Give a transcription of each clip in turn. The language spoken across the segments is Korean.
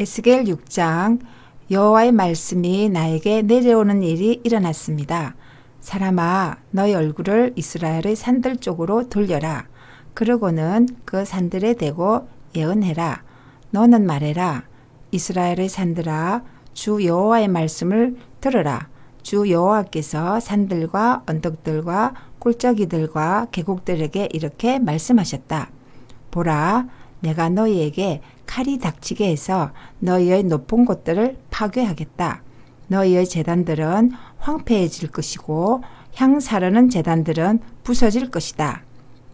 에스겔 6장 여호와의 말씀이 나에게 내려오는 일이 일어났습니다. 사람아, 너희 얼굴을 이스라엘의 산들 쪽으로 돌려라. 그러고는 그 산들에 대고 예언해라. 너는 말해라. 이스라엘의 산들아, 주 여호와의 말씀을 들으라. 주 여호와께서 산들과 언덕들과 골짜기들과 계곡들에게 이렇게 말씀하셨다. 보라, 내가 너희에게 칼이 닥치게 해서 너희의 높은 곳들을 파괴하겠다. 너희의 제단들은 황폐해질 것이고 향 사르는 제단들은 부서질 것이다.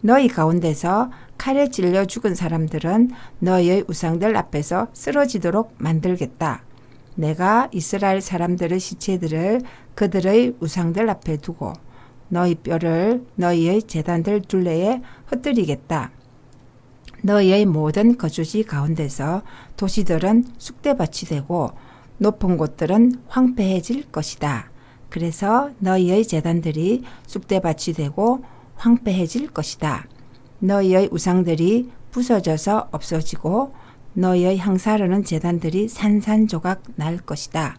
너희 가운데서 칼에 찔려 죽은 사람들은 너희의 우상들 앞에서 쓰러지도록 만들겠다. 내가 이스라엘 사람들의 시체들을 그들의 우상들 앞에 두고 너희 뼈를 너희의 제단들 둘레에 흩뜨리겠다. 너희의 모든 거주지 가운데서 도시들은 쑥대밭이 되고 높은 곳들은 황폐해질 것이다. 그래서 너희의 제단들이 쑥대밭이 되고 황폐해질 것이다. 너희의 우상들이 부서져서 없어지고 너희의 향사르는 제단들이 산산조각 날 것이다.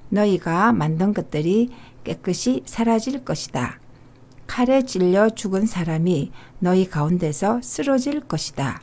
너희가 만든 것들이 깨끗이 사라질 것이다. 칼에 찔려 죽은 사람이 너희 가운데서 쓰러질 것이다.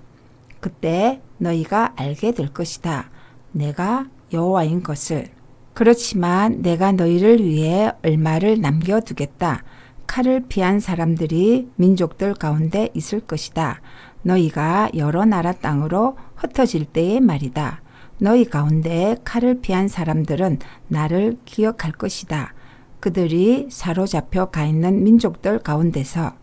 그때 너희가 알게 될 것이다. 내가 여호와인 것을. 그렇지만 내가 너희를 위해 얼마를 남겨두겠다. 칼을 피한 사람들이 민족들 가운데 있을 것이다. 너희가 여러 나라 땅으로 흩어질 때의 말이다. 너희 가운데 칼을 피한 사람들은 나를 기억할 것이다. 그들이 사로잡혀 가 있는 민족들 가운데서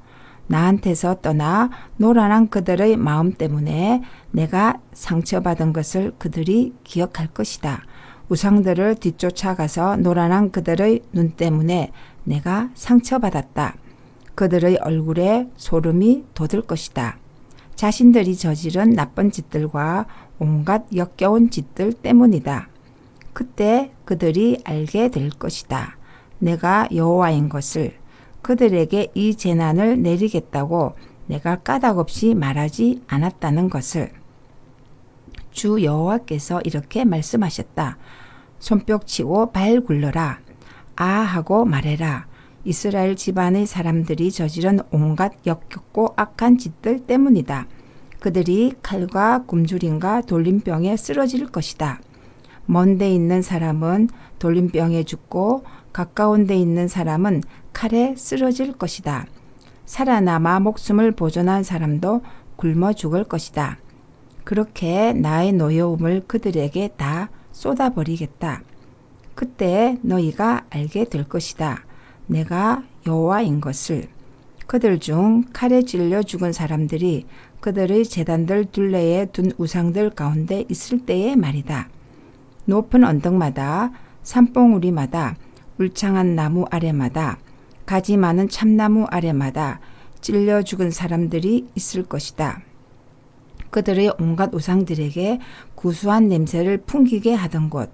나한테서 떠나 노란한 그들의 마음 때문에 내가 상처받은 것을 그들이 기억할 것이다. 우상들을 뒤쫓아가서 노란한 그들의 눈 때문에 내가 상처받았다. 그들의 얼굴에 소름이 돋을 것이다. 자신들이 저지른 나쁜 짓들과 온갖 역겨운 짓들 때문이다. 그때 그들이 알게 될 것이다. 내가 여호와인 것을. 그들에게 이 재난을 내리겠다고 내가 까닭없이 말하지 않았다는 것을. 주 여호와께서 이렇게 말씀하셨다. 손뼉치고 발 굴러라. 아 하고 말해라. 이스라엘 집안의 사람들이 저지른 온갖 역겹고 악한 짓들 때문이다. 그들이 칼과 굶주림과 돌림병에 쓰러질 것이다. 먼 데 있는 사람은 돌림병에 죽고 가까운 데 있는 사람은 칼에 쓰러질 것이다. 살아남아 목숨을 보존한 사람도 굶어 죽을 것이다. 그렇게 나의 노여움을 그들에게 다 쏟아버리겠다. 그때 너희가 알게 될 것이다. 내가 여호와인 것을. 그들 중 칼에 찔려 죽은 사람들이 그들의 제단들 둘레에 둔 우상들 가운데 있을 때의 말이다. 높은 언덕마다 산봉우리마다 울창한 나무 아래마다 가지 많은 참나무 아래마다 찔려 죽은 사람들이 있을 것이다. 그들의 온갖 우상들에게 구수한 냄새를 풍기게 하던 곳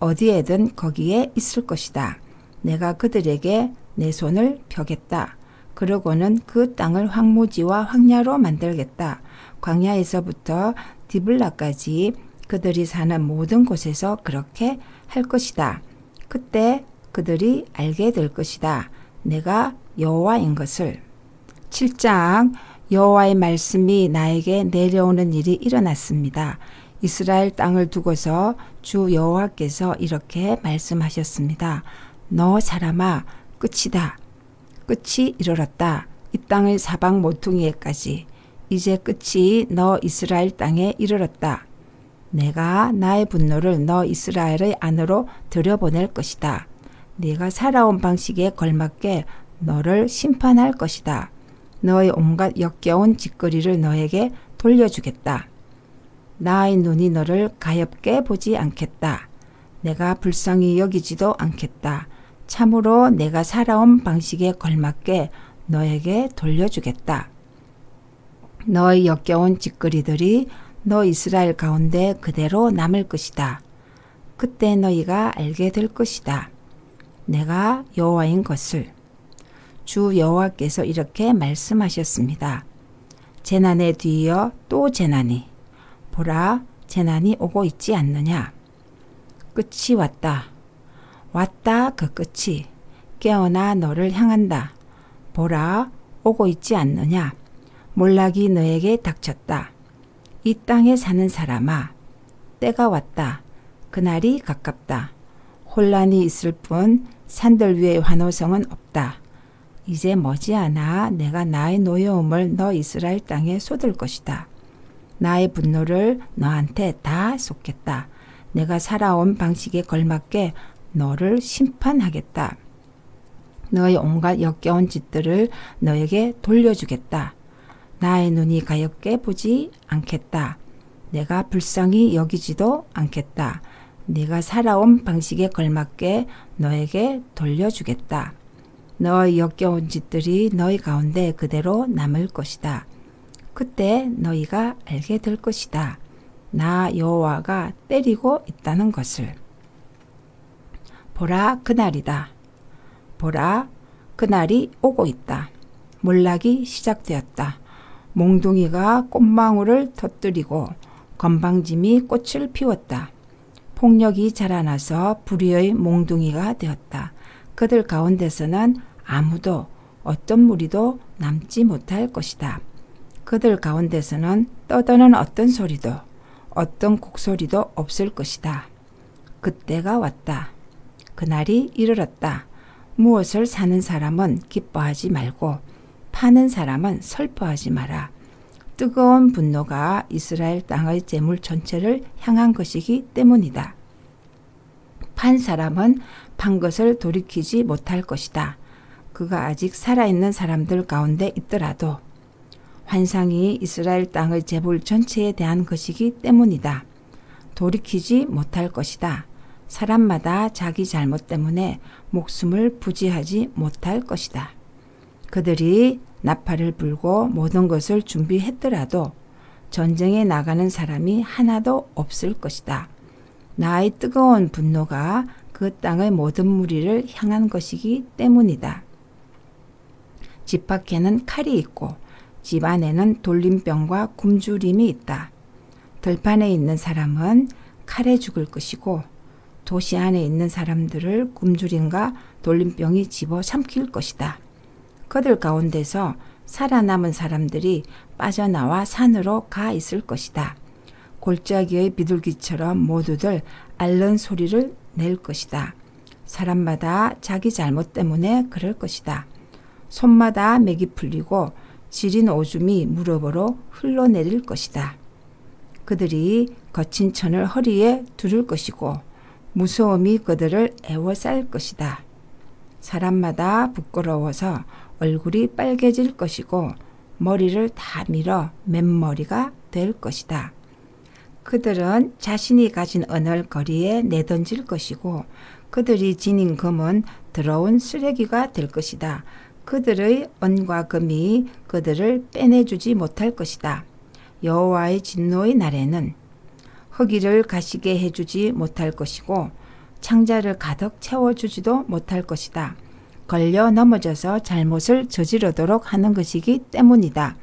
어디에든 거기에 있을 것이다. 내가 그들에게 내 손을 펴겠다. 그러고는 그 땅을 황무지와 황야로 만들겠다. 광야에서부터 디블라까지 그들이 사는 모든 곳에서 그렇게 할 것이다. 그때 그들이 알게 될 것이다. 내가 여호와인 것을. 7장 여호와의 말씀이 나에게 내려오는 일이 일어났습니다. 이스라엘 땅을 두고서 주 여호와께서 이렇게 말씀하셨습니다. 너 사람아, 끝이다. 끝이 이르렀다. 이 땅의 사방 모퉁이에까지. 이제 끝이 너 이스라엘 땅에 이르렀다. 내가 나의 분노를 너 이스라엘의 안으로 들여보낼 것이다. 네가 살아온 방식에 걸맞게 너를 심판할 것이다. 너의 온갖 역겨운 짓거리를 너에게 돌려주겠다. 나의 눈이 너를 가엾게 보지 않겠다. 내가 불쌍히 여기지도 않겠다. 참으로 내가 살아온 방식에 걸맞게 너에게 돌려주겠다. 너의 역겨운 짓거리들이 너 이스라엘 가운데 그대로 남을 것이다. 그때 너희가 알게 될 것이다. 내가 여호와인 것을. 주 여호와께서 이렇게 말씀하셨습니다. 재난에 뒤이어 또 재난이. 보라, 재난이 오고 있지 않느냐. 끝이 왔다. 왔다 그 끝이. 깨어나 너를 향한다. 보라 오고 있지 않느냐. 몰락이 너에게 닥쳤다. 이 땅에 사는 사람아, 때가 왔다. 그날이 가깝다. 혼란이 있을 뿐 산들 위에 환호성은 없다. 이제 머지않아 내가 나의 노여움을 너 이스라엘 땅에 쏟을 것이다. 나의 분노를 너한테 다 쏟겠다. 내가 살아온 방식에 걸맞게 너를 심판하겠다. 너의 온갖 역겨운 짓들을 너에게 돌려주겠다. 나의 눈이 가엾게 보지 않겠다. 내가 불쌍히 여기지도 않겠다. 네가 살아온 방식에 걸맞게 너에게 돌려주겠다. 너의 역겨운 짓들이 너희 가운데 그대로 남을 것이다. 그때 너희가 알게 될 것이다. 나 여호와가 때리고 있다는 것을. 보라 그날이다. 보라 그날이 오고 있다. 몰락이 시작되었다. 몽둥이가 꽃망울을 터뜨리고 건방짐이 꽃을 피웠다. 폭력이 자라나서 불의의 몽둥이가 되었다. 그들 가운데서는 아무도 어떤 무리도 남지 못할 것이다. 그들 가운데서는 떠드는 어떤 소리도 어떤 곡소리도 없을 것이다. 그때가 왔다. 그날이 이르렀다. 무엇을 사는 사람은 기뻐하지 말고 파는 사람은 슬퍼하지 마라. 뜨거운 분노가 이스라엘 땅의 재물 전체를 향한 것이기 때문이다. 판 사람은 판 것을 돌이키지 못할 것이다. 그가 아직 살아있는 사람들 가운데 있더라도 환상이 이스라엘 땅의 재물 전체에 대한 것이기 때문이다. 돌이키지 못할 것이다. 사람마다 자기 잘못 때문에 목숨을 부지하지 못할 것이다. 그들이 나팔을 불고 모든 것을 준비했더라도 전쟁에 나가는 사람이 하나도 없을 것이다. 나의 뜨거운 분노가 그 땅의 모든 무리를 향한 것이기 때문이다. 집 밖에는 칼이 있고 집 안에는 돌림병과 굶주림이 있다. 들판에 있는 사람은 칼에 죽을 것이고 도시 안에 있는 사람들을 굶주림과 돌림병이 집어삼킬 것이다. 그들 가운데서 살아남은 사람들이 빠져나와 산으로 가 있을 것이다. 골짜기의 비둘기처럼 모두들 앓는 소리를 낼 것이다. 사람마다 자기 잘못 때문에 그럴 것이다. 손마다 맥이 풀리고 지린 오줌이 무릎으로 흘러내릴 것이다. 그들이 거친 천을 허리에 두를 것이고 무서움이 그들을 애워쌀 것이다. 사람마다 부끄러워서 얼굴이 빨개질 것이고 머리를 다 밀어 맨머리가 될 것이다. 그들은 자신이 가진 은을 거리에 내던질 것이고 그들이 지닌 금은 더러운 쓰레기가 될 것이다. 그들의 은과 금이 그들을 빼내주지 못할 것이다. 여호와의 진노의 날에는 흙이를 가시게 해주지 못할 것이고 창자를 가득 채워주지도 못할 것이다. 걸려 넘어져서 잘못을 저지르도록 하는 것이기 때문이다.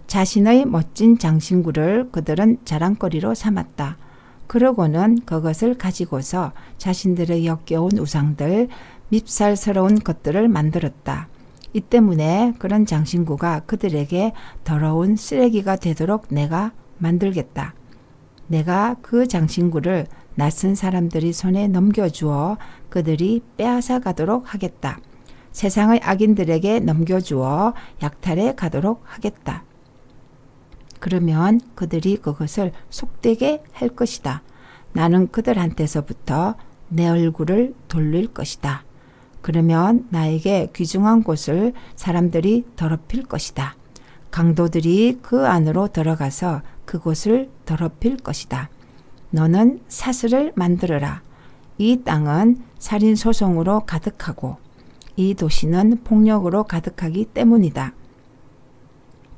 자신의 멋진 장신구를 그들은 자랑거리로 삼았다. 그러고는 그것을 가지고서 자신들의 역겨운 우상들, 밉살스러운 것들을 만들었다. 이 때문에 그런 장신구가 그들에게 더러운 쓰레기가 되도록 내가 만들겠다. 내가 그 장신구를 낯선 사람들이 손에 넘겨주어 그들이 빼앗아 가도록 하겠다. 세상의 악인들에게 넘겨주어 약탈해 가도록 하겠다. 그러면 그들이 그것을 속되게 할 것이다. 나는 그들한테서부터 내 얼굴을 돌릴 것이다. 그러면 나에게 귀중한 곳을 사람들이 더럽힐 것이다. 강도들이 그 안으로 들어가서 그곳을 더럽힐 것이다. 너는 사슬을 만들어라. 이 땅은 살인소송으로 가득하고 이 도시는 폭력으로 가득하기 때문이다.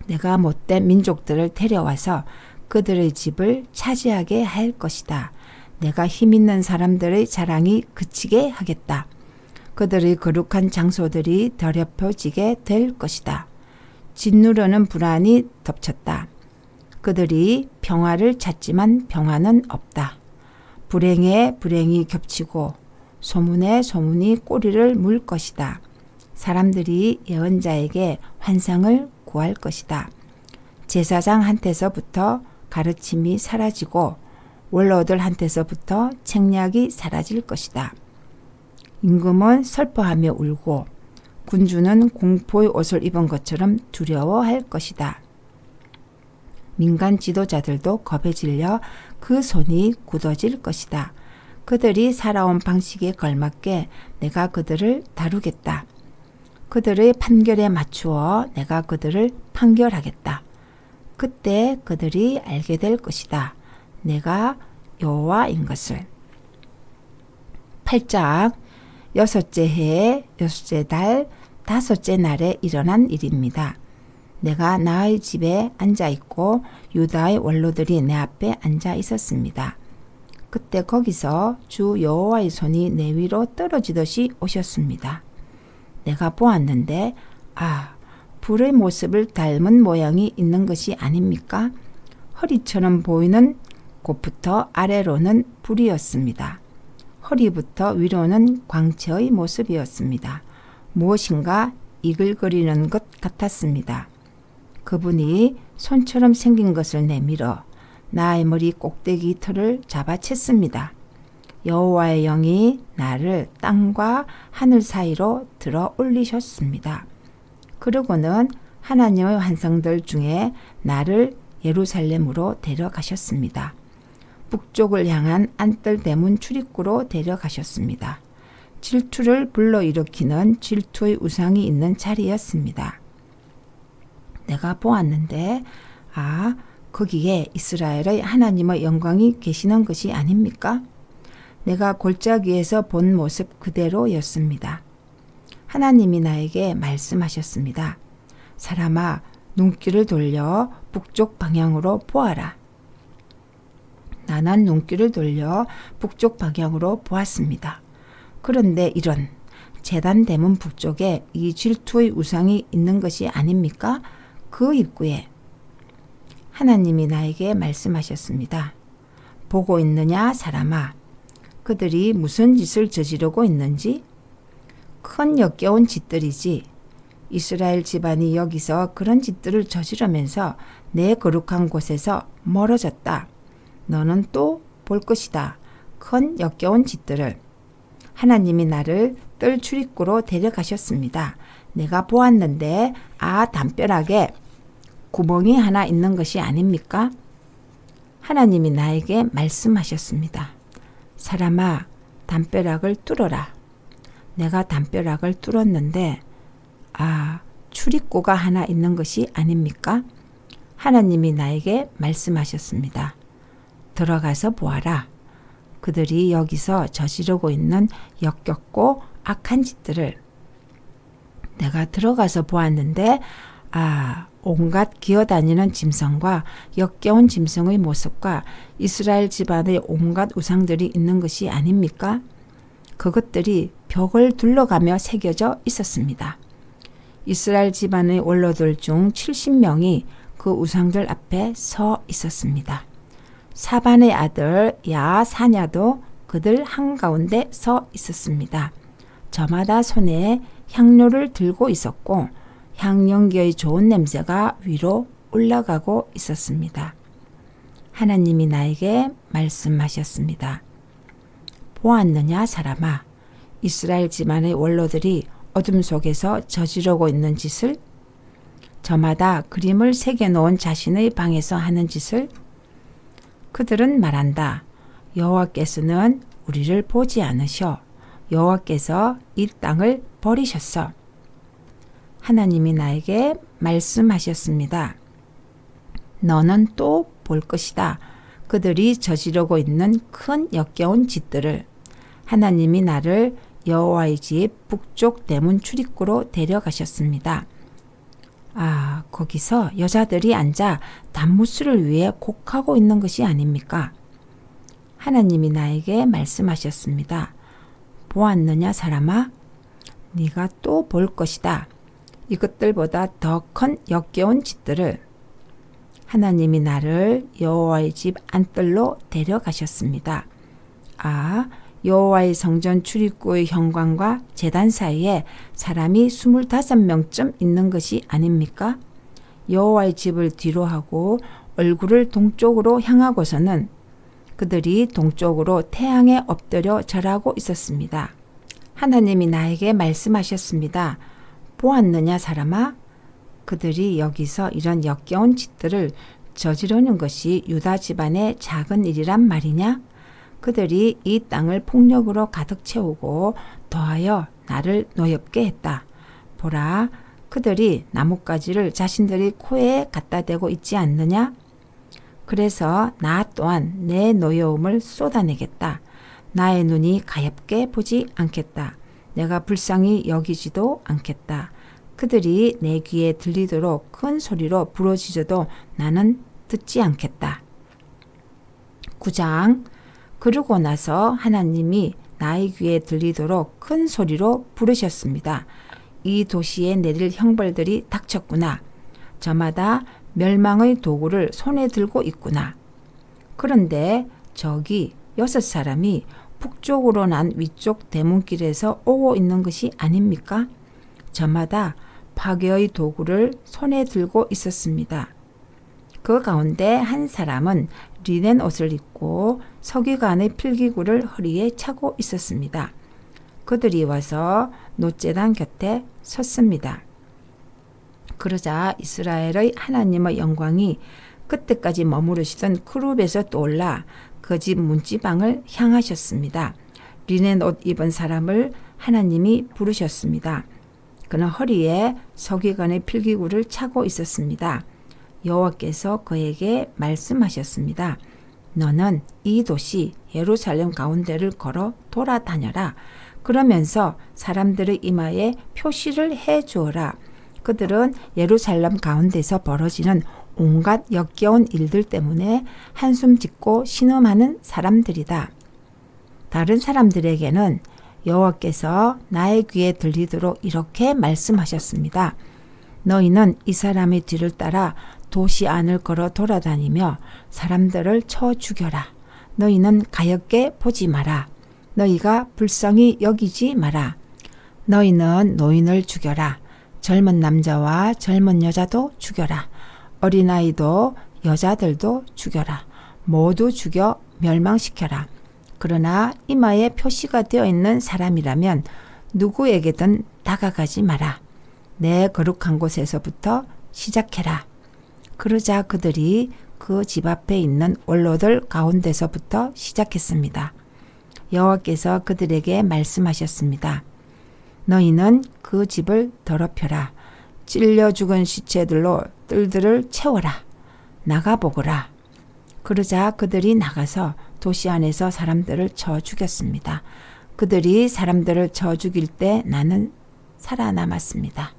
내가 못된 민족들을 데려와서 그들의 집을 차지하게 할 것이다. 내가 힘있는 사람들의 자랑이 그치게 하겠다. 그들의 거룩한 장소들이 더럽혀지게 될 것이다. 짓누르는 불안이 덮쳤다. 그들이 평화를 찾지만 평화는 없다. 불행에 불행이 겹치고 소문에 소문이 꼬리를 물 것이다. 사람들이 예언자에게 환상을 구할 것이다. 제사장한테서부터 가르침이 사라지고 원로들한테서부터 책략이 사라질 것이다. 임금은 슬퍼하며 울고 군주는 공포의 옷을 입은 것처럼 두려워할 것이다. 민간 지도자들도 겁에 질려 그 손이 굳어질 것이다. 그들이 살아온 방식에 걸맞게 내가 그들을 다루겠다. 그들의 판결에 맞추어 내가 그들을 판결하겠다. 그때 그들이 알게 될 것이다. 내가 여호와인 것을. 8장 여섯째 해, 여섯째 달, 다섯째 날에 일어난 일입니다. 내가 나의 집에 앉아 있고 유다의 원로들이 내 앞에 앉아 있었습니다. 그때 거기서 주 여호와의 손이 내 위로 떨어지듯이 오셨습니다. 내가 보았는데 불의 모습을 닮은 모양이 있는 것이 아닙니까? 허리처럼 보이는 곳부터 아래로는 불이었습니다. 허리부터 위로는 광채의 모습이었습니다. 무엇인가 이글거리는 것 같았습니다. 그분이 손처럼 생긴 것을 내밀어 나의 머리 꼭대기 털을 잡아챘습니다. 여호와의 영이 나를 땅과 하늘 사이로 들어 올리셨습니다. 그러고는 하나님의 환상들 중에 나를 예루살렘으로 데려가셨습니다. 북쪽을 향한 안뜰대문 출입구로 데려가셨습니다. 질투를 불러일으키는 질투의 우상이 있는 자리였습니다. 내가 보았는데 거기에 이스라엘의 하나님의 영광이 계시는 것이 아닙니까? 내가 골짜기에서 본 모습 그대로였습니다. 하나님이 나에게 말씀하셨습니다. 사람아, 눈길을 돌려 북쪽 방향으로 보아라. 나는 눈길을 돌려 북쪽 방향으로 보았습니다. 그런데 이런 제단 대문 북쪽에 이 질투의 우상이 있는 것이 아닙니까? 그 입구에. 하나님이 나에게 말씀하셨습니다. 보고 있느냐 사람아? 그들이 무슨 짓을 저지르고 있는지? 큰 역겨운 짓들이지. 이스라엘 집안이 여기서 그런 짓들을 저지르면서 내 거룩한 곳에서 멀어졌다. 너는 또 볼 것이다. 큰 역겨운 짓들을. 하나님이 나를 뜰 출입구로 데려가셨습니다. 내가 보았는데 담벼락에 구멍이 하나 있는 것이 아닙니까? 하나님이 나에게 말씀하셨습니다. 사람아, 담벼락을 뚫어라. 내가 담벼락을 뚫었는데 출입구가 하나 있는 것이 아닙니까? 하나님이 나에게 말씀하셨습니다. 들어가서 보아라. 그들이 여기서 저지르고 있는 역겹고 악한 짓들을. 내가 들어가서 보았는데 온갖 기어다니는 짐승과 역겨운 짐승의 모습과 이스라엘 집안의 온갖 우상들이 있는 것이 아닙니까? 그것들이 벽을 둘러가며 새겨져 있었습니다. 이스라엘 집안의 원로들 중 70명이 그 우상들 앞에 서 있었습니다. 사반의 아들 야사냐도 그들 한가운데 서 있었습니다. 저마다 손에 향료를 들고 있었고 향연기의 좋은 냄새가 위로 올라가고 있었습니다. 하나님이 나에게 말씀하셨습니다. 보았느냐 사람아? 이스라엘 집안의 원로들이 어둠 속에서 저지르고 있는 짓을? 저마다 그림을 새겨놓은 자신의 방에서 하는 짓을? 그들은 말한다. 여호와께서는 우리를 보지 않으셔. 여호와께서 이 땅을 버리셨어. 하나님이 나에게 말씀하셨습니다. 너는 또 볼 것이다. 그들이 저지르고 있는 큰 역겨운 짓들을. 하나님이 나를 여호와의 집 북쪽 대문 출입구로 데려가셨습니다. 거기서 여자들이 앉아 단무스를 위해 곡하고 있는 것이 아닙니까? 하나님이 나에게 말씀하셨습니다. 보았느냐 사람아? 네가 또 볼 것이다. 이것들보다 더 큰 역겨운 짓들을. 하나님이 나를 여호와의 집 안뜰로 데려가셨습니다. 아, 여호와의 성전 출입구의 현관과 제단 사이에 사람이 25명쯤 있는 것이 아닙니까? 여호와의 집을 뒤로 하고 얼굴을 동쪽으로 향하고서는 그들이 동쪽으로 태양에 엎드려 절하고 있었습니다. 하나님이 나에게 말씀하셨습니다. 보았느냐 사람아? 그들이 여기서 이런 역겨운 짓들을 저지르는 것이 유다 집안의 작은 일이란 말이냐? 그들이 이 땅을 폭력으로 가득 채우고 더하여 나를 노엽게 했다. 보라, 그들이 나뭇가지를 자신들이 코에 갖다 대고 있지 않느냐? 그래서 나 또한 내 노여움을 쏟아내겠다. 나의 눈이 가엾게 보지 않겠다. 내가 불쌍히 여기지도 않겠다. 그들이 내 귀에 들리도록 큰 소리로 부르짖어도 나는 듣지 않겠다. 9장. 그러고 나서 하나님이 나의 귀에 들리도록 큰 소리로 부르셨습니다. 이 도시에 내릴 형벌들이 닥쳤구나. 저마다 멸망의 도구를 손에 들고 있구나. 그런데 저기 6사람이 북쪽으로 난 위쪽 대문길에서 오고 있는 것이 아닙니까? 저마다 파괴의 도구를 손에 들고 있었습니다. 그 가운데 한 사람은 리넨 옷을 입고 서기관의 필기구를 허리에 차고 있었습니다. 그들이 와서 놋제단 곁에 섰습니다. 그러자 이스라엘의 하나님의 영광이 그때까지 머무르시던 크룹에서 떠올라 그 집 문지방을 향하셨습니다. 리넨 옷 입은 사람을 하나님이 부르셨습니다. 그는 허리에 서기관의 필기구를 차고 있었습니다. 여호와께서 그에게 말씀하셨습니다. 너는 이 도시 예루살렘 가운데를 걸어 돌아다녀라. 그러면서 사람들의 이마에 표시를 해 주어라. 그들은 예루살렘 가운데서 벌어지는 온갖 역겨운 일들 때문에 한숨 짓고 신음하는 사람들이다. 다른 사람들에게는 여호와께서 나의 귀에 들리도록 이렇게 말씀하셨습니다. 너희는 이 사람의 뒤를 따라 도시 안을 걸어 돌아다니며 사람들을 쳐 죽여라. 너희는 가엾게 보지 마라. 너희가 불쌍히 여기지 마라. 너희는 노인을 죽여라. 젊은 남자와 젊은 여자도 죽여라. 어린아이도 여자들도 죽여라. 모두 죽여 멸망시켜라. 그러나 이마에 표시가 되어 있는 사람이라면 누구에게든 다가가지 마라. 내 거룩한 곳에서부터 시작해라. 그러자 그들이 그 집 앞에 있는 원로들 가운데서부터 시작했습니다. 여호와께서 그들에게 말씀하셨습니다. 너희는 그 집을 더럽혀라. 찔려 죽은 시체들로 뜰들을 채워라. 나가보거라. 그러자 그들이 나가서 도시 안에서 사람들을 쳐 죽였습니다. 그들이 사람들을 쳐 죽일 때 나는 살아남았습니다.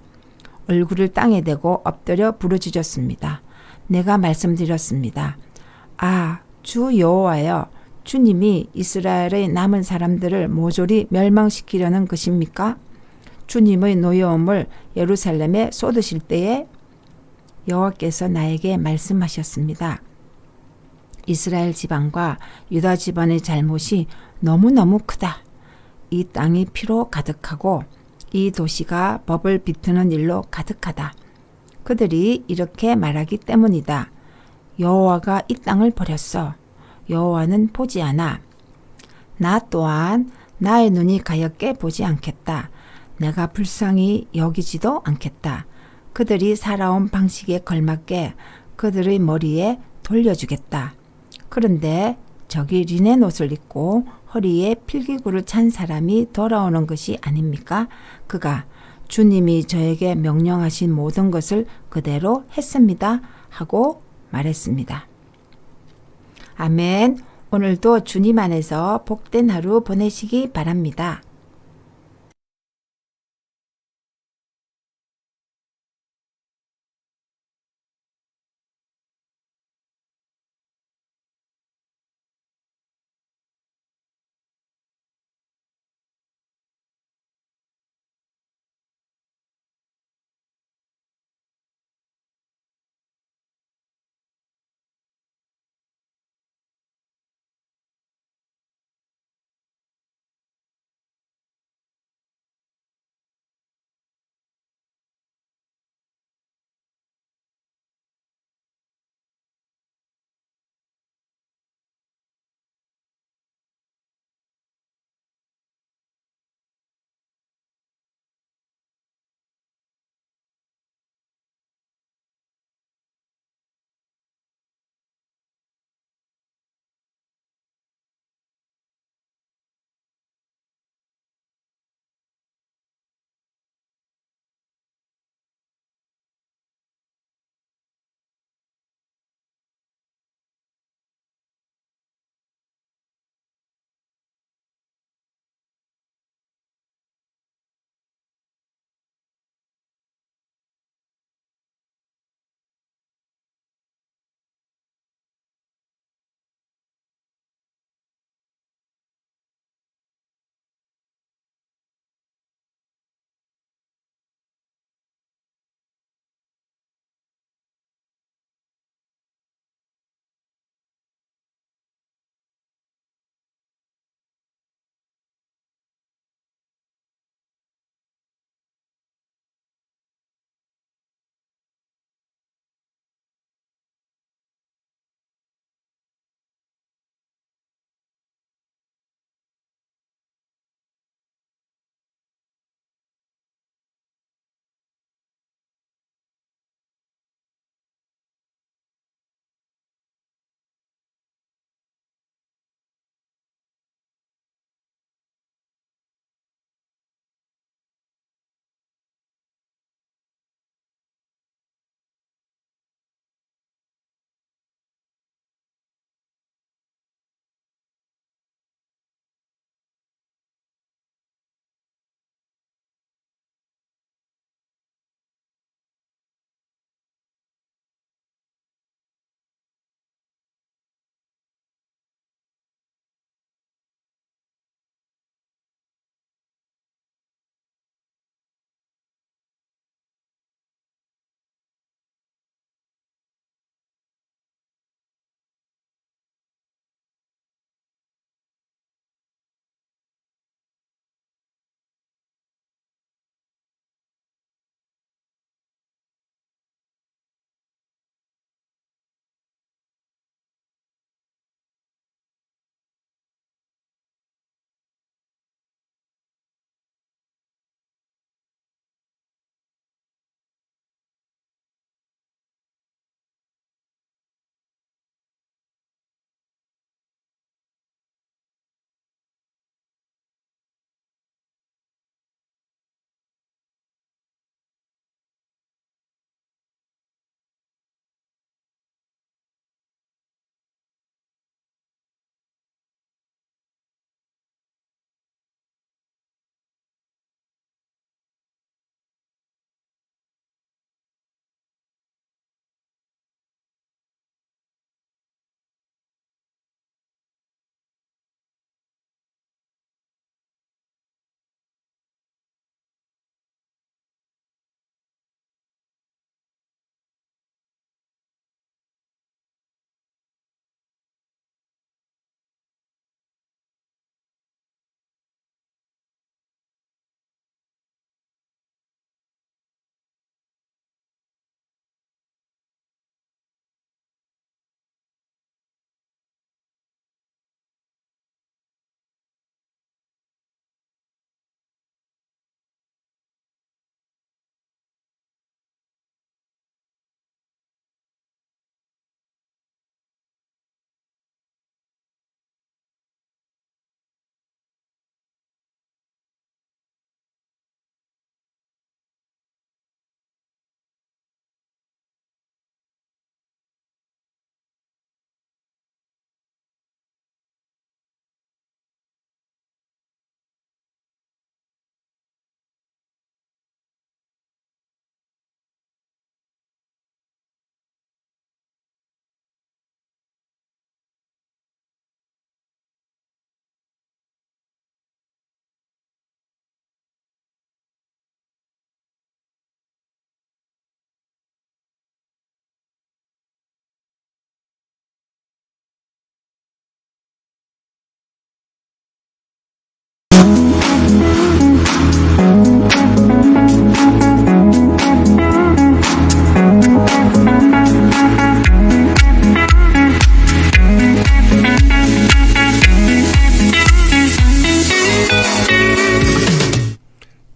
얼굴을 땅에 대고 엎드려 부르짖었습니다. 내가 말씀드렸습니다. 아, 주 여호와여, 주님이 이스라엘의 남은 사람들을 모조리 멸망시키려는 것입니까? 주님의 노여움을 예루살렘에 쏟으실 때에 여호와께서 나에게 말씀하셨습니다. 이스라엘 지방과 유다 집안의 잘못이 너무너무 크다. 이 땅이 피로 가득하고 이 도시가 법을 비트는 일로 가득하다. 그들이 이렇게 말하기 때문이다. 여호와가 이 땅을 버렸어. 여호와는 보지 않아. 나 또한 나의 눈이 가엾게 보지 않겠다. 내가 불쌍히 여기지도 않겠다. 그들이 살아온 방식에 걸맞게 그들의 머리에 돌려주겠다. 그런데 저기 리넨 옷을 입고 허리에 필기구를 찬 사람이 돌아오는 것이 아닙니까? 그가 주님이 저에게 명령하신 모든 것을 그대로 했습니다. 하고 말했습니다. 아멘. 오늘도 주님 안에서 복된 하루 보내시기 바랍니다.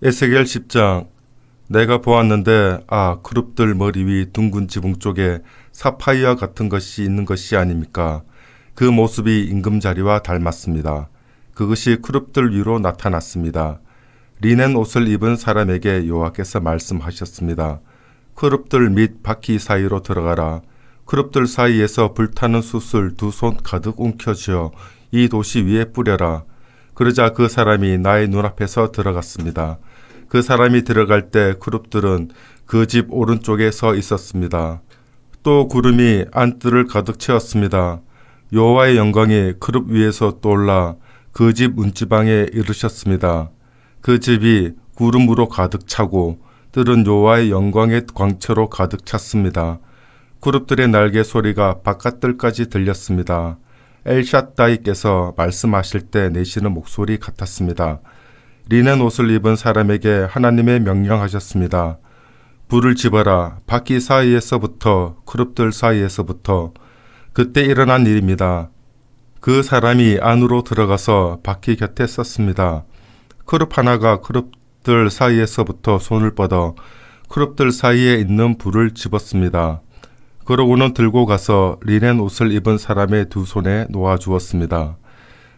에스겔 10장. 내가 보았는데 그룹들 머리 위 둥근 지붕 쪽에 사파이어 같은 것이 있는 것이 아닙니까? 그 모습이 임금자리와 닮았습니다. 그것이 그룹들 위로 나타났습니다. 리넨 옷을 입은 사람에게 여호와께서 말씀하셨습니다. 그룹들 및 바퀴 사이로 들어가라. 그룹들 사이에서 불타는 숯을 2손 가득 움켜쥐어 이 도시 위에 뿌려라. 그러자 그 사람이 나의 눈앞에서 들어갔습니다. 그 사람이 들어갈 때 그룹들은 그 집 오른쪽에 서 있었습니다. 또 구름이 안뜰을 가득 채웠습니다. 여호와의 영광이 그룹 위에서 떠올라 그 집 문지방에 이르셨습니다. 그 집이 구름으로 가득 차고 뜰은 여호와의 영광의 광채로 가득 찼습니다. 그룹들의 날개 소리가 바깥뜰까지 들렸습니다. 엘샷다이께서 말씀하실 때 내시는 목소리 같았습니다. 리넨 옷을 입은 사람에게 하나님의 명령하셨습니다. 불을 집어라. 바퀴 사이에서부터 그룹들 사이에서부터. 그때 일어난 일입니다. 그 사람이 안으로 들어가서 바퀴 곁에 섰습니다. 그룹 하나가 그룹들 사이에서부터 손을 뻗어 그룹들 사이에 있는 불을 집었습니다. 그러고는 들고 가서 리넨 옷을 입은 사람의 2손에 놓아 주었습니다.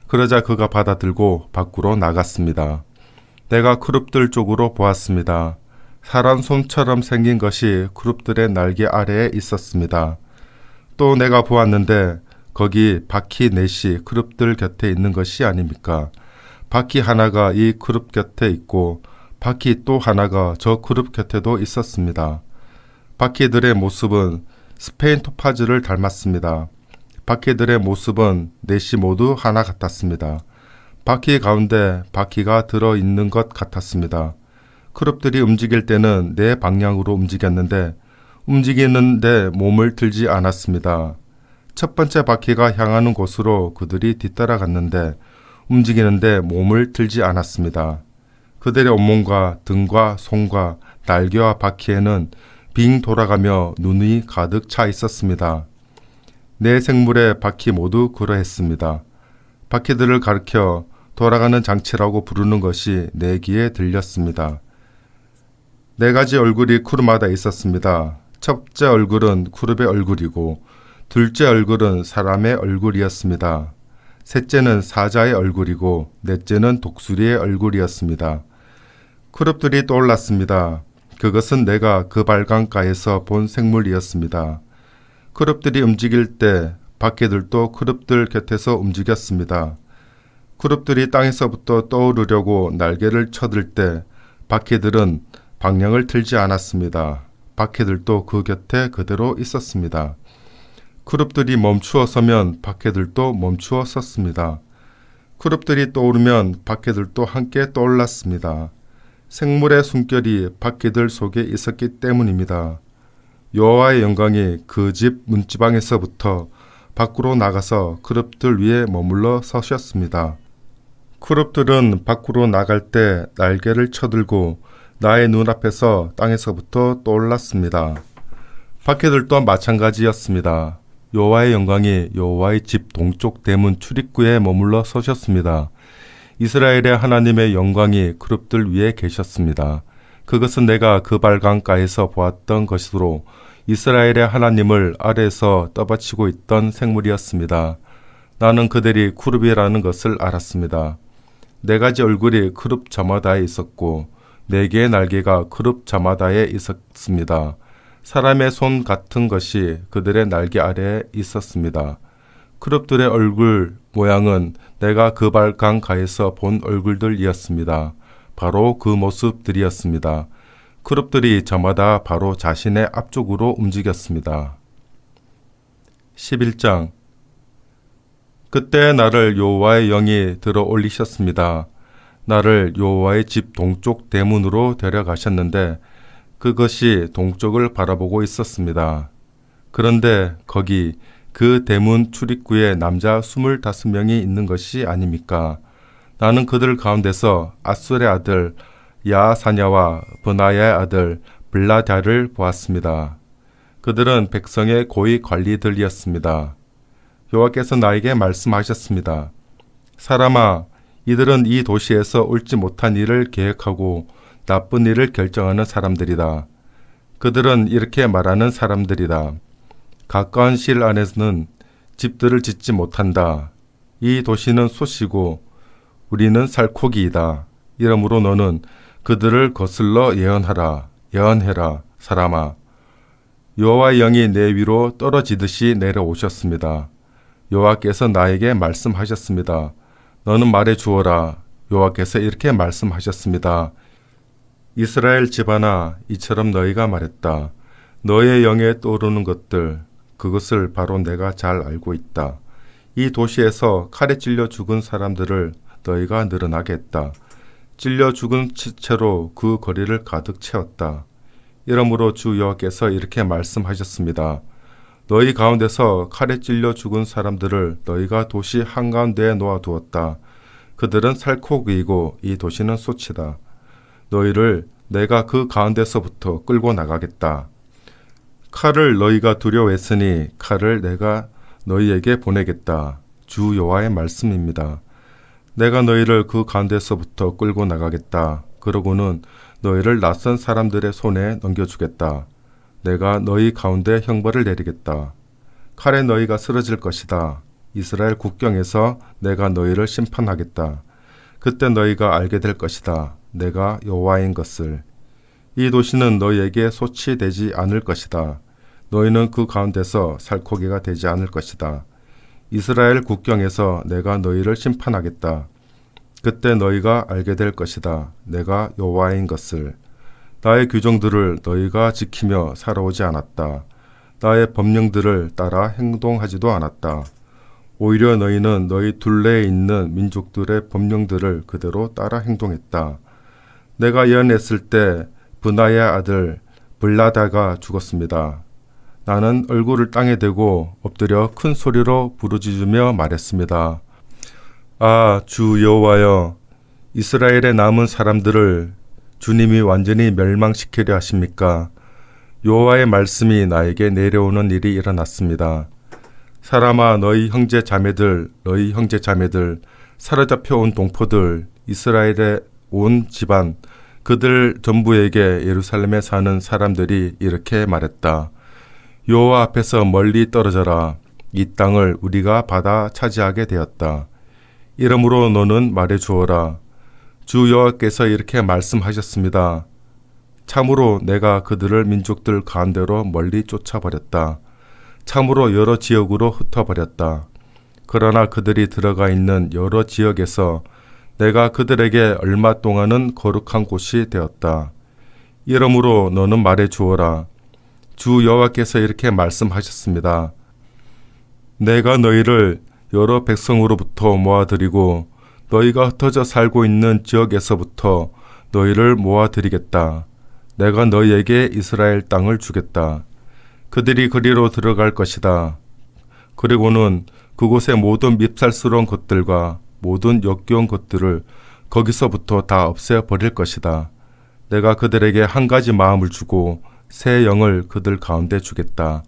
그러자 그가 받아들고 밖으로 나갔습니다. 내가 그룹들 쪽으로 보았습니다. 사람 손처럼 생긴 것이 그룹들의 날개 아래에 있었습니다. 또 내가 보았는데 거기 바퀴 넷이 그룹들 곁에 있는 것이 아닙니까? 바퀴 하나가 이 그룹 곁에 있고 바퀴 또 하나가 저 그룹 곁에도 있었습니다. 바퀴들의 모습은 스페인 토파즈를 닮았습니다. 바퀴들의 모습은 넷이 모두 하나 같았습니다. 바퀴 가운데 바퀴가 들어있는 것 같았습니다. 그룹들이 움직일 때는 네 방향으로 움직였는데 움직이는데 몸을 들지 않았습니다. 첫 번째 바퀴가 향하는 곳으로 그들이 뒤따라갔는데 움직이는데 몸을 들지 않았습니다. 그들의 온몸과 등과 손과 날개와 바퀴에는 빙 돌아가며 눈이 가득 차 있었습니다. 네 생물의 바퀴 모두 그러했습니다. 바퀴들을 가리켜 돌아가는 장치라고 부르는 것이 내 귀에 들렸습니다. 4가지 얼굴이 쿠르마다 있었습니다. 첫째 얼굴은 쿠룹의 얼굴이고 둘째 얼굴은 사람의 얼굴이었습니다. 셋째는 사자의 얼굴이고 넷째는 독수리의 얼굴이었습니다. 쿠룹들이 떠올랐습니다. 그것은 내가 그 발강가에서 본 생물이었습니다. 쿠룹들이 움직일 때 바퀴들도 쿠룹들 곁에서 움직였습니다. 쿠룹들이 땅에서부터 떠오르려고 날개를 쳐들 때 바퀴들은 방향을 틀지 않았습니다. 바퀴들도 그 곁에 그대로 있었습니다. 쿠룹들이 멈추어 서면 바퀴들도 멈추어 섰습니다. 쿠룹들이 떠오르면 바퀴들도 함께 떠올랐습니다. 생물의 숨결이 바퀴들 속에 있었기 때문입니다. 여호와의 영광이 그 집 문지방에서부터 밖으로 나가서 그룹들 위에 머물러 서셨습니다. 그룹들은 밖으로 나갈 때 날개를 쳐들고 나의 눈앞에서 땅에서부터 떠올랐습니다. 바퀴들도 마찬가지였습니다. 여호와의 영광이 여호와의 집 동쪽 대문 출입구에 머물러 서셨습니다. 이스라엘의 하나님의 영광이 그룹들 위에 계셨습니다. 그것은 내가 그 발강가에서 보았던 것으로 이스라엘의 하나님을 아래에서 떠받치고 있던 생물이었습니다. 나는 그들이 쿠룹이라는 것을 알았습니다. 4가지 얼굴이 그룹 저마다에 있었고 4개의 날개가 그룹 저마다에 있었습니다. 사람의 손 같은 것이 그들의 날개 아래에 있었습니다. 그룹들의 얼굴 모양은 내가 그 발강가에서 본 얼굴들이었습니다. 바로 그 모습들이었습니다. 그룹들이 저마다 바로 자신의 앞쪽으로 움직였습니다. 11장. 그때 나를 여호와의 영이 들어 올리셨습니다. 나를 여호와의 집 동쪽 대문으로 데려가셨는데 그것이 동쪽을 바라보고 있었습니다. 그런데 거기 그 대문 출입구에 남자 25명이 있는 것이 아닙니까? 나는 그들 가운데서 아술의 아들 야사냐와 브나야의 아들 블라다를 보았습니다. 그들은 백성의 고위 관리들이었습니다. 여호와께서 나에게 말씀하셨습니다. 사람아, 이들은 이 도시에서 옳지 못한 일을 계획하고 나쁜 일을 결정하는 사람들이다. 그들은 이렇게 말하는 사람들이다. 가까운 시일 안에서는 집들을 짓지 못한다. 이 도시는 솥이고 우리는 살코기이다. 이러므로 너는 그들을 거슬러 예언하라. 예언해라. 사람아. 여호와의 영이 내 위로 떨어지듯이 내려오셨습니다. 여호와께서 나에게 말씀하셨습니다. 너는 말해 주어라. 여호와께서 이렇게 말씀하셨습니다. 이스라엘 집안아, 이처럼 너희가 말했다. 너의 영에 떠오르는 것들, 그것을 바로 내가 잘 알고 있다. 이 도시에서 칼에 찔려 죽은 사람들을 너희가 늘어나게 했다. 찔려 죽은 채로 그 거리를 가득 채웠다. 이러므로 주 여호와께서 이렇게 말씀하셨습니다. 너희 가운데서 칼에 찔려 죽은 사람들을 너희가 도시 한가운데에 놓아두었다. 그들은 살코기이고 이 도시는 솥이다. 너희를 내가 그 가운데서부터 끌고 나가겠다. 칼을 너희가 두려워했으니 칼을 내가 너희에게 보내겠다. 주 여호와의 말씀입니다. 내가 너희를 그 가운데서부터 끌고 나가겠다. 그러고는 너희를 낯선 사람들의 손에 넘겨주겠다. 내가 너희 가운데 형벌을 내리겠다. 칼에 너희가 쓰러질 것이다. 이스라엘 국경에서 내가 너희를 심판하겠다. 그때 너희가 알게 될 것이다. 내가 여호와인 것을. 이 도시는 너희에게 솥이 되지 않을 것이다. 너희는 그 가운데서 살코기가 되지 않을 것이다. 이스라엘 국경에서 내가 너희를 심판하겠다. 그때 너희가 알게 될 것이다. 내가 여호와인 것을. 나의 규정들을 너희가 지키며 살아오지 않았다. 나의 법령들을 따라 행동하지도 않았다. 오히려 너희는 너희 둘레에 있는 민족들의 법령들을 그대로 따라 행동했다. 내가 예언했을 때 브나의 아들 블라다가 죽었습니다. 나는 얼굴을 땅에 대고 엎드려 큰 소리로 부르짖으며 말했습니다. 아, 주 여호와여, 이스라엘의 남은 사람들을 주님이 완전히 멸망시키려 하십니까? 여호와의 말씀이 나에게 내려오는 일이 일어났습니다. 사람아, 너희 형제 자매들, 사로잡혀 온 동포들, 이스라엘의 온 집안, 그들 전부에게 예루살렘에 사는 사람들이 이렇게 말했다. 여호와 앞에서 멀리 떨어져라. 이 땅을 우리가 받아 차지하게 되었다. 이러므로 너는 말해 주어라. 주 여호와께서 이렇게 말씀하셨습니다. 참으로 내가 그들을 민족들 가운데로 멀리 쫓아버렸다. 참으로 여러 지역으로 흩어버렸다. 그러나 그들이 들어가 있는 여러 지역에서 내가 그들에게 얼마 동안은 거룩한 곳이 되었다. 이러므로 너는 말해 주어라. 주 여호와께서 이렇게 말씀하셨습니다. 내가 너희를 여러 백성으로부터 모아들이고 너희가 흩어져 살고 있는 지역에서부터 너희를 모아들이겠다. 내가 너희에게 이스라엘 땅을 주겠다. 그들이 그리로 들어갈 것이다. 그리고는 그곳의 모든 밉살스러운 것들과 모든 역겨운 것들을 거기서부터 다 없애버릴 것이다. 내가 그들에게 한 가지 마음을 주고 새 영을 그들 가운데 주겠다.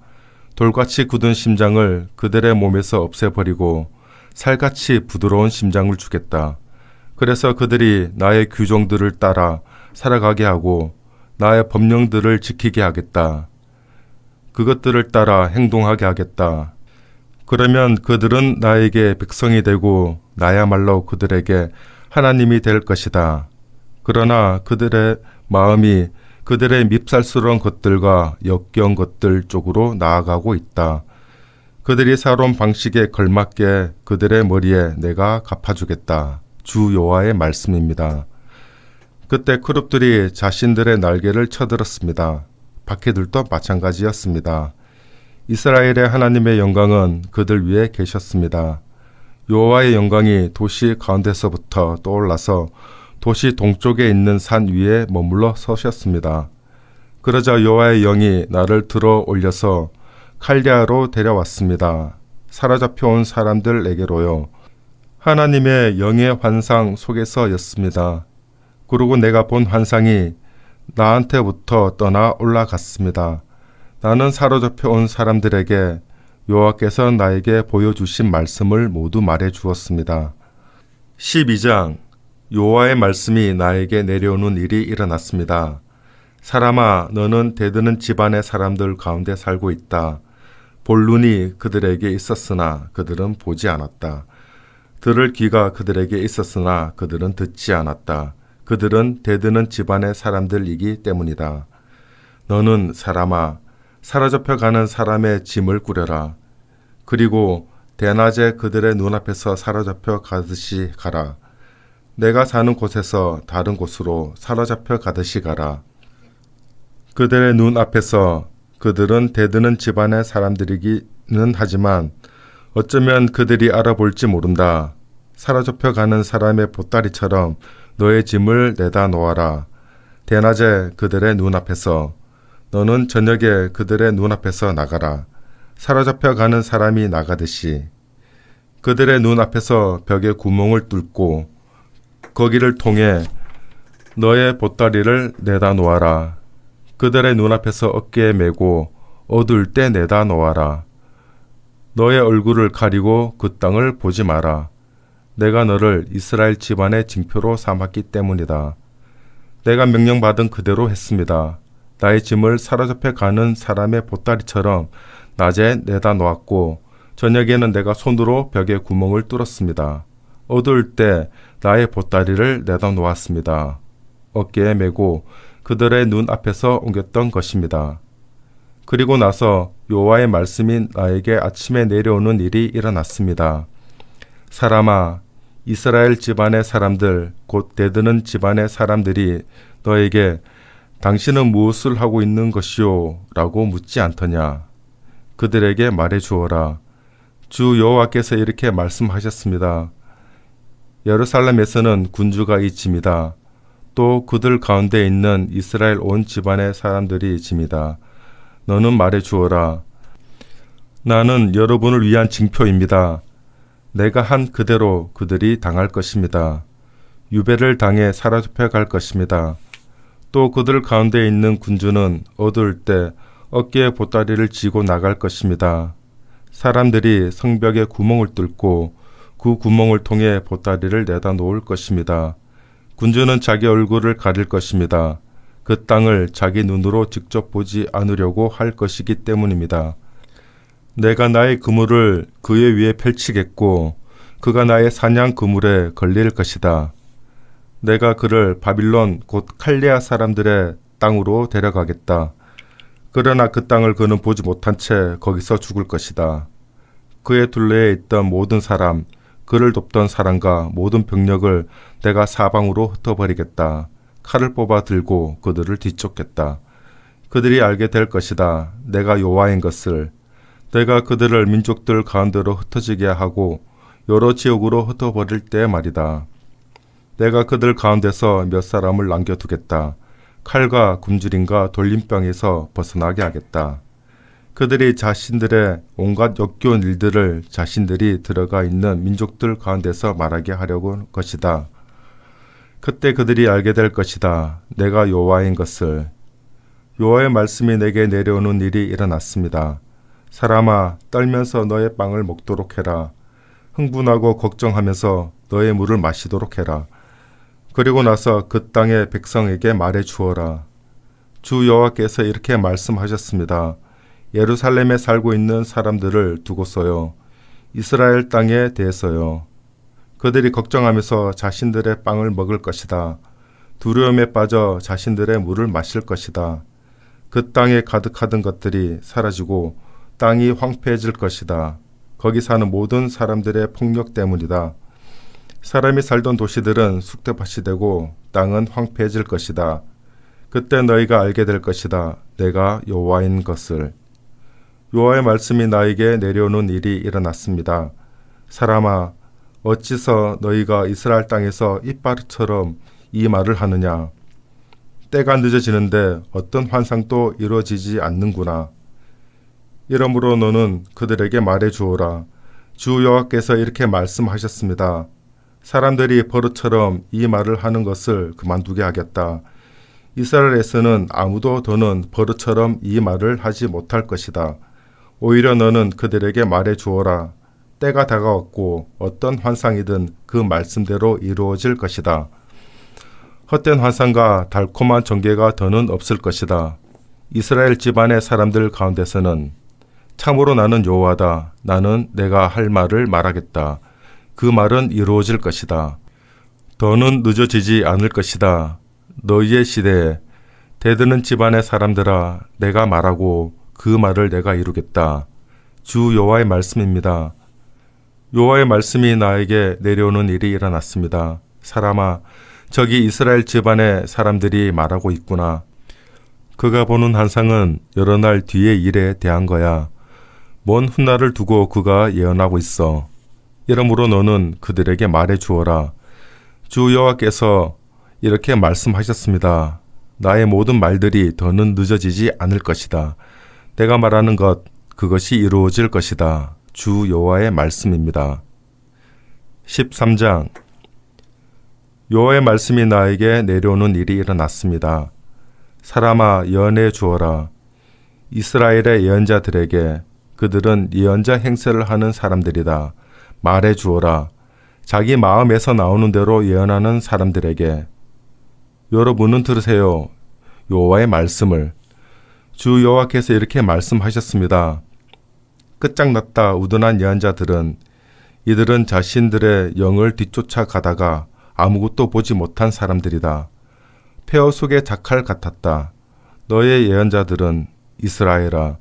돌같이 굳은 심장을 그들의 몸에서 없애버리고 살같이 부드러운 심장을 주겠다. 그래서 그들이 나의 규정들을 따라 살아가게 하고 나의 법령들을 지키게 하겠다. 그것들을 따라 행동하게 하겠다. 그러면 그들은 나에게 백성이 되고 나야말로 그들에게 하나님이 될 것이다. 그러나 그들의 마음이 그들의 밉살스러운 것들과 역겨운 것들 쪽으로 나아가고 있다. 그들이 살아온 방식에 걸맞게 그들의 머리에 내가 갚아주겠다. 주 여호와의 말씀입니다. 그때 크룹들이 자신들의 날개를 쳐들었습니다. 바퀴들도 마찬가지였습니다. 이스라엘의 하나님의 영광은 그들 위에 계셨습니다. 여호와의 영광이 도시 가운데서부터 떠올라서 도시 동쪽에 있는 산 위에 머물러 서셨습니다. 그러자 여호와의 영이 나를 들어 올려서 칼데아로 데려왔습니다. 사로잡혀온 사람들에게로요. 하나님의 영의 환상 속에서였습니다. 그리고 내가 본 환상이 나한테부터 떠나 올라갔습니다. 나는 사로잡혀온 사람들에게 여호와께서 나에게 보여주신 말씀을 모두 말해 주었습니다. 12장 여호와의 말씀이 나에게 내려오는 일이 일어났습니다. 사람아, 너는 대드는 집안의 사람들 가운데 살고 있다. 볼 눈이 그들에게 있었으나 그들은 보지 않았다. 들을 귀가 그들에게 있었으나 그들은 듣지 않았다. 그들은 대드는 집안의 사람들이기 때문이다. 너는 사람아, 사로잡혀 가는 사람의 짐을 꾸려라. 그리고 대낮에 그들의 눈앞에서 사로잡혀 가듯이 가라. 내가 사는 곳에서 다른 곳으로 사로잡혀 가듯이 가라. 그들의 눈앞에서 그들은 대드는 집안의 사람들이기는 하지만 어쩌면 그들이 알아볼지 모른다. 사로잡혀 가는 사람의 보따리처럼 너의 짐을 내다 놓아라. 대낮에 그들의 눈앞에서, 너는 저녁에 그들의 눈앞에서 나가라. 사로잡혀 가는 사람이 나가듯이. 그들의 눈앞에서 벽에 구멍을 뚫고 거기를 통해 너의 보따리를 내다 놓아라. 그들의 눈앞에서 어깨에 메고 어두울 때 내다 놓아라. 너의 얼굴을 가리고 그 땅을 보지 마라. 내가 너를 이스라엘 집안의 징표로 삼았기 때문이다. 내가 명령받은 그대로 했습니다. 나의 짐을 사로잡혀 가는 사람의 보따리처럼 낮에 내다 놓았고 저녁에는 내가 손으로 벽에 구멍을 뚫었습니다. 어두울 때 나의 보따리를 내다 놓았습니다. 어깨에 메고 그들의 눈앞에서 옮겼던 것입니다. 그리고 나서 여호와의 말씀이 나에게 아침에 내려오는 일이 일어났습니다. 사람아, 이스라엘 집안의 사람들, 곧 대드는 집안의 사람들이 너에게 당신은 무엇을 하고 있는 것이오? 라고 묻지 않더냐? 그들에게 말해 주어라. 주 여호와께서 이렇게 말씀하셨습니다. 예루살렘에서는 군주가 이 짐이다. 또 그들 가운데 있는 이스라엘 온 집안의 사람들이 짐이다. 너는 말해 주어라. 나는 여러분을 위한 징표입니다. 내가 한 그대로 그들이 당할 것입니다. 유배를 당해 사로잡혀 갈 것입니다. 또 그들 가운데 있는 군주는 어두울 때 어깨에 보따리를 쥐고 나갈 것입니다. 사람들이 성벽에 구멍을 뚫고 그 구멍을 통해 보따리를 내다 놓을 것입니다. 군주는 자기 얼굴을 가릴 것입니다. 그 땅을 자기 눈으로 직접 보지 않으려고 할 것이기 때문입니다. 내가 나의 그물을 그의 위에 펼치겠고 그가 나의 사냥 그물에 걸릴 것이다. 내가 그를 바빌론 곧 칼레아 사람들의 땅으로 데려가겠다. 그러나 그 땅을 그는 보지 못한 채 거기서 죽을 것이다. 그의 둘레에 있던 모든 사람, 그를 돕던 사람과 모든 병력을 내가 사방으로 흩어버리겠다. 칼을 뽑아 들고 그들을 뒤쫓겠다. 그들이 알게 될 것이다. 내가 여호와인 것을. 내가 그들을 민족들 가운데로 흩어지게 하고 여러 지역으로 흩어버릴 때 말이다. 내가 그들 가운데서 몇 사람을 남겨두겠다. 칼과 굶주림과 돌림병에서 벗어나게 하겠다. 그들이 자신들의 온갖 역겨운 일들을 자신들이 들어가 있는 민족들 가운데서 말하게 하려고 할 것이다. 그때 그들이 알게 될 것이다. 내가 여호와인 것을. 여호와의 말씀이 내게 내려오는 일이 일어났습니다. 사람아, 떨면서 너의 빵을 먹도록 해라. 흥분하고 걱정하면서 너의 물을 마시도록 해라. 그리고 나서 그 땅의 백성에게 말해 주어라. 주 여호와께서 이렇게 말씀하셨습니다. 예루살렘에 살고 있는 사람들을 두고서요. 이스라엘 땅에 대해서요. 그들이 걱정하면서 자신들의 빵을 먹을 것이다. 두려움에 빠져 자신들의 물을 마실 것이다. 그 땅에 가득하던 것들이 사라지고 땅이 황폐해질 것이다. 거기 사는 모든 사람들의 폭력 때문이다. 사람이 살던 도시들은 쑥대밭이 되고 땅은 황폐해질 것이다. 그때 너희가 알게 될 것이다. 내가 여호와인 것을. 여호와의 말씀이 나에게 내려오는 일이 일어났습니다. 사람아, 어찌서 너희가 이스라엘 땅에서 이빠르처럼 이 말을 하느냐? 때가 늦어지는데 어떤 환상도 이루어지지 않는구나. 이러므로 너는 그들에게 말해 주어라. 주 여호와께서 이렇게 말씀하셨습니다. 사람들이 버릇처럼 이 말을 하는 것을 그만두게 하겠다. 이스라엘에서는 아무도 더는 버릇처럼 이 말을 하지 못할 것이다. 오히려 너는 그들에게 말해 주어라. 때가 다가왔고 어떤 환상이든 그 말씀대로 이루어질 것이다. 헛된 환상과 달콤한 전개가 더는 없을 것이다. 이스라엘 집안의 사람들 가운데서는 참으로 나는 여호와다. 나는 내가 할 말을 말하겠다. 그 말은 이루어질 것이다. 더는 늦어지지 않을 것이다. 너희의 시대에 대드는 집안의 사람들아, 내가 말하고 그 말을 내가 이루겠다. 주 여호와의 말씀입니다. 여호와의 말씀이 나에게 내려오는 일이 일어났습니다. 사람아, 저기 이스라엘 집안의 사람들이 말하고 있구나. 그가 보는 환상은 여러 날 뒤의 일에 대한 거야. 먼 훗날을 두고 그가 예언하고 있어. 이러므로 너는 그들에게 말해 주어라. 주 여호와께서 이렇게 말씀하셨습니다. 나의 모든 말들이 더는 늦어지지 않을 것이다. 내가 말하는 것, 그것이 이루어질 것이다. 주 여호와의 말씀입니다. 13장. 여호와의 말씀이 나에게 내려오는 일이 일어났습니다. 사람아, 예언해 주어라. 이스라엘의 예언자들에게, 그들은 예언자 행세를 하는 사람들이다. 말해 주어라. 자기 마음에서 나오는 대로 예언하는 사람들에게. 여러분은 들으세요. 여호와의 말씀을. 주 여호와께서 이렇게 말씀하셨습니다. 끝장났다 우둔한 예언자들은, 이들은 자신들의 영을 뒤쫓아 가다가 아무것도 보지 못한 사람들이다. 폐허 속의 자칼 같았다. 너의 예언자들은, 이스라엘아,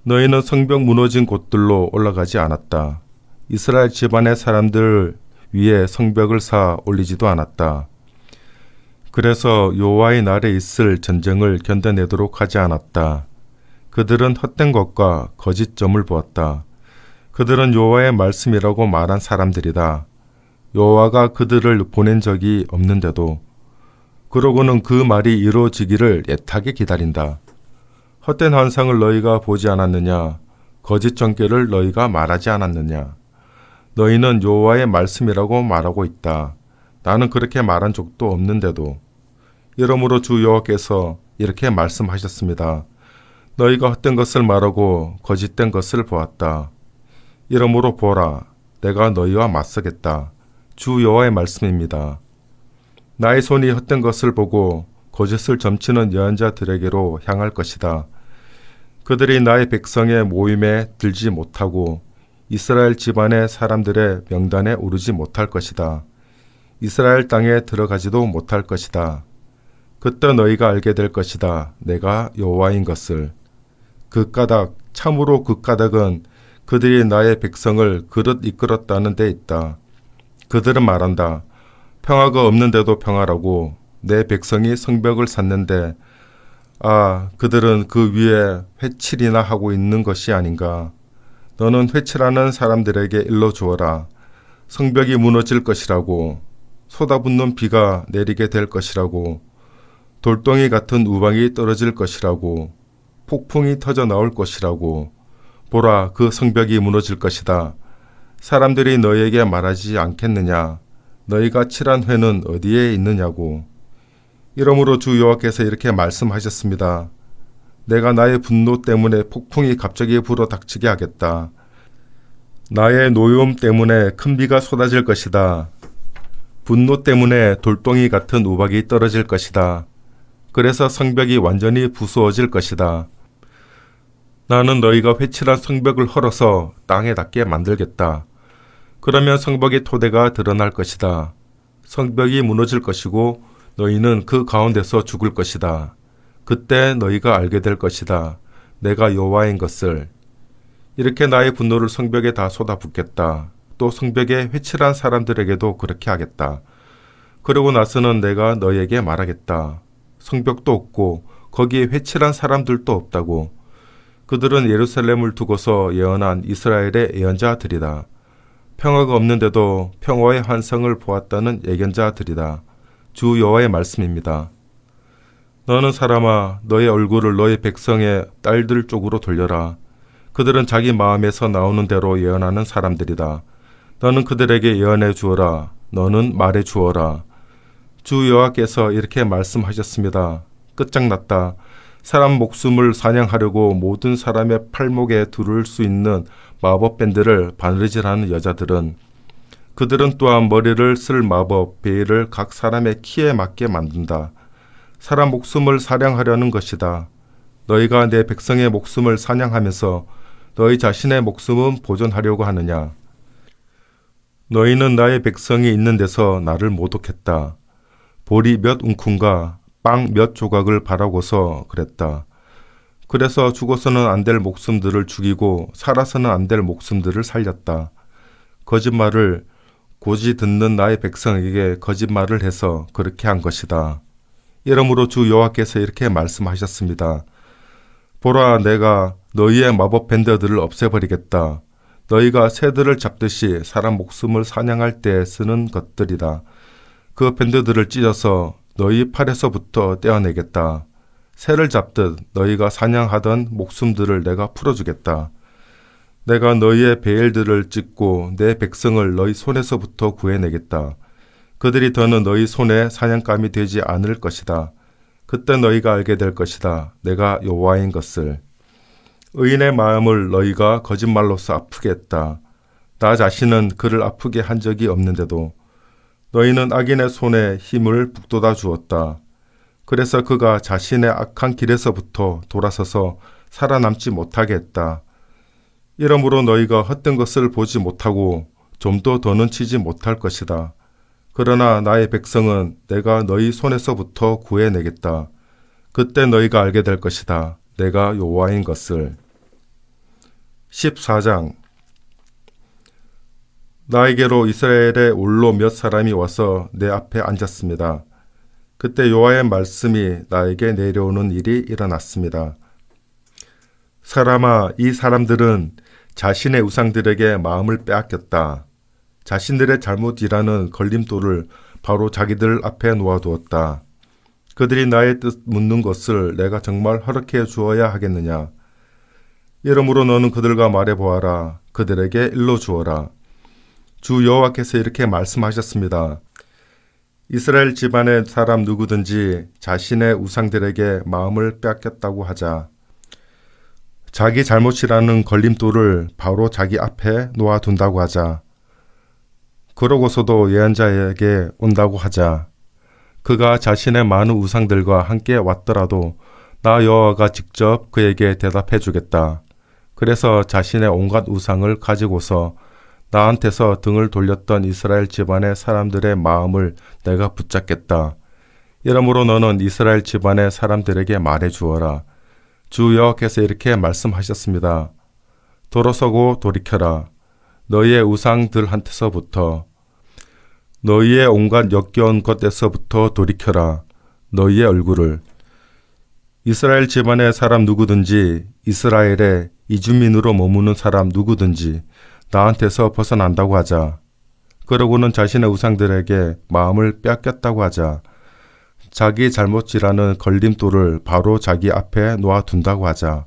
너희는 성벽 무너진 곳들로 올라가지 않았다. 이스라엘 집안의 사람들 위에 성벽을 쌓아 올리지도 않았다. 그래서 여호와의 날에 있을 전쟁을 견뎌내도록 하지 않았다. 그들은 헛된 것과 거짓점을 보았다. 그들은 여호와의 말씀이라고 말한 사람들이다. 여호와가 그들을 보낸 적이 없는데도 그러고는 그 말이 이루어지기를 애타게 기다린다. 헛된 환상을 너희가 보지 않았느냐? 거짓 전개를 너희가 말하지 않았느냐? 너희는 여호와의 말씀이라고 말하고 있다. 나는 그렇게 말한 적도 없는데도. 이러므로 주 여호와께서 이렇게 말씀하셨습니다. 너희가 헛된 것을 말하고 거짓된 것을 보았다. 이러므로 보라, 내가 너희와 맞서겠다. 주 여호와의 말씀입니다. 나의 손이 헛된 것을 보고 거짓을 점치는 예언자들에게로 향할 것이다. 그들이 나의 백성의 모임에 들지 못하고 이스라엘 집안의 사람들의 명단에 오르지 못할 것이다. 이스라엘 땅에 들어가지도 못할 것이다. 그때 너희가 알게 될 것이다. 내가 여호와인 것을. 그 까닭, 참으로 그 까닭은 그들이 나의 백성을 그릇 이끌었다는 데 있다. 그들은 말한다. 평화가 없는데도 평화라고. 내 백성이 성벽을 샀는데, 그들은 그 위에 회칠이나 하고 있는 것이 아닌가. 너는 회칠하는 사람들에게 일러주어라. 성벽이 무너질 것이라고. 쏟아붓는 비가 내리게 될 것이라고. 돌덩이 같은 우박이 떨어질 것이라고. 폭풍이 터져 나올 것이라고. 보라, 그 성벽이 무너질 것이다. 사람들이 너희에게 말하지 않겠느냐. 너희가 칠한 회는 어디에 있느냐고. 이러므로 주 여호와께서 이렇게 말씀하셨습니다. 내가 나의 분노 때문에 폭풍이 갑자기 불어 닥치게 하겠다. 나의 노여움 때문에 큰 비가 쏟아질 것이다. 분노 때문에 돌덩이 같은 우박이 떨어질 것이다. 그래서 성벽이 완전히 부수어질 것이다. 나는 너희가 회칠한 성벽을 헐어서 땅에 닿게 만들겠다. 그러면 성벽의 토대가 드러날 것이다. 성벽이 무너질 것이고 너희는 그 가운데서 죽을 것이다. 그때 너희가 알게 될 것이다. 내가 여호와인 것을. 이렇게 나의 분노를 성벽에 다 쏟아붓겠다. 또 성벽에 회칠한 사람들에게도 그렇게 하겠다. 그러고 나서는 내가 너희에게 말하겠다. 성벽도 없고 거기에 회칠한 사람들도 없다고. 그들은 예루살렘을 두고서 예언한 이스라엘의 예언자들이다. 평화가 없는데도 평화의 환상을 보았다는 예견자들이다. 주 여호와의 말씀입니다. 너는 사람아, 너의 얼굴을 너의 백성의 딸들 쪽으로 돌려라. 그들은 자기 마음에서 나오는 대로 예언하는 사람들이다. 너는 그들에게 예언해 주어라. 너는 말해 주어라. 주 여호와께서 이렇게 말씀하셨습니다. 끝장났다. 사람 목숨을 사냥하려고 모든 사람의 팔목에 두를 수 있는 마법 밴드를 바느질하는 여자들은 그들은 또한 머리를 쓸 마법 베일을 각 사람의 키에 맞게 만든다. 사람 목숨을 사냥하려는 것이다. 너희가 내 백성의 목숨을 사냥하면서 너희 자신의 목숨은 보존하려고 하느냐. 너희는 나의 백성이 있는 데서 나를 모독했다. 보리 몇 웅큼과 빵 몇 조각을 바라고서 그랬다. 그래서 죽어서는 안 될 목숨들을 죽이고 살아서는 안 될 목숨들을 살렸다. 거짓말을 고지 듣는 나의 백성에게 거짓말을 해서 그렇게 한 것이다. 이러므로 주 여호와께서 이렇게 말씀하셨습니다. 보라, 내가 너희의 마법 밴드들을 없애버리겠다. 너희가 새들을 잡듯이 사람 목숨을 사냥할 때 쓰는 것들이다. 그 밴드들을 찢어서 너희 팔에서부터 떼어내겠다. 새를 잡듯 너희가 사냥하던 목숨들을 내가 풀어주겠다. 내가 너희의 베일들을 찢고 내 백성을 너희 손에서부터 구해내겠다. 그들이 더는 너희 손에 사냥감이 되지 않을 것이다. 그때 너희가 알게 될 것이다. 내가 여호와인 것을. 의인의 마음을 너희가 거짓말로서 아프게 했다. 나 자신은 그를 아프게 한 적이 없는데도 너희는 악인의 손에 힘을 북돋아 주었다. 그래서 그가 자신의 악한 길에서부터 돌아서서 살아남지 못하게 했다. 이러므로 너희가 헛된 것을 보지 못하고 좀도 더는 치지 못할 것이다. 그러나 나의 백성은 내가 너희 손에서부터 구해내겠다. 그때 너희가 알게 될 것이다. 내가 여호와인 것을. 14장. 나에게로 이스라엘의 올로 몇 사람이 와서 내 앞에 앉았습니다. 그때 여호와의 말씀이 나에게 내려오는 일이 일어났습니다. 사람아, 이 사람들은 자신의 우상들에게 마음을 빼앗겼다. 자신들의 잘못이라는 걸림돌을 바로 자기들 앞에 놓아두었다. 그들이 나의 뜻 묻는 것을 내가 정말 허락해 주어야 하겠느냐. 이러므로 너는 그들과 말해보아라. 그들에게 일러 주어라. 주 여호와께서 이렇게 말씀하셨습니다. 이스라엘 집안의 사람 누구든지 자신의 우상들에게 마음을 빼앗겼다고 하자. 자기 잘못이라는 걸림돌을 바로 자기 앞에 놓아둔다고 하자. 그러고서도 예언자에게 온다고 하자. 그가 자신의 많은 우상들과 함께 왔더라도 나 여호와가 직접 그에게 대답해 주겠다. 그래서 자신의 온갖 우상을 가지고서 나한테서 등을 돌렸던 이스라엘 집안의 사람들의 마음을 내가 붙잡겠다. 이러므로 너는 이스라엘 집안의 사람들에게 말해 주어라. 주 여호와께서 이렇게 말씀하셨습니다. 돌아서고 돌이켜라. 너희의 우상들한테서부터 너희의 온갖 역겨운 것에서부터 돌이켜라. 너희의 얼굴을. 이스라엘 집안의 사람 누구든지 이스라엘의 이주민으로 머무는 사람 누구든지 나한테서 벗어난다고 하자. 그러고는 자신의 우상들에게 마음을 빼앗겼다고 하자. 자기 잘못이라는 걸림돌을 바로 자기 앞에 놓아둔다고 하자.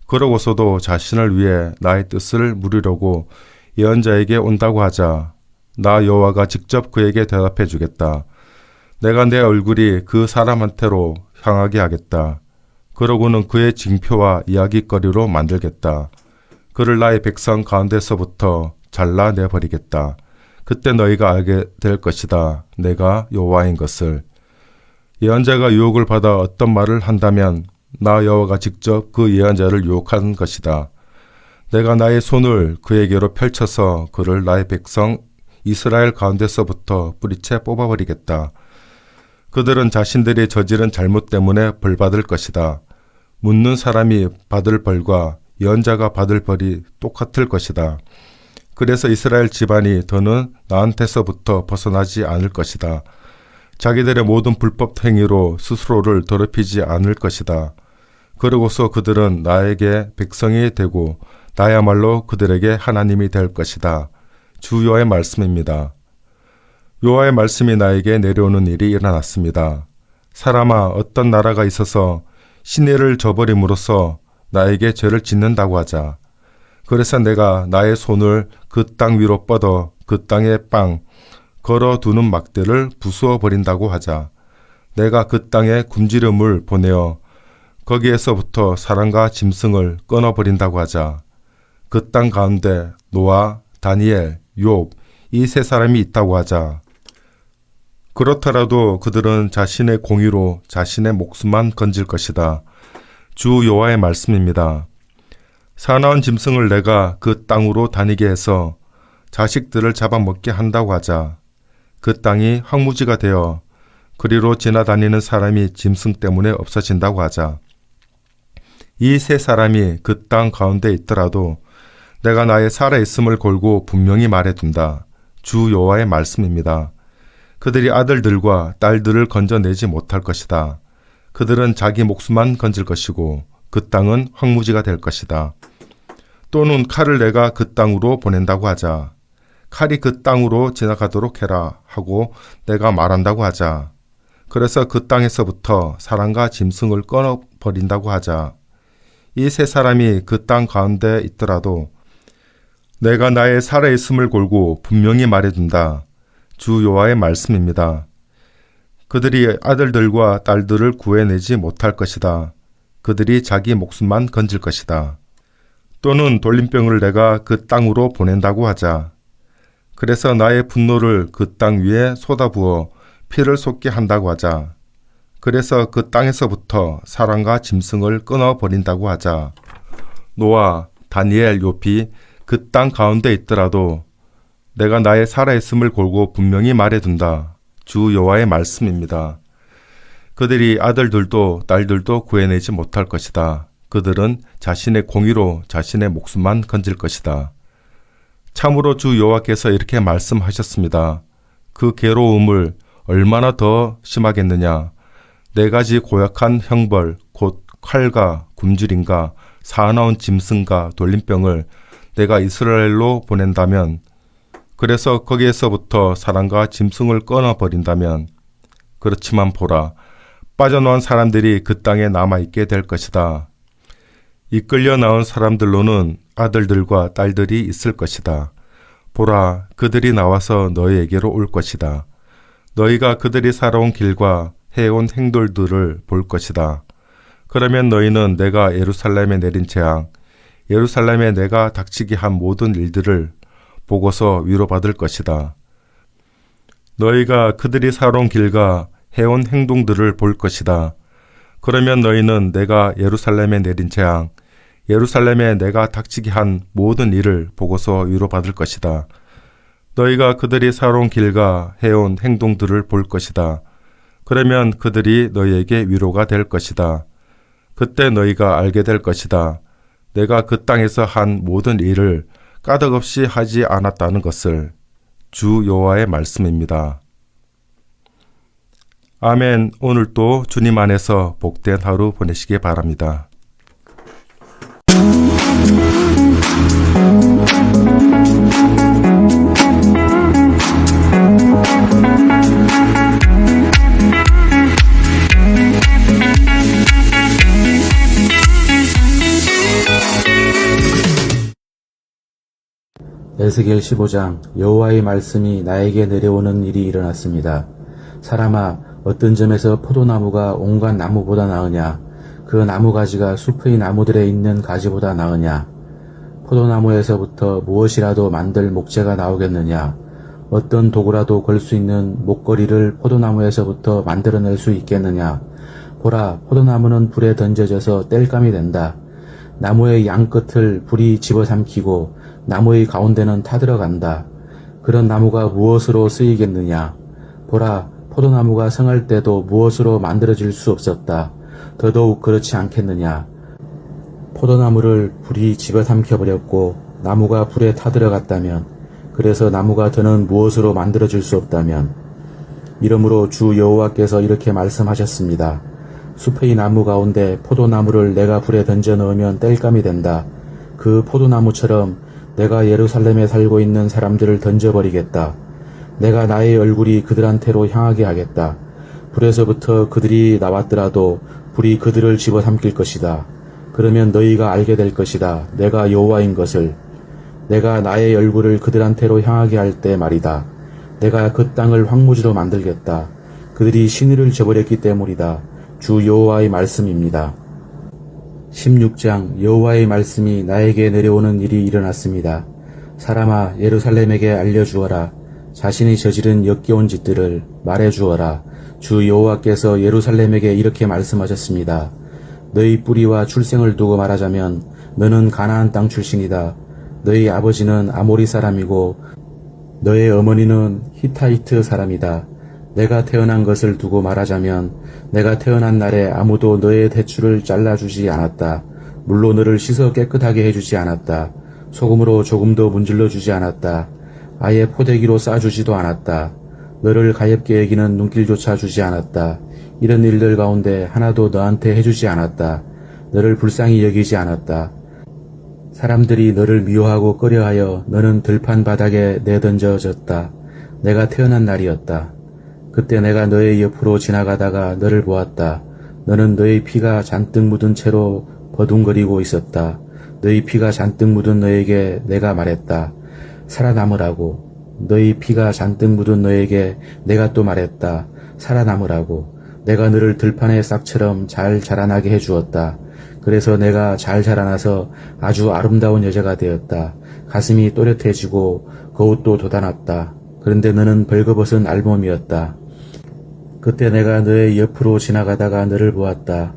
그러고서도 자신을 위해 나의 뜻을 물으려고 예언자에게 온다고 하자. 나 여호와가 직접 그에게 대답해 주겠다. 내가 내 얼굴이 그 사람한테로 향하게 하겠다. 그러고는 그의 징표와 이야기거리로 만들겠다. 그를 나의 백성 가운데서부터 잘라내버리겠다. 그때 너희가 알게 될 것이다. 내가 여호와인 것을. 예언자가 유혹을 받아 어떤 말을 한다면 나 여호와가 직접 그 예언자를 유혹한 것이다. 내가 나의 손을 그에게로 펼쳐서 그를 나의 백성 이스라엘 가운데서부터 뿌리채 뽑아버리겠다. 그들은 자신들이 저지른 잘못 때문에 벌받을 것이다. 묻는 사람이 받을 벌과 예언자가 받을 벌이 똑같을 것이다. 그래서 이스라엘 집안이 더는 나한테서부터 벗어나지 않을 것이다. 자기들의 모든 불법 행위로 스스로를 더럽히지 않을 것이다. 그러고서 그들은 나에게 백성이 되고 나야말로 그들에게 하나님이 될 것이다. 주 여호와의 말씀입니다. 여호와의 말씀이 나에게 내려오는 일이 일어났습니다. 사람아, 어떤 나라가 있어서 신의를 저버림으로써 나에게 죄를 짓는다고 하자. 그래서 내가 나의 손을 그 땅 위로 뻗어 그 땅에 빵 걸어두는 막대를 부수어 버린다고 하자. 내가 그 땅에 굶주림을 보내어 거기에서부터 사람과 짐승을 끊어버린다고 하자. 그 땅 가운데 노아, 다니엘, 욥 이 세 사람이 있다고 하자. 그렇더라도 그들은 자신의 공의로 자신의 목숨만 건질 것이다. 주 여호와의 말씀입니다. 사나운 짐승을 내가 그 땅으로 다니게 해서 자식들을 잡아먹게 한다고 하자. 그 땅이 황무지가 되어 그리로 지나다니는 사람이 짐승 때문에 없어진다고 하자. 이 세 사람이 그 땅 가운데 있더라도 내가 나의 살아있음을 걸고 분명히 말해둔다. 주 여호와의 말씀입니다. 그들이 아들들과 딸들을 건져내지 못할 것이다. 그들은 자기 목숨만 건질 것이고 그 땅은 황무지가 될 것이다. 또는 칼을 내가 그 땅으로 보낸다고 하자. 칼이 그 땅으로 지나가도록 해라 하고 내가 말한다고 하자. 그래서 그 땅에서부터 사람과 짐승을 끊어버린다고 하자. 이 세 사람이 그 땅 가운데 있더라도 내가 나의 살아있음을 걸고 분명히 말해둔다. 주 여호와의 말씀입니다. 그들이 아들들과 딸들을 구해내지 못할 것이다. 그들이 자기 목숨만 건질 것이다. 또는 돌림병을 내가 그 땅으로 보낸다고 하자. 그래서 나의 분노를 그 땅 위에 쏟아부어 피를 쏟게 한다고 하자. 그래서 그 땅에서부터 사람과 짐승을 끊어버린다고 하자. 노아, 다니엘, 욥이 그 땅 가운데 있더라도 내가 나의 살아있음을 걸고 분명히 말해둔다. 주 여호와의 말씀입니다. 그들이 아들들도 딸들도 구해내지 못할 것이다. 그들은 자신의 공의로 자신의 목숨만 건질 것이다. 참으로 주 여호와께서 이렇게 말씀하셨습니다. 그 괴로움을 얼마나 더 심하겠느냐. 네 가지 고약한 형벌, 곧 칼과 굶주림과 사나운 짐승과 돌림병을 내가 이스라엘로 보낸다면, 그래서 거기에서부터 사람과 짐승을 끊어버린다면, 그렇지만 보라, 빠져나온 사람들이 그 땅에 남아있게 될 것이다. 이끌려 나온 사람들로는 아들들과 딸들이 있을 것이다. 보라, 그들이 나와서 너희에게로 올 것이다. 너희가 그들이 살아온 길과 해온 행돌들을 볼 것이다. 그러면 너희는 내가 예루살렘에 내린 재앙, 예루살렘에 내가 닥치게 한 모든 일들을 보고서 위로받을 것이다. 너희가 그들이 살아온 길과 해온 행동들을 볼 것이다. 그러면 너희는 내가 예루살렘에 내린 재앙, 예루살렘에 내가 닥치게 한 모든 일을 보고서 위로받을 것이다. 너희가 그들이 살아온 길과 해온 행동들을 볼 것이다. 그러면 그들이 너희에게 위로가 될 것이다. 그때 너희가 알게 될 것이다. 내가 그 땅에서 한 모든 일을 까닭없이 하지 않았다는 것을. 주 여호와의 말씀입니다. 아멘. 오늘도 주님 안에서 복된 하루 보내시기 바랍니다. 에스겔 15장. 여호와의 말씀이 나에게 내려오는 일이 일어났습니다. 사람아, 어떤 점에서 포도나무가 온갖 나무보다 나으냐? 그 나무가지가 숲의 나무들에 있는 가지보다 나으냐? 포도나무에서부터 무엇이라도 만들 목재가 나오겠느냐? 어떤 도구라도 걸 수 있는 목걸이를 포도나무에서부터 만들어낼 수 있겠느냐? 보라, 포도나무는 불에 던져져서 땔감이 된다. 나무의 양끝을 불이 집어삼키고 나무의 가운데는 타들어간다. 그런 나무가 무엇으로 쓰이겠느냐? 보라, 포도나무가 성할 때도 무엇으로 만들어질 수 없었다. 더더욱 그렇지 않겠느냐? 포도나무를 불이 집어삼켜버렸고 나무가 불에 타들어갔다면, 그래서 나무가 더는 무엇으로 만들어질 수 없다면, 이러므로 주 여호와께서 이렇게 말씀하셨습니다. 숲의 나무 가운데 포도나무를 내가 불에 던져 넣으면 땔감이 된다. 그 포도나무처럼 내가 예루살렘에 살고 있는 사람들을 던져버리겠다. 내가 나의 얼굴이 그들한테로 향하게 하겠다. 불에서부터 그들이 나왔더라도 불이 그들을 집어삼킬 것이다. 그러면 너희가 알게 될 것이다. 내가 여호와인 것을. 내가 나의 얼굴을 그들한테로 향하게 할 때 말이다. 내가 그 땅을 황무지로 만들겠다. 그들이 신의를 저버렸기 때문이다. 주 여호와의 말씀입니다. 16장. 여호와의 말씀이 나에게 내려오는 일이 일어났습니다. 사람아, 예루살렘에게 알려주어라. 자신이 저지른 역겨운 짓들을 말해 주어라. 주 여호와께서 예루살렘에게 이렇게 말씀하셨습니다. 너희 뿌리와 출생을 두고 말하자면 너는 가나안 땅 출신이다. 너희 아버지는 아모리 사람이고 너의 어머니는 히타이트 사람이다. 내가 태어난 것을 두고 말하자면 내가 태어난 날에 아무도 너의 대추를 잘라주지 않았다. 물로 너를 씻어 깨끗하게 해주지 않았다. 소금으로 조금도 문질러주지 않았다. 아예 포대기로 싸주지도 않았다. 너를 가엾게 여기는 눈길조차 주지 않았다. 이런 일들 가운데 하나도 너한테 해주지 않았다. 너를 불쌍히 여기지 않았다. 사람들이 너를 미워하고 꺼려하여 너는 들판 바닥에 내던져졌다. 내가 태어난 날이었다. 그때 내가 너의 옆으로 지나가다가 너를 보았다. 너는 너의 피가 잔뜩 묻은 채로 버둥거리고 있었다. 너의 피가 잔뜩 묻은 너에게 내가 말했다. 살아남으라고. 너희 피가 잔뜩 묻은 너에게 내가 또 말했다. 살아남으라고. 내가 너를 들판의 싹처럼 잘 자라나게 해주었다. 그래서 내가 잘 자라나서 아주 아름다운 여자가 되었다. 가슴이 또렷해지고 거웃도 돋아났다. 그런데 너는 벌거벗은 알몸이었다. 그때 내가 너의 옆으로 지나가다가 너를 보았다.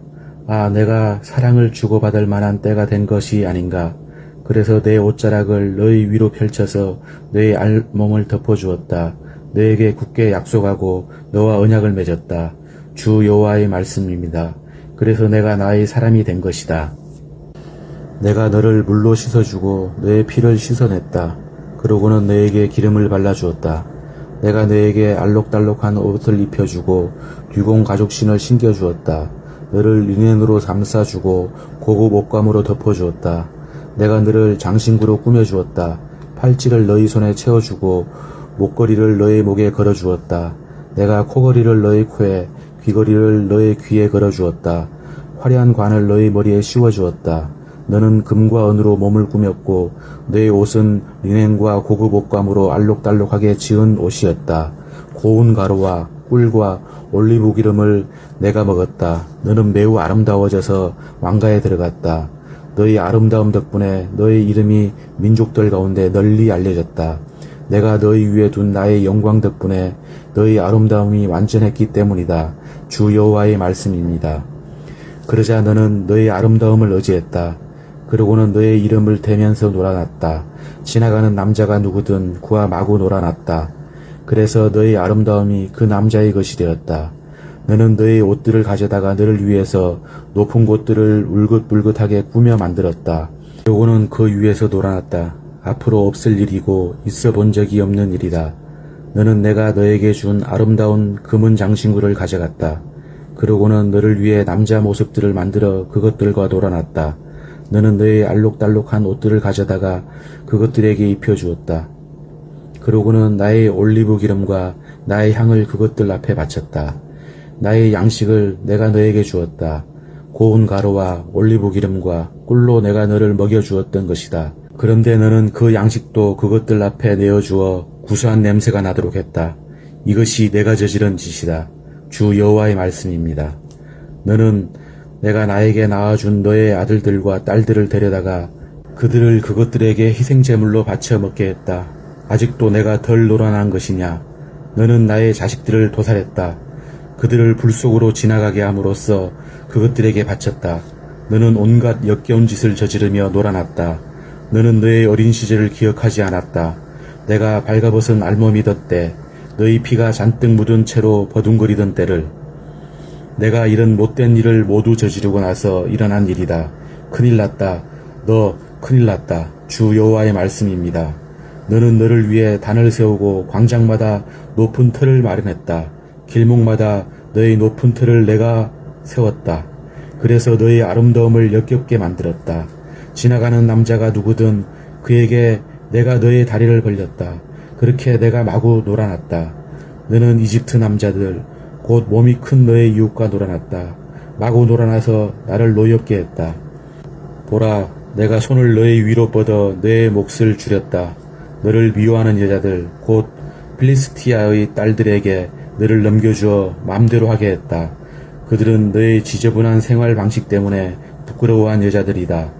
아, 내가 사랑을 주고받을 만한 때가 된 것이 아닌가. 그래서 내 옷자락을 너의 위로 펼쳐서 너의 알몸을 덮어주었다. 너에게 굳게 약속하고 너와 언약을 맺었다. 주 여호와의 말씀입니다. 그래서 내가 나의 사람이 된 것이다. 내가 너를 물로 씻어주고 너의 피를 씻어냈다. 그러고는 너에게 기름을 발라주었다. 내가 너에게 알록달록한 옷을 입혀주고 귀공 가죽신을 신겨주었다. 너를 리넨으로 감싸주고 고급 옷감으로 덮어주었다. 내가 너를 장신구로 꾸며주었다. 팔찌를 너희 손에 채워주고 목걸이를 너의 목에 걸어주었다. 내가 코걸이를 너의 코에, 귀걸이를 너의 귀에 걸어주었다. 화려한 관을 너의 머리에 씌워주었다. 너는 금과 은으로 몸을 꾸몄고 너의 옷은 리넨과 고급 옷감으로 알록달록하게 지은 옷이었다. 고운 가루와 꿀과 올리브 기름을 내가 먹었다. 너는 매우 아름다워져서 왕가에 들어갔다. 너의 아름다움 덕분에 너의 이름이 민족들 가운데 널리 알려졌다. 내가 너희 위에 둔 나의 영광 덕분에 너의 아름다움이 완전했기 때문이다. 주 여호와의 말씀입니다. 그러자 너는 너의 아름다움을 의지했다. 그러고는 너의 이름을 대면서 놀아났다. 지나가는 남자가 누구든 그와 마구 놀아났다. 그래서 너의 아름다움이 그 남자의 것이 되었다. 너는 너의 옷들을 가져다가 너를 위해서 높은 곳들을 울긋불긋하게 꾸며 만들었다. 그러고는 그 위에서 놀아났다. 앞으로 없을 일이고 있어 본 적이 없는 일이다. 너는 내가 너에게 준 아름다운 금은 장신구를 가져갔다. 그러고는 너를 위해 남자 모습들을 만들어 그것들과 놀아났다. 너는 너의 알록달록한 옷들을 가져다가 그것들에게 입혀주었다. 그러고는 나의 올리브 기름과 나의 향을 그것들 앞에 바쳤다. 나의 양식을 내가 너에게 주었다. 고운 가루와 올리브 기름과 꿀로 내가 너를 먹여주었던 것이다. 그런데 너는 그 양식도 그것들 앞에 내어주어 구수한 냄새가 나도록 했다. 이것이 내가 저지른 짓이다. 주 여호와의 말씀입니다. 너는 내가 나에게 낳아준 너의 아들들과 딸들을 데려다가 그들을 그것들에게 희생제물로 바쳐 먹게 했다. 아직도 내가 덜 놀아난 것이냐? 너는 나의 자식들을 도살했다. 그들을 불 속으로 지나가게 함으로써 그것들에게 바쳤다. 너는 온갖 역겨운 짓을 저지르며 놀아났다. 너는 너의 어린 시절을 기억하지 않았다. 내가 발가벗은 알몸이던 때, 너희 피가 잔뜩 묻은 채로 버둥거리던 때를, 내가 이런 못된 일을 모두 저지르고 나서 일어난 일이다. 큰일 났다. 너 큰일 났다. 주 여호와의 말씀입니다. 너는 너를 위해 단을 세우고 광장마다 높은 틀을 마련했다. 길목마다 너의 높은 틀을 내가 세웠다. 그래서 너의 아름다움을 역겹게 만들었다. 지나가는 남자가 누구든 그에게 내가 너의 다리를 벌렸다. 그렇게 내가 마구 놀아났다. 너는 이집트 남자들, 곧 몸이 큰 너의 이웃과 놀아났다. 마구 놀아나서 나를 노엽게 했다. 보라, 내가 손을 너의 위로 뻗어 너의 몫을 줄였다. 너를 미워하는 여자들, 곧 필리스티아의 딸들에게 너를 넘겨주어 마음대로 하게 했다. 그들은 너의 지저분한 생활 방식 때문에 부끄러워한 여자들이다.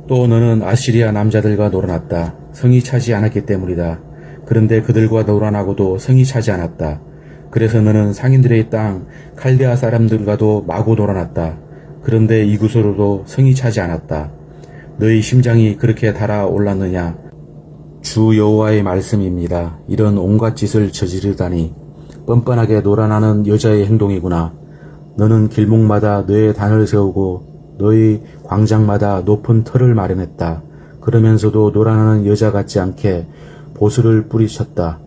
또 너는 아시리아 남자들과 놀아났다. 성이 차지 않았기 때문이다. 그런데 그들과 놀아나고도 성이 차지 않았다. 그래서 너는 상인들의 땅 칼데아 사람들과도 마구 놀아났다. 그런데 이곳으로도 성이 차지 않았다. 너희 심장이 그렇게 달아올랐느냐? 주 여호와의 말씀입니다. 이런 온갖 짓을 저지르다니 뻔뻔하게 놀아나는 여자의 행동이구나. 너는 길목마다 너의 단을 세우고 너희 광장마다 높은 터를 마련했다. 그러면서도 놀아나는 여자 같지 않게 보수를 뿌리쳤다.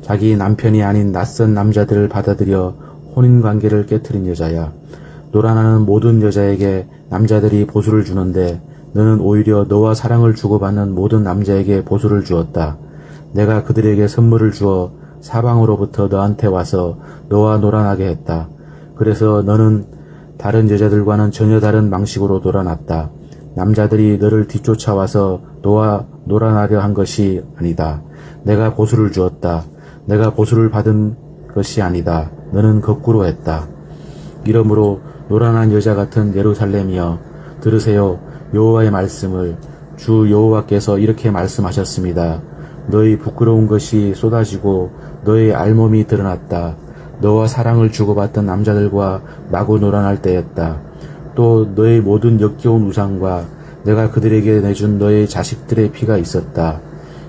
자기 남편이 아닌 낯선 남자들을 받아들여 혼인관계를 깨트린 여자야. 놀아나는 모든 여자에게 남자들이 보수를 주는데 너는 오히려 너와 사랑을 주고받는 모든 남자에게 보수를 주었다. 내가 그들에게 선물을 주어 사방으로부터 너한테 와서 너와 놀아나게 했다. 그래서 너는 다른 여자들과는 전혀 다른 방식으로 놀아났다. 남자들이 너를 뒤쫓아와서 너와 놀아나려 한 것이 아니다. 내가 보수를 주었다. 내가 보수를 받은 것이 아니다. 너는 거꾸로 했다. 이러므로 놀아난 여자 같은 예루살렘이여, 들으세요. 여호와의 말씀을. 주 여호와께서 이렇게 말씀하셨습니다. 너희 부끄러운 것이 쏟아지고 너의 알몸이 드러났다. 너와 사랑을 주고받던 남자들과 마구 놀아날 때였다. 또 너의 모든 역겨운 우상과 내가 그들에게 내준 너의 자식들의 피가 있었다.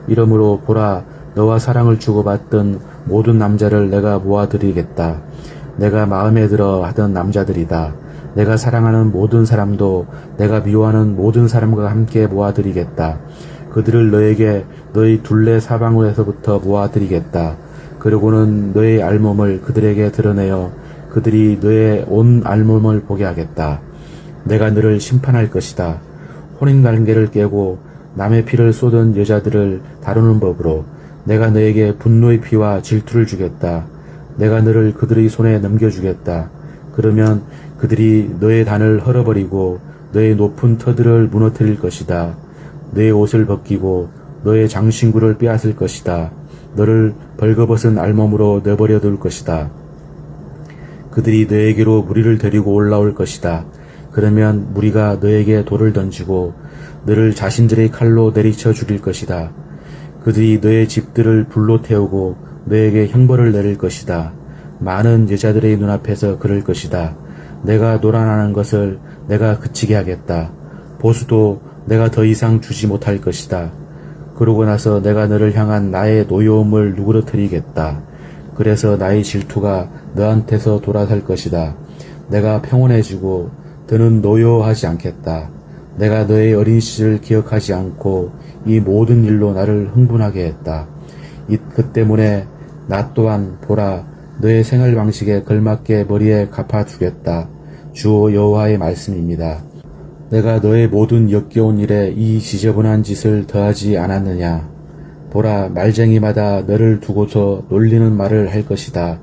이러므로 보라, 너와 사랑을 주고받던 모든 남자를 내가 모아드리겠다. 내가 마음에 들어 하던 남자들이다. 내가 사랑하는 모든 사람도 내가 미워하는 모든 사람과 함께 모아드리겠다. 그들을 너에게 너희 둘레 사방에서부터 모아드리겠다. 그리고는 너의 알몸을 그들에게 드러내어 그들이 너의 온 알몸을 보게 하겠다. 내가 너를 심판할 것이다. 혼인관계를 깨고 남의 피를 쏟은 여자들을 다루는 법으로 내가 너에게 분노의 피와 질투를 주겠다. 내가 너를 그들의 손에 넘겨주겠다. 그러면 그들이 너의 단을 헐어버리고 너의 높은 터들을 무너뜨릴 것이다. 너의 옷을 벗기고 너의 장신구를 빼앗을 것이다. 너를 벌거벗은 알몸으로 내버려 둘 것이다. 그들이 너에게로 무리를 데리고 올라올 것이다. 그러면 무리가 너에게 돌을 던지고 너를 자신들의 칼로 내리쳐 죽일 것이다. 그들이 너의 집들을 불로 태우고 너에게 형벌을 내릴 것이다. 많은 여자들의 눈앞에서 그럴 것이다. 내가 놀아나는 것을 내가 그치게 하겠다. 보수도 내가 더 이상 주지 못할 것이다. 그러고 나서 내가 너를 향한 나의 노여움을 누그러뜨리겠다. 그래서 나의 질투가 너한테서 돌아설 것이다. 내가 평온해지고 더는 노여워하지 않겠다. 내가 너의 어린 시절을 기억하지 않고 이 모든 일로 나를 흥분하게 했다. 그 때문에 나 또한 보라, 너의 생활 방식에 걸맞게 머리에 갚아주겠다. 주 여호와의 말씀입니다. 내가 너의 모든 역겨운 일에 이 지저분한 짓을 더하지 않았느냐. 보라, 말쟁이마다 너를 두고서 놀리는 말을 할 것이다.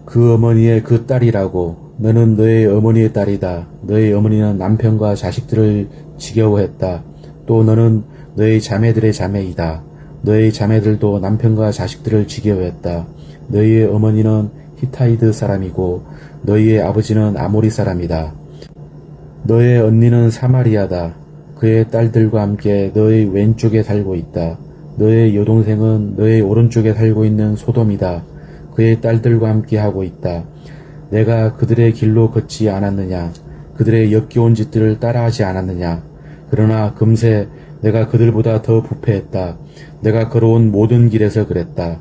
그 어머니의 그 딸이라고. 너는 너의 어머니의 딸이다. 너의 어머니는 남편과 자식들을 지겨워했다. 또 너는 너의 자매들의 자매이다. 너의 자매들도 남편과 자식들을 지겨워했다. 너희의 어머니는 히타이드 사람이고 너희의 아버지는 아모리 사람이다. 너의 언니는 사마리아다. 그의 딸들과 함께 너의 왼쪽에 살고 있다. 너의 여동생은 너의 오른쪽에 살고 있는 소돔이다. 그의 딸들과 함께 하고 있다. 내가 그들의 길로 걷지 않았느냐. 그들의 역겨운 짓들을 따라하지 않았느냐. 그러나 금세 내가 그들보다 더 부패했다. 내가 걸어온 모든 길에서 그랬다.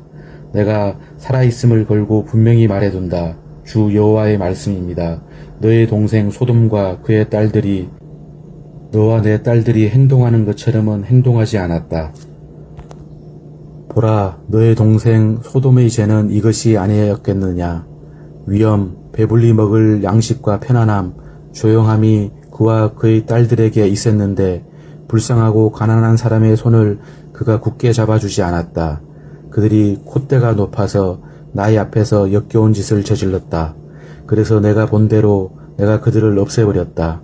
내가 살아있음을 걸고 분명히 말해둔다. 주 여호와의 말씀입니다. 너의 동생 소돔과 그의 딸들이 너와 내 딸들이 행동하는 것처럼은 행동하지 않았다. 보라, 너의 동생 소돔의 죄는 이것이 아니었겠느냐. 위엄, 배불리 먹을 양식과 편안함, 조용함이 그와 그의 딸들에게 있었는데 불쌍하고 가난한 사람의 손을 그가 굳게 잡아주지 않았다. 그들이 콧대가 높아서 나의 앞에서 역겨운 짓을 저질렀다. 그래서 내가 본대로 내가 그들을 없애버렸다.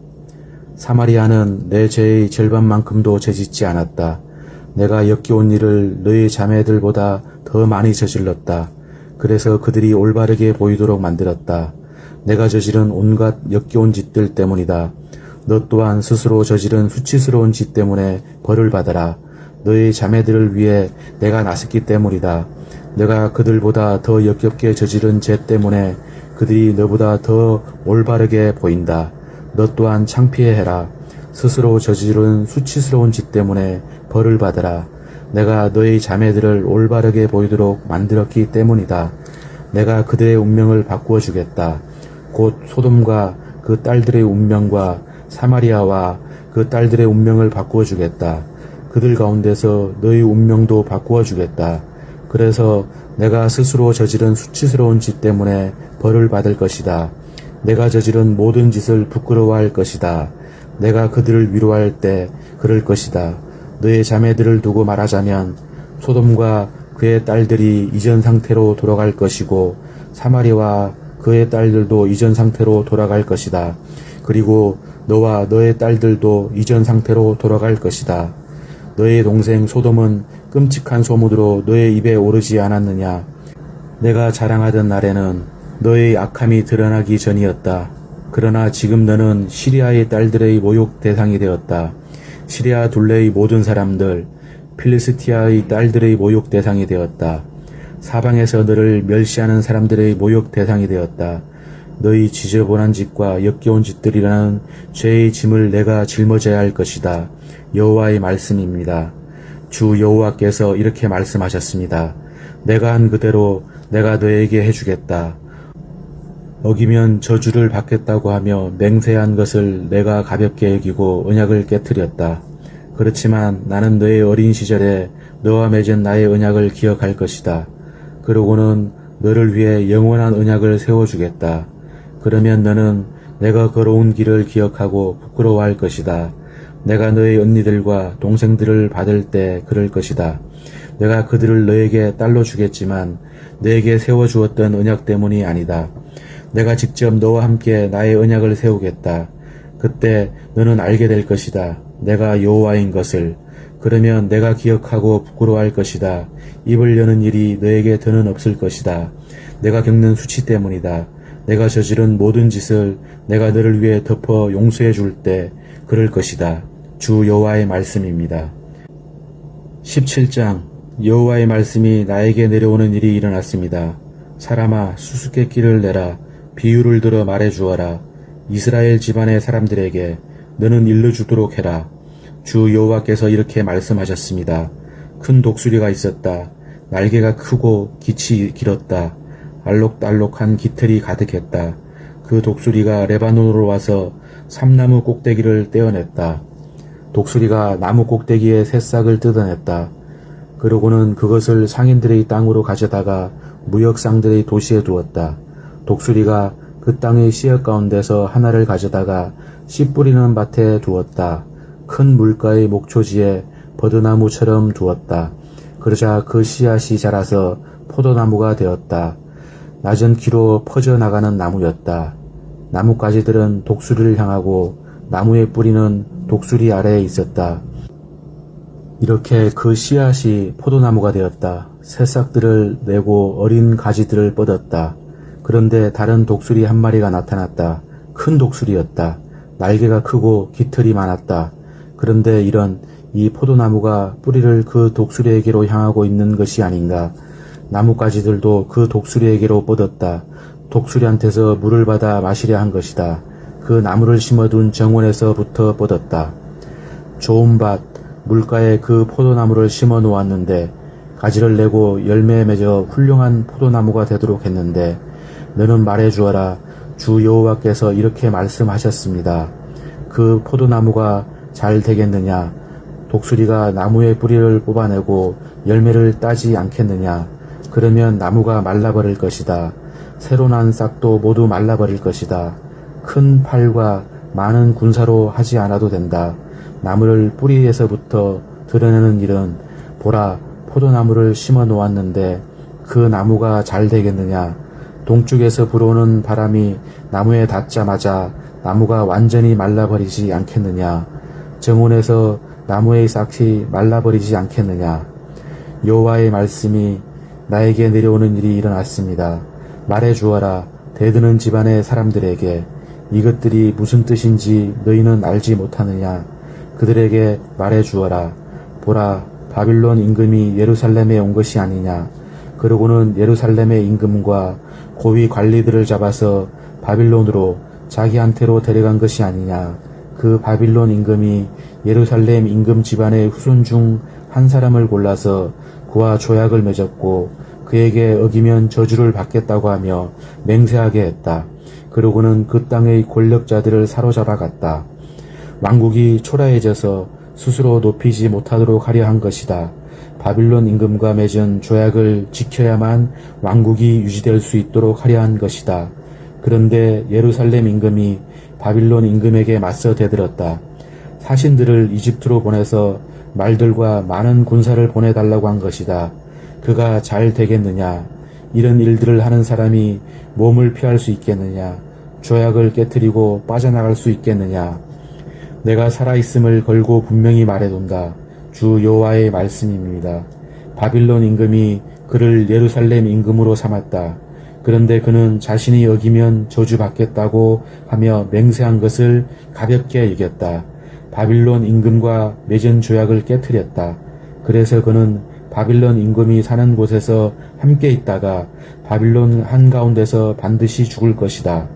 사마리아는 내 죄의 절반만큼도 저짓지 않았다. 내가 역겨운 일을 너희 자매들보다 더 많이 저질렀다. 그래서 그들이 올바르게 보이도록 만들었다. 내가 저지른 온갖 역겨운 짓들 때문이다. 너 또한 스스로 저지른 수치스러운 짓 때문에 벌을 받아라. 너희 자매들을 위해 내가 나섰기 때문이다. 내가 그들보다 더 역겹게 저지른 죄 때문에 그들이 너보다 더 올바르게 보인다. 너 또한 창피해해라. 스스로 저지른 수치스러운 짓 때문에 벌을 받으라. 내가 너희 자매들을 올바르게 보이도록 만들었기 때문이다. 내가 그들의 운명을 바꾸어 주겠다. 곧 소돔과 그 딸들의 운명과 사마리아와 그 딸들의 운명을 바꾸어 주겠다. 그들 가운데서 너희 운명도 바꾸어 주겠다. 그래서 내가 스스로 저지른 수치스러운 짓 때문에 벌을 받을 것이다. 내가 저지른 모든 짓을 부끄러워할 것이다. 내가 그들을 위로할 때 그럴 것이다. 너의 자매들을 두고 말하자면 소돔과 그의 딸들이 이전 상태로 돌아갈 것이고 사마리와 그의 딸들도 이전 상태로 돌아갈 것이다. 그리고 너와 너의 딸들도 이전 상태로 돌아갈 것이다. 너의 동생 소돔은 끔찍한 소문으로 너의 입에 오르지 않았느냐? 내가 자랑하던 날에는 너의 악함이 드러나기 전이었다. 그러나 지금 너는 시리아의 딸들의 모욕 대상이 되었다. 시리아 둘레의 모든 사람들, 필리스티아의 딸들의 모욕 대상이 되었다. 사방에서 너를 멸시하는 사람들의 모욕 대상이 되었다. 너희 지저분한 짓과 역겨운 짓들이라는 죄의 짐을 내가 짊어져야 할 것이다. 여호와의 말씀입니다. 주 여호와께서 이렇게 말씀하셨습니다. 내가 한 그대로 내가 너에게 해주겠다. 어기면 저주를 받겠다고 하며 맹세한 것을 내가 가볍게 여기고 언약을 깨뜨렸다. 그렇지만 나는 너의 어린 시절에 너와 맺은 나의 언약을 기억할 것이다. 그러고는 너를 위해 영원한 언약을 세워주겠다. 그러면 너는 내가 걸어온 길을 기억하고 부끄러워할 것이다. 내가 너의 언니들과 동생들을 받을 때 그럴 것이다. 내가 그들을 너에게 딸로 주겠지만 너에게 세워주었던 언약 때문이 아니다. 내가 직접 너와 함께 나의 언약을 세우겠다. 그때 너는 알게 될 것이다. 내가 여호와인 것을. 그러면 내가 기억하고 부끄러워할 것이다. 입을 여는 일이 너에게 더는 없을 것이다. 내가 겪는 수치 때문이다. 내가 저지른 모든 짓을 내가 너를 위해 덮어 용서해 줄 때 그럴 것이다. 주 여호와의 말씀입니다. 17장 여호와의 말씀이 나에게 내려오는 일이 일어났습니다. 사람아 수수께끼를 내라. 비유를 들어 말해주어라. 이스라엘 집안의 사람들에게 너는 일러주도록 해라. 주 여호와께서 이렇게 말씀하셨습니다. 큰 독수리가 있었다. 날개가 크고 깃이 길었다. 알록달록한 깃털이 가득했다. 그 독수리가 레바논으로 와서 삼나무 꼭대기를 떼어냈다. 독수리가 나무 꼭대기의 새싹을 뜯어냈다. 그러고는 그것을 상인들의 땅으로 가져다가 무역상들의 도시에 두었다. 독수리가 그 땅의 씨앗 가운데서 하나를 가져다가 씨 뿌리는 밭에 두었다. 큰 물가의 목초지에 버드나무처럼 두었다. 그러자 그 씨앗이 자라서 포도나무가 되었다. 낮은 키로 퍼져나가는 나무였다. 나뭇가지들은 독수리를 향하고 나무의 뿌리는 독수리 아래에 있었다. 이렇게 그 씨앗이 포도나무가 되었다. 새싹들을 내고 어린 가지들을 뻗었다. 그런데 다른 독수리 한 마리가 나타났다. 큰 독수리였다. 날개가 크고 깃털이 많았다. 그런데 이 포도나무가 뿌리를 그 독수리에게로 향하고 있는 것이 아닌가. 나뭇가지들도 그 독수리에게로 뻗었다. 독수리한테서 물을 받아 마시려 한 것이다. 그 나무를 심어둔 정원에서부터 뻗었다. 좋은 밭, 물가에 그 포도나무를 심어 놓았는데 가지를 내고 열매 맺어 훌륭한 포도나무가 되도록 했는데 너는 말해주어라. 주 여호와께서 이렇게 말씀하셨습니다. 그 포도나무가 잘 되겠느냐? 독수리가 나무의 뿌리를 뽑아내고 열매를 따지 않겠느냐? 그러면 나무가 말라버릴 것이다. 새로 난 싹도 모두 말라버릴 것이다. 큰 팔과 많은 군사로 하지 않아도 된다. 나무를 뿌리에서부터 드러내는 일은 보라, 포도나무를 심어 놓았는데 그 나무가 잘 되겠느냐? 동쪽에서 불어오는 바람이 나무에 닿자마자 나무가 완전히 말라버리지 않겠느냐? 정원에서 나무의 싹이 말라버리지 않겠느냐? 여호와의 말씀이 나에게 내려오는 일이 일어났습니다. 말해주어라. 대드는 집안의 사람들에게 이것들이 무슨 뜻인지 너희는 알지 못하느냐? 그들에게 말해주어라. 보라, 바빌론 임금이 예루살렘에 온 것이 아니냐. 그러고는 예루살렘의 임금과 고위 관리들을 잡아서 바빌론으로 자기한테로 데려간 것이 아니냐. 그 바빌론 임금이 예루살렘 임금 집안의 후손 중 한 사람을 골라서 그와 조약을 맺었고 그에게 어기면 저주를 받겠다고 하며 맹세하게 했다. 그러고는 그 땅의 권력자들을 사로잡아 갔다. 왕국이 초라해져서 스스로 높이지 못하도록 하려 한 것이다. 바빌론 임금과 맺은 조약을 지켜야만 왕국이 유지될 수 있도록 하려 한 것이다. 그런데 예루살렘 임금이 바빌론 임금에게 맞서 대들었다. 사신들을 이집트로 보내서 말들과 많은 군사를 보내달라고 한 것이다. 그가 잘 되겠느냐? 이런 일들을 하는 사람이 몸을 피할 수 있겠느냐? 조약을 깨뜨리고 빠져나갈 수 있겠느냐? 내가 살아있음을 걸고 분명히 말해둔다. 주 여호와의 말씀입니다. 바빌론 임금이 그를 예루살렘 임금으로 삼았다. 그런데 그는 자신이 어기면 저주받겠다고 하며 맹세한 것을 가볍게 여겼다. 바빌론 임금과 맺은 조약을 깨뜨렸다. 그래서 그는 바빌론 임금이 사는 곳에서 함께 있다가 바빌론 한가운데서 반드시 죽을 것이다.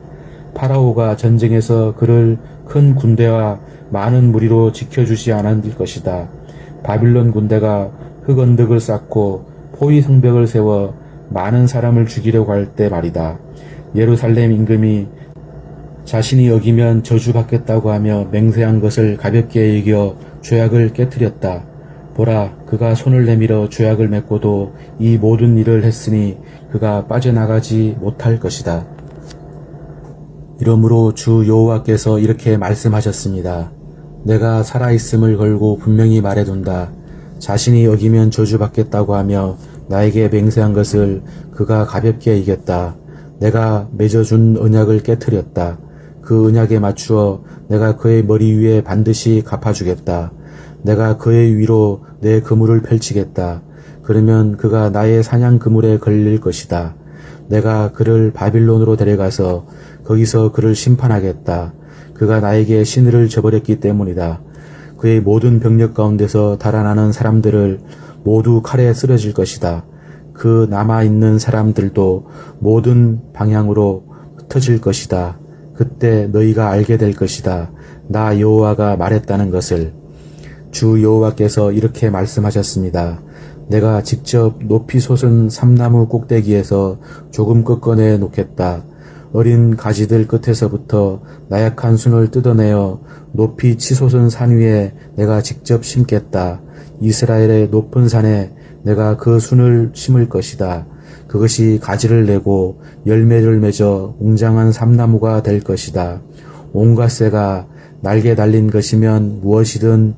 파라오가 전쟁에서 그를 큰 군대와 많은 무리로 지켜주지 않을 것이다. 바빌론 군대가 흑언덕을 쌓고 포위 성벽을 세워 많은 사람을 죽이려고 할 때 말이다. 예루살렘 임금이 자신이 어기면 저주받겠다고 하며 맹세한 것을 가볍게 여겨 조약을 깨뜨렸다. 보라, 그가 손을 내밀어 조약을 맺고도 이 모든 일을 했으니 그가 빠져나가지 못할 것이다. 이러므로 주 여호와께서 이렇게 말씀하셨습니다. 내가 살아있음을 걸고 분명히 말해둔다. 자신이 어기면 저주받겠다고 하며 나에게 맹세한 것을 그가 가볍게 이겼다. 내가 맺어준 언약을 깨뜨렸다. 그 언약에 맞추어 내가 그의 머리 위에 반드시 갚아주겠다. 내가 그의 위로 내 그물을 펼치겠다. 그러면 그가 나의 사냥 그물에 걸릴 것이다. 내가 그를 바빌론으로 데려가서 거기서 그를 심판하겠다. 그가 나에게 신의를 저버렸기 때문이다. 그의 모든 병력 가운데서 달아나는 사람들을 모두 칼에 쓰러질 것이다. 그 남아있는 사람들도 모든 방향으로 흩어질 것이다. 그때 너희가 알게 될 것이다. 나 여호와가 말했다는 것을. 주 여호와께서 이렇게 말씀하셨습니다. 내가 직접 높이 솟은 삼나무 꼭대기에서 조금 꺾어내 놓겠다. 어린 가지들 끝에서부터 나약한 순을 뜯어내어 높이 치솟은 산 위에 내가 직접 심겠다. 이스라엘의 높은 산에 내가 그 순을 심을 것이다. 그것이 가지를 내고 열매를 맺어 웅장한 삼나무가 될 것이다. 온갖 새가 날개 달린 것이면 무엇이든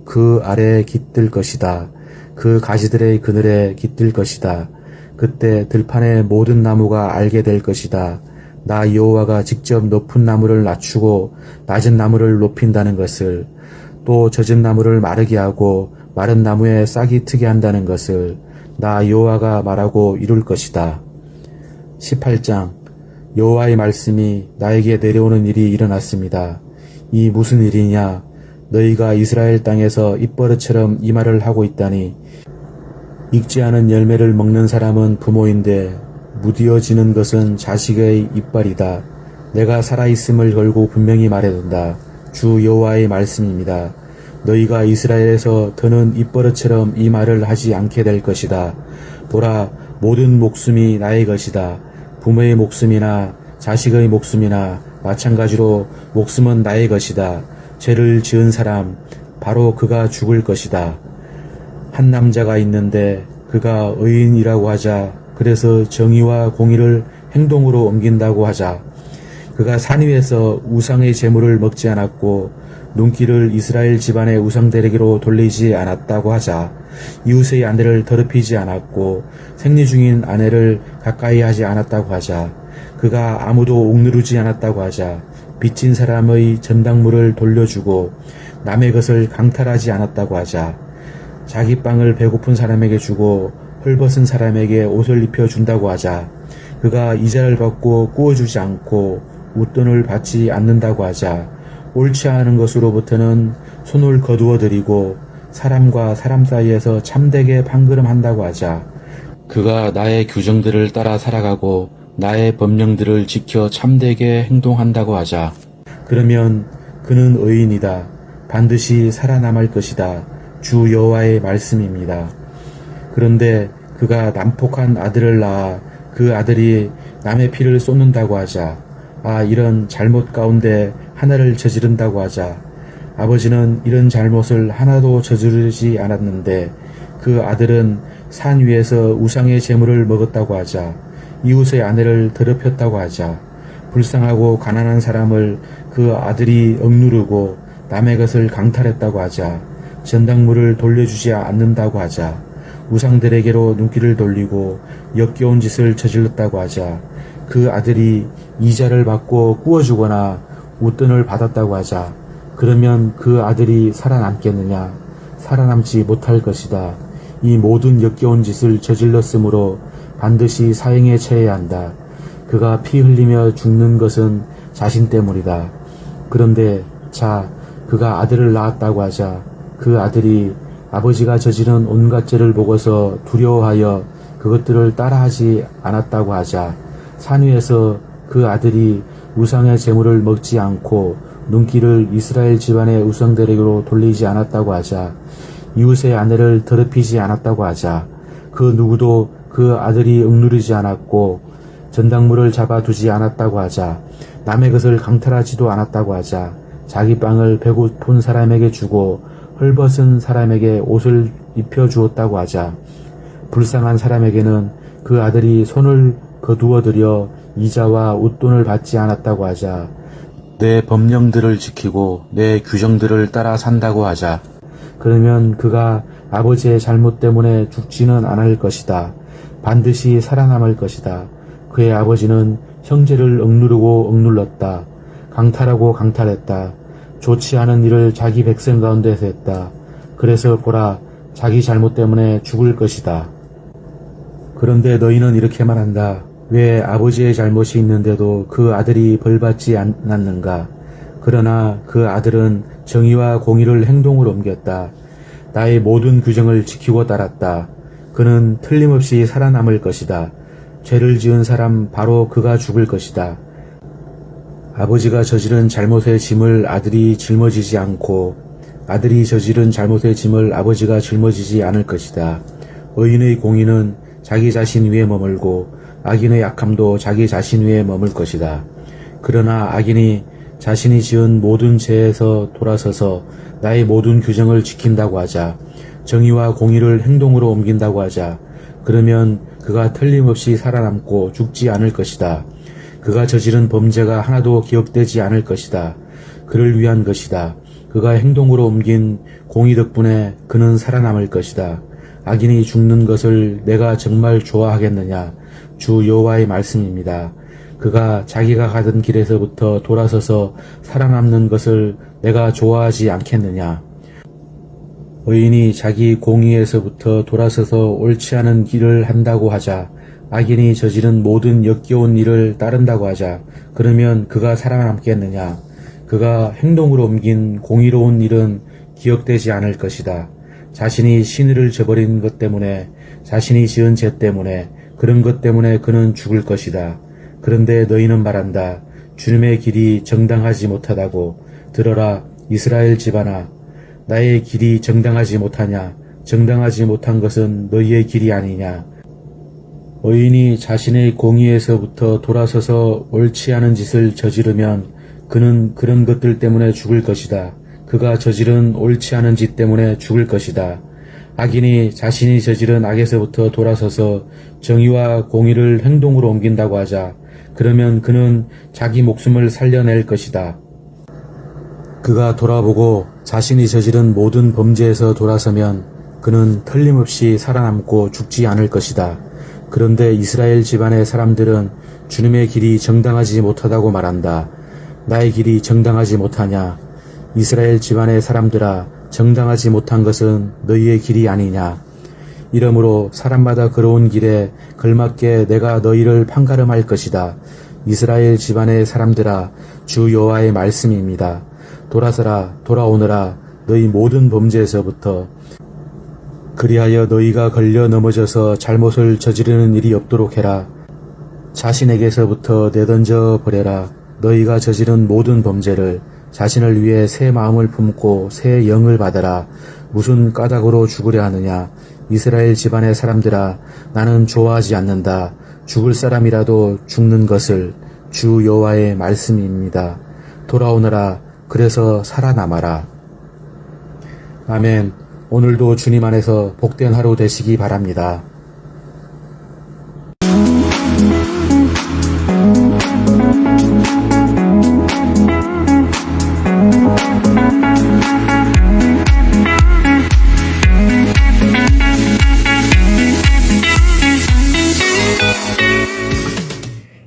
그 아래에 깃들 것이다. 그 가지들의 그늘에 깃들 것이다. 그때 들판의 모든 나무가 알게 될 것이다. 나 여호와가 직접 높은 나무를 낮추고 낮은 나무를 높인다는 것을, 또 젖은 나무를 마르게 하고 마른 나무에 싹이 트게 한다는 것을 나 여호와가 말하고 이룰 것이다. 18장. 여호와의 말씀이 나에게 내려오는 일이 일어났습니다. 이 무슨 일이냐? 너희가 이스라엘 땅에서 입버릇처럼 이 말을 하고 있다니. 익지 않은 열매를 먹는 사람은 부모인데 무디어지는 것은 자식의 이빨이다. 내가 살아있음을 걸고 분명히 말해둔다. 주 여호와의 말씀입니다. 너희가 이스라엘에서 더는 입버릇처럼 이 말을 하지 않게 될 것이다. 보라, 모든 목숨이 나의 것이다. 부모의 목숨이나 자식의 목숨이나 마찬가지로 목숨은 나의 것이다. 죄를 지은 사람, 바로 그가 죽을 것이다. 한 남자가 있는데 그가 의인이라고 하자. 그래서 정의와 공의를 행동으로 옮긴다고 하자. 그가 산 위에서 우상의 제물을 먹지 않았고 눈길을 이스라엘 집안의 우상대리기로 돌리지 않았다고 하자. 이웃의 아내를 더럽히지 않았고 생리 중인 아내를 가까이 하지 않았다고 하자. 그가 아무도 옥누르지 않았다고 하자. 빚진 사람의 전당물을 돌려주고 남의 것을 강탈하지 않았다고 하자. 자기 빵을 배고픈 사람에게 주고 헐벗은 사람에게 옷을 입혀준다고 하자. 그가 이자를 받고 꾸어주지 않고 웃돈을 받지 않는다고 하자. 옳지 않은 것으로부터는 손을 거두어 드리고 사람과 사람 사이에서 참되게 판그름한다고 하자. 그가 나의 규정들을 따라 살아가고 나의 법령들을 지켜 참되게 행동한다고 하자. 그러면 그는 의인이다. 반드시 살아남을 것이다. 주 여호와의 말씀입니다. 그런데 그가 난폭한 아들을 낳아 그 아들이 남의 피를 쏟는다고 하자. 이런 잘못 가운데 하나를 저지른다고 하자. 아버지는 이런 잘못을 하나도 저지르지 않았는데 그 아들은 산 위에서 우상의 제물을 먹었다고 하자. 이웃의 아내를 더럽혔다고 하자. 불쌍하고 가난한 사람을 그 아들이 억누르고 남의 것을 강탈했다고 하자. 전당물을 돌려주지 않는다고 하자. 우상들에게로 눈길을 돌리고 역겨운 짓을 저질렀다고 하자. 그 아들이 이자를 받고 구워주거나 웃돈을 받았다고 하자. 그러면 그 아들이 살아남겠느냐? 살아남지 못할 것이다. 이 모든 역겨운 짓을 저질렀으므로 반드시 사형에 처해야 한다. 그가 피 흘리며 죽는 것은 자신 때문이다. 그런데 그가 아들을 낳았다고 하자. 그 아들이 아버지가 저지른 온갖 죄를 보고서 두려워하여 그것들을 따라하지 않았다고 하자. 산 위에서 그 아들이 우상의 제물을 먹지 않고 눈길을 이스라엘 집안의 우상들에게로 돌리지 않았다고 하자. 이웃의 아내를 더럽히지 않았다고 하자. 그 누구도 그 아들이 억누르지 않았고 전당물을 잡아두지 않았다고 하자. 남의 것을 강탈하지도 않았다고 하자. 자기 빵을 배고픈 사람에게 주고 헐벗은 사람에게 옷을 입혀주었다고 하자. 불쌍한 사람에게는 그 아들이 손을 거두어들여 이자와 웃돈을 받지 않았다고 하자. 내 법령들을 지키고 내 규정들을 따라 산다고 하자. 그러면 그가 아버지의 잘못 때문에 죽지는 않을 것이다. 반드시 살아남을 것이다. 그의 아버지는 형제를 억누르고 억눌렀다. 강탈하고 강탈했다. 좋지 않은 일을 자기 백성 가운데서 했다. 그래서 보라, 자기 잘못 때문에 죽을 것이다. 그런데 너희는 이렇게 말한다. 왜 아버지의 잘못이 있는데도 그 아들이 벌받지 않았는가? 그러나 그 아들은 정의와 공의를 행동으로 옮겼다. 나의 모든 규정을 지키고 따랐다. 그는 틀림없이 살아남을 것이다. 죄를 지은 사람 바로 그가 죽을 것이다. 아버지가 저지른 잘못의 짐을 아들이 짊어지지 않고 아들이 저지른 잘못의 짐을 아버지가 짊어지지 않을 것이다. 의인의 공의는 자기 자신 위에 머물고 악인의 약함도 자기 자신 위에 머물 것이다. 그러나 악인이 자신이 지은 모든 죄에서 돌아서서 나의 모든 규정을 지킨다고 하자. 정의와 공의를 행동으로 옮긴다고 하자. 그러면 그가 틀림없이 살아남고 죽지 않을 것이다. 그가 저지른 범죄가 하나도 기억되지 않을 것이다. 그를 위한 것이다. 그가 행동으로 옮긴 공의 덕분에 그는 살아남을 것이다. 악인이 죽는 것을 내가 정말 좋아하겠느냐? 주 여호와의 말씀입니다. 그가 자기가 가던 길에서부터 돌아서서 살아남는 것을 내가 좋아하지 않겠느냐? 의인이 자기 공의에서부터 돌아서서 옳지 않은 길을 한다고 하자. 악인이 저지른 모든 역겨운 일을 따른다고 하자. 그러면 그가 살아남겠느냐? 그가 행동으로 옮긴 공의로운 일은 기억되지 않을 것이다. 자신이 신의를 저버린 것 때문에, 자신이 지은 죄 때문에, 그런 것 때문에 그는 죽을 것이다. 그런데 너희는 말한다. 주님의 길이 정당하지 못하다고. 들어라, 이스라엘 집안아. 나의 길이 정당하지 못하냐? 정당하지 못한 것은 너희의 길이 아니냐? 의인이 자신의 공의에서부터 돌아서서 옳지 않은 짓을 저지르면 그는 그런 것들 때문에 죽을 것이다. 그가 저지른 옳지 않은 짓 때문에 죽을 것이다. 악인이 자신이 저지른 악에서부터 돌아서서 정의와 공의를 행동으로 옮긴다고 하자. 그러면 그는 자기 목숨을 살려낼 것이다. 그가 돌아보고 자신이 저지른 모든 범죄에서 돌아서면 그는 틀림없이 살아남고 죽지 않을 것이다. 그런데 이스라엘 집안의 사람들은 주님의 길이 정당하지 못하다고 말한다. 나의 길이 정당하지 못하냐? 이스라엘 집안의 사람들아, 정당하지 못한 것은 너희의 길이 아니냐? 이러므로 사람마다 걸어온 길에 걸맞게 내가 너희를 판가름할 것이다. 이스라엘 집안의 사람들아, 주 여호와의 말씀입니다. 돌아서라, 돌아오너라. 너희 모든 범죄에서부터 그리하여 너희가 걸려 넘어져서 잘못을 저지르는 일이 없도록 해라. 자신에게서부터 내던져 버려라. 너희가 저지른 모든 범죄를 자신을 위해 새 마음을 품고 새 영을 받아라. 무슨 까닭으로 죽으려 하느냐. 이스라엘 집안의 사람들아, 나는 좋아하지 않는다. 죽을 사람이라도 죽는 것을. 주 여호와의 말씀입니다. 돌아오너라. 그래서 살아남아라. 아멘. 오늘도 주님 안에서 복된 하루 되시기 바랍니다.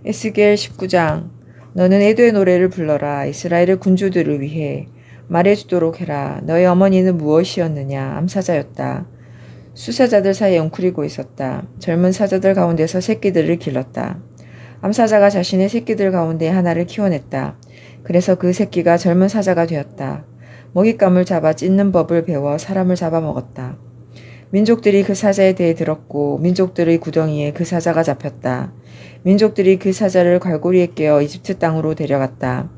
에스겔 19장. 너는 에도의 노래를 불러라. 이스라엘의 군주들을 위해 말해주도록 해라. 너희 어머니는 무엇이었느냐? 암사자였다. 수사자들 사이에 웅크리고 있었다. 젊은 사자들 가운데서 새끼들을 길렀다. 암사자가 자신의 새끼들 가운데 하나를 키워냈다. 그래서 그 새끼가 젊은 사자가 되었다. 먹잇감을 잡아 찢는 법을 배워 사람을 잡아먹었다. 민족들이 그 사자에 대해 들었고 민족들의 구덩이에 그 사자가 잡혔다. 민족들이 그 사자를 갈고리에 깨어 이집트 땅으로 데려갔다.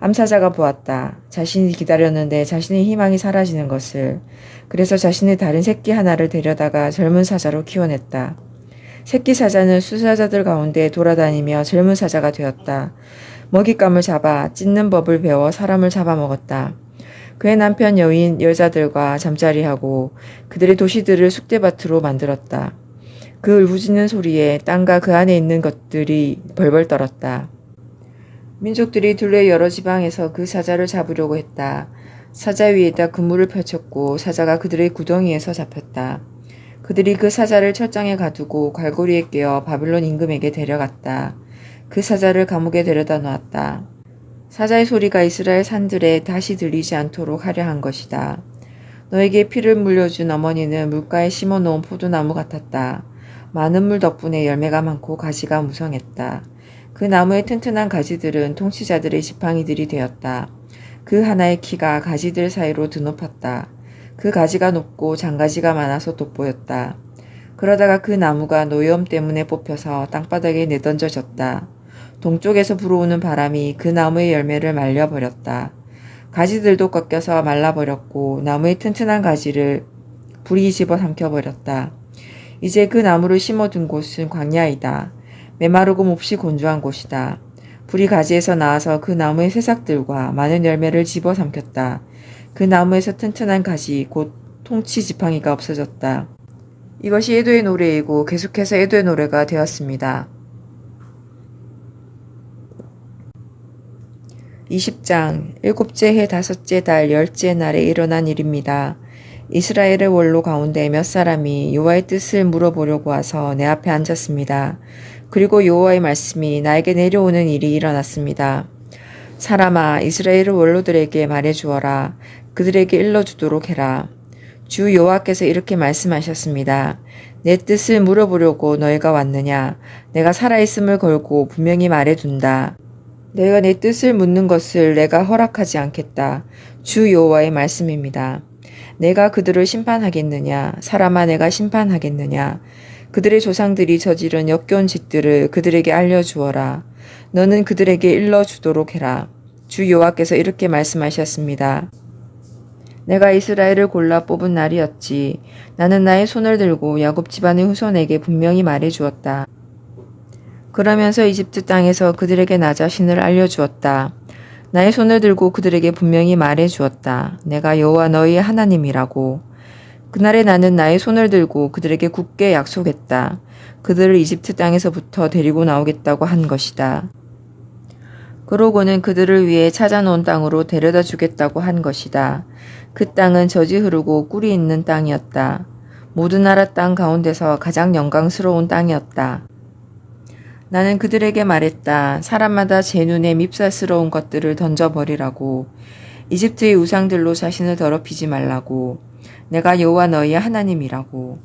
암사자가 보았다. 자신이 기다렸는데 자신의 희망이 사라지는 것을. 그래서 자신의 다른 새끼 하나를 데려다가 젊은 사자로 키워냈다. 새끼 사자는 수사자들 가운데 돌아다니며 젊은 사자가 되었다. 먹잇감을 잡아 찢는 법을 배워 사람을 잡아먹었다. 그의 남편 여인 여자들과 잠자리하고 그들의 도시들을 쑥대밭으로 만들었다. 그 울부짖는 소리에 땅과 그 안에 있는 것들이 벌벌 떨었다. 민족들이 둘레 여러 지방에서 그 사자를 잡으려고 했다. 사자 위에다 그물을 펼쳤고 사자가 그들의 구덩이에서 잡혔다. 그들이 그 사자를 철장에 가두고 갈고리에 깨어 바빌론 임금에게 데려갔다. 그 사자를 감옥에 데려다 놓았다. 사자의 소리가 이스라엘 산들에 다시 들리지 않도록 하려 한 것이다. 너에게 피를 물려준 어머니는 물가에 심어놓은 포도나무 같았다. 많은 물 덕분에 열매가 많고 가지가 무성했다. 그 나무의 튼튼한 가지들은 통치자들의 지팡이들이 되었다. 그 하나의 키가 가지들 사이로 드높았다. 그 가지가 높고 장가지가 많아서 돋보였다. 그러다가 그 나무가 노여움 때문에 뽑혀서 땅바닥에 내던져졌다. 동쪽에서 불어오는 바람이 그 나무의 열매를 말려버렸다. 가지들도 꺾여서 말라버렸고 나무의 튼튼한 가지를 불이 집어삼켜버렸다. 이제 그 나무를 심어둔 곳은 광야이다. 메마르고 몹시 건조한 곳이다. 불이 가지에서 나와서 그 나무의 새싹들과 많은 열매를 집어삼켰다. 그 나무에서 튼튼한 가지 곧 통치 지팡이가 없어졌다. 이것이 에도의 노래이고 계속해서 에도의 노래가 되었습니다. 20장. 일곱째 해 다섯째 달 열째 날에 일어난 일입니다. 이스라엘의 원로 가운데 몇 사람이 여호와의 뜻을 물어보려고 와서 내 앞에 앉았습니다. 그리고 여호와의 말씀이 나에게 내려오는 일이 일어났습니다. 사람아, 이스라엘의 원로들에게 말해주어라. 그들에게 일러주도록 해라. 주 여호와께서 이렇게 말씀하셨습니다. 내 뜻을 물어보려고 너희가 왔느냐? 내가 살아있음을 걸고 분명히 말해둔다. 너희가 내 뜻을 묻는 것을 내가 허락하지 않겠다. 주 여호와의 말씀입니다. 내가 그들을 심판하겠느냐? 사람아, 내가 심판하겠느냐? 그들의 조상들이 저지른 역겨운 짓들을 그들에게 알려주어라. 너는 그들에게 일러주도록 해라. 주 여호와께서 이렇게 말씀하셨습니다. 내가 이스라엘을 골라 뽑은 날이었지. 나는 나의 손을 들고 야곱 집안의 후손에게 분명히 말해주었다. 그러면서 이집트 땅에서 그들에게 나 자신을 알려주었다. 나의 손을 들고 그들에게 분명히 말해주었다. 내가 여호와 너희의 하나님이라고. 그날에 나는 나의 손을 들고 그들에게 굳게 약속했다. 그들을 이집트 땅에서부터 데리고 나오겠다고 한 것이다. 그러고는 그들을 위해 찾아놓은 땅으로 데려다 주겠다고 한 것이다. 그 땅은 젖이 흐르고 꿀이 있는 땅이었다. 모든 나라 땅 가운데서 가장 영광스러운 땅이었다. 나는 그들에게 말했다. 사람마다 제 눈에 밉살스러운 것들을 던져버리라고. 이집트의 우상들로 자신을 더럽히지 말라고. 내가 여호와 너희의 하나님이라고.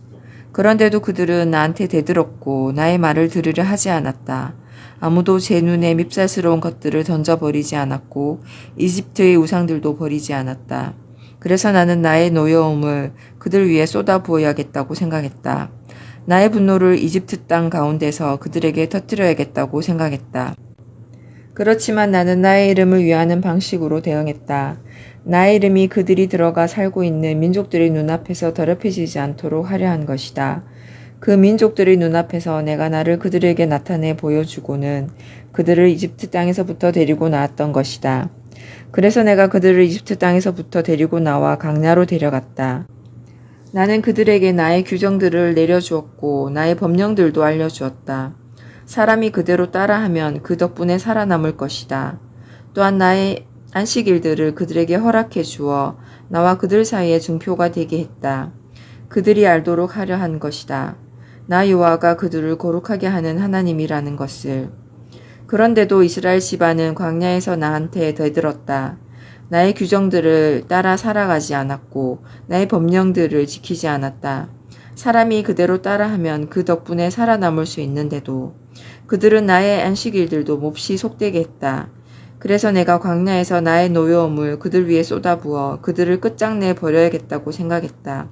그런데도 그들은 나한테 대들었고 나의 말을 들으려 하지 않았다. 아무도 제 눈에 밉살스러운 것들을 던져버리지 않았고 이집트의 우상들도 버리지 않았다. 그래서 나는 나의 노여움을 그들 위해 쏟아 부어야겠다고 생각했다. 나의 분노를 이집트 땅 가운데서 그들에게 터뜨려야겠다고 생각했다. 그렇지만 나는 나의 이름을 위하는 방식으로 대응했다. 나의 이름이 그들이 들어가 살고 있는 민족들의 눈앞에서 더럽혀지지 않도록 하려 한 것이다. 그 민족들의 눈앞에서 내가 나를 그들에게 나타내 보여주고는 그들을 이집트 땅에서부터 데리고 나왔던 것이다. 그래서 내가 그들을 이집트 땅에서부터 데리고 나와 광야로 데려갔다. 나는 그들에게 나의 규정들을 내려주었고 나의 법령들도 알려주었다. 사람이 그대로 따라하면 그 덕분에 살아남을 것이다. 또한 나의 안식일들을 그들에게 허락해 주어 나와 그들 사이에 증표가 되게 했다. 그들이 알도록 하려 한 것이다. 나 여호와가 그들을 거룩하게 하는 하나님이라는 것을. 그런데도 이스라엘 집안은 광야에서 나한테 대들었다. 나의 규정들을 따라 살아가지 않았고 나의 법령들을 지키지 않았다. 사람이 그대로 따라하면 그 덕분에 살아남을 수 있는데도 그들은 나의 안식일들도 몹시 속되게 했다. 그래서 내가 광야에서 나의 노여움을 그들 위에 쏟아부어 그들을 끝장내 버려야겠다고 생각했다.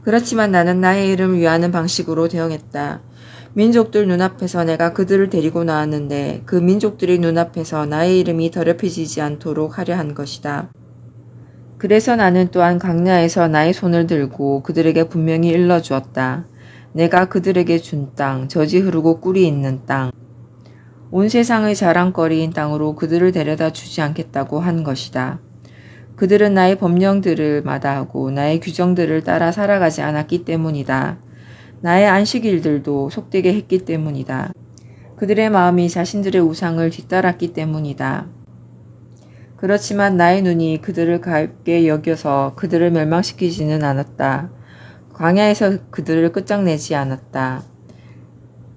그렇지만 나는 나의 이름을 위하는 방식으로 대응했다. 민족들 눈앞에서 내가 그들을 데리고 나왔는데 그 민족들의 눈앞에서 나의 이름이 더럽혀지지 않도록 하려 한 것이다. 그래서 나는 또한 광야에서 나의 손을 들고 그들에게 분명히 일러주었다. 내가 그들에게 준 땅, 젖이 흐르고 꿀이 있는 땅, 온 세상의 자랑거리인 땅으로 그들을 데려다 주지 않겠다고 한 것이다. 그들은 나의 법령들을 마다하고 나의 규정들을 따라 살아가지 않았기 때문이다. 나의 안식일들도 속되게 했기 때문이다. 그들의 마음이 자신들의 우상을 뒤따랐기 때문이다. 그렇지만 나의 눈이 그들을 가볍게 여겨서 그들을 멸망시키지는 않았다. 광야에서 그들을 끝장내지 않았다.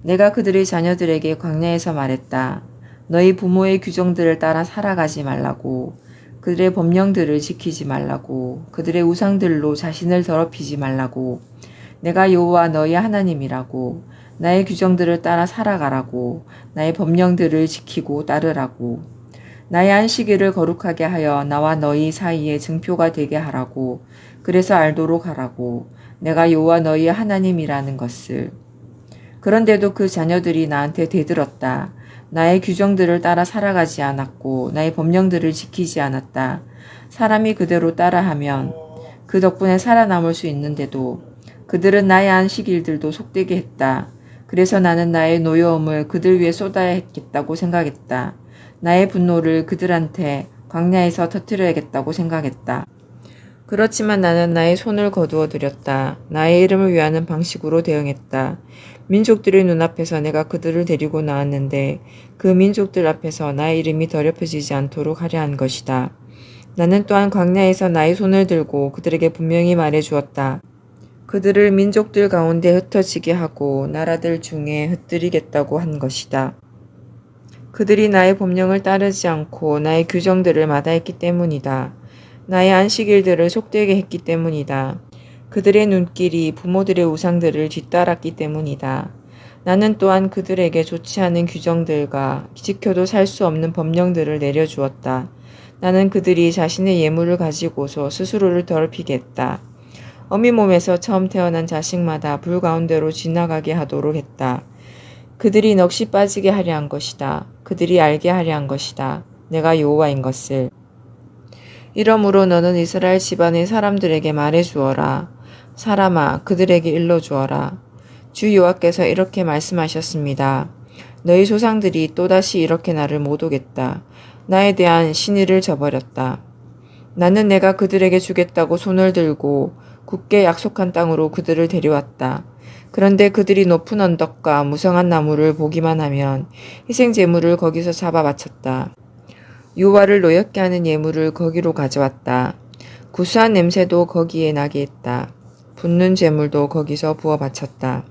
내가 그들의 자녀들에게 광야에서 말했다. 너희 부모의 규정들을 따라 살아가지 말라고. 그들의 법령들을 지키지 말라고. 그들의 우상들로 자신을 더럽히지 말라고. 내가 여호와 너희 하나님이라고. 나의 규정들을 따라 살아가라고. 나의 법령들을 지키고 따르라고. 나의 안식일을 거룩하게 하여 나와 너희 사이에 증표가 되게 하라고. 그래서 알도록 하라고. 내가 여호와 너희 하나님이라는 것을. 그런데도 그 자녀들이 나한테 대들었다. 나의 규정들을 따라 살아가지 않았고 나의 법령들을 지키지 않았다. 사람이 그대로 따라하면 그 덕분에 살아남을 수 있는데도 그들은 나의 안식일들도 속되게 했다. 그래서 나는 나의 노여움을 그들 위해 쏟아야 했겠다고 생각했다. 나의 분노를 그들한테 광야에서 터뜨려야겠다고 생각했다. 그렇지만 나는 나의 손을 거두어 들였다. 나의 이름을 위하는 방식으로 대응했다. 민족들의 눈앞에서 내가 그들을 데리고 나왔는데 그 민족들 앞에서 나의 이름이 더럽혀지지 않도록 하려 한 것이다. 나는 또한 광야에서 나의 손을 들고 그들에게 분명히 말해 주었다. 그들을 민족들 가운데 흩어지게 하고 나라들 중에 흩뜨리겠다고 한 것이다. 그들이 나의 법령을 따르지 않고 나의 규정들을 마다했기 때문이다. 나의 안식일들을 속되게 했기 때문이다. 그들의 눈길이 부모들의 우상들을 뒤따랐기 때문이다. 나는 또한 그들에게 좋지 않은 규정들과 지켜도 살 수 없는 법령들을 내려주었다. 나는 그들이 자신의 예물을 가지고서 스스로를 더럽히게 했다. 어미 몸에서 처음 태어난 자식마다 불 가운데로 지나가게 하도록 했다. 그들이 넋이 빠지게 하려 한 것이다. 그들이 알게 하려 한 것이다. 내가 여호와인 것을. 이러므로 너는 이스라엘 집안의 사람들에게 말해 주어라. 사람아, 그들에게 일러 주어라. 주 여호와께서 이렇게 말씀하셨습니다. 너희 조상들이 또다시 이렇게 나를 못 오겠다. 나에 대한 신의를 저버렸다. 나는 내가 그들에게 주겠다고 손을 들고 굳게 약속한 땅으로 그들을 데려왔다. 그런데 그들이 높은 언덕과 무성한 나무를 보기만 하면 희생 제물을 거기서 잡아 바쳤다. 여호와를 노엽게 하는 예물을 거기로 가져왔다. 구수한 냄새도 거기에 나게 했다. 붓는 제물도 거기서 부어 바쳤다.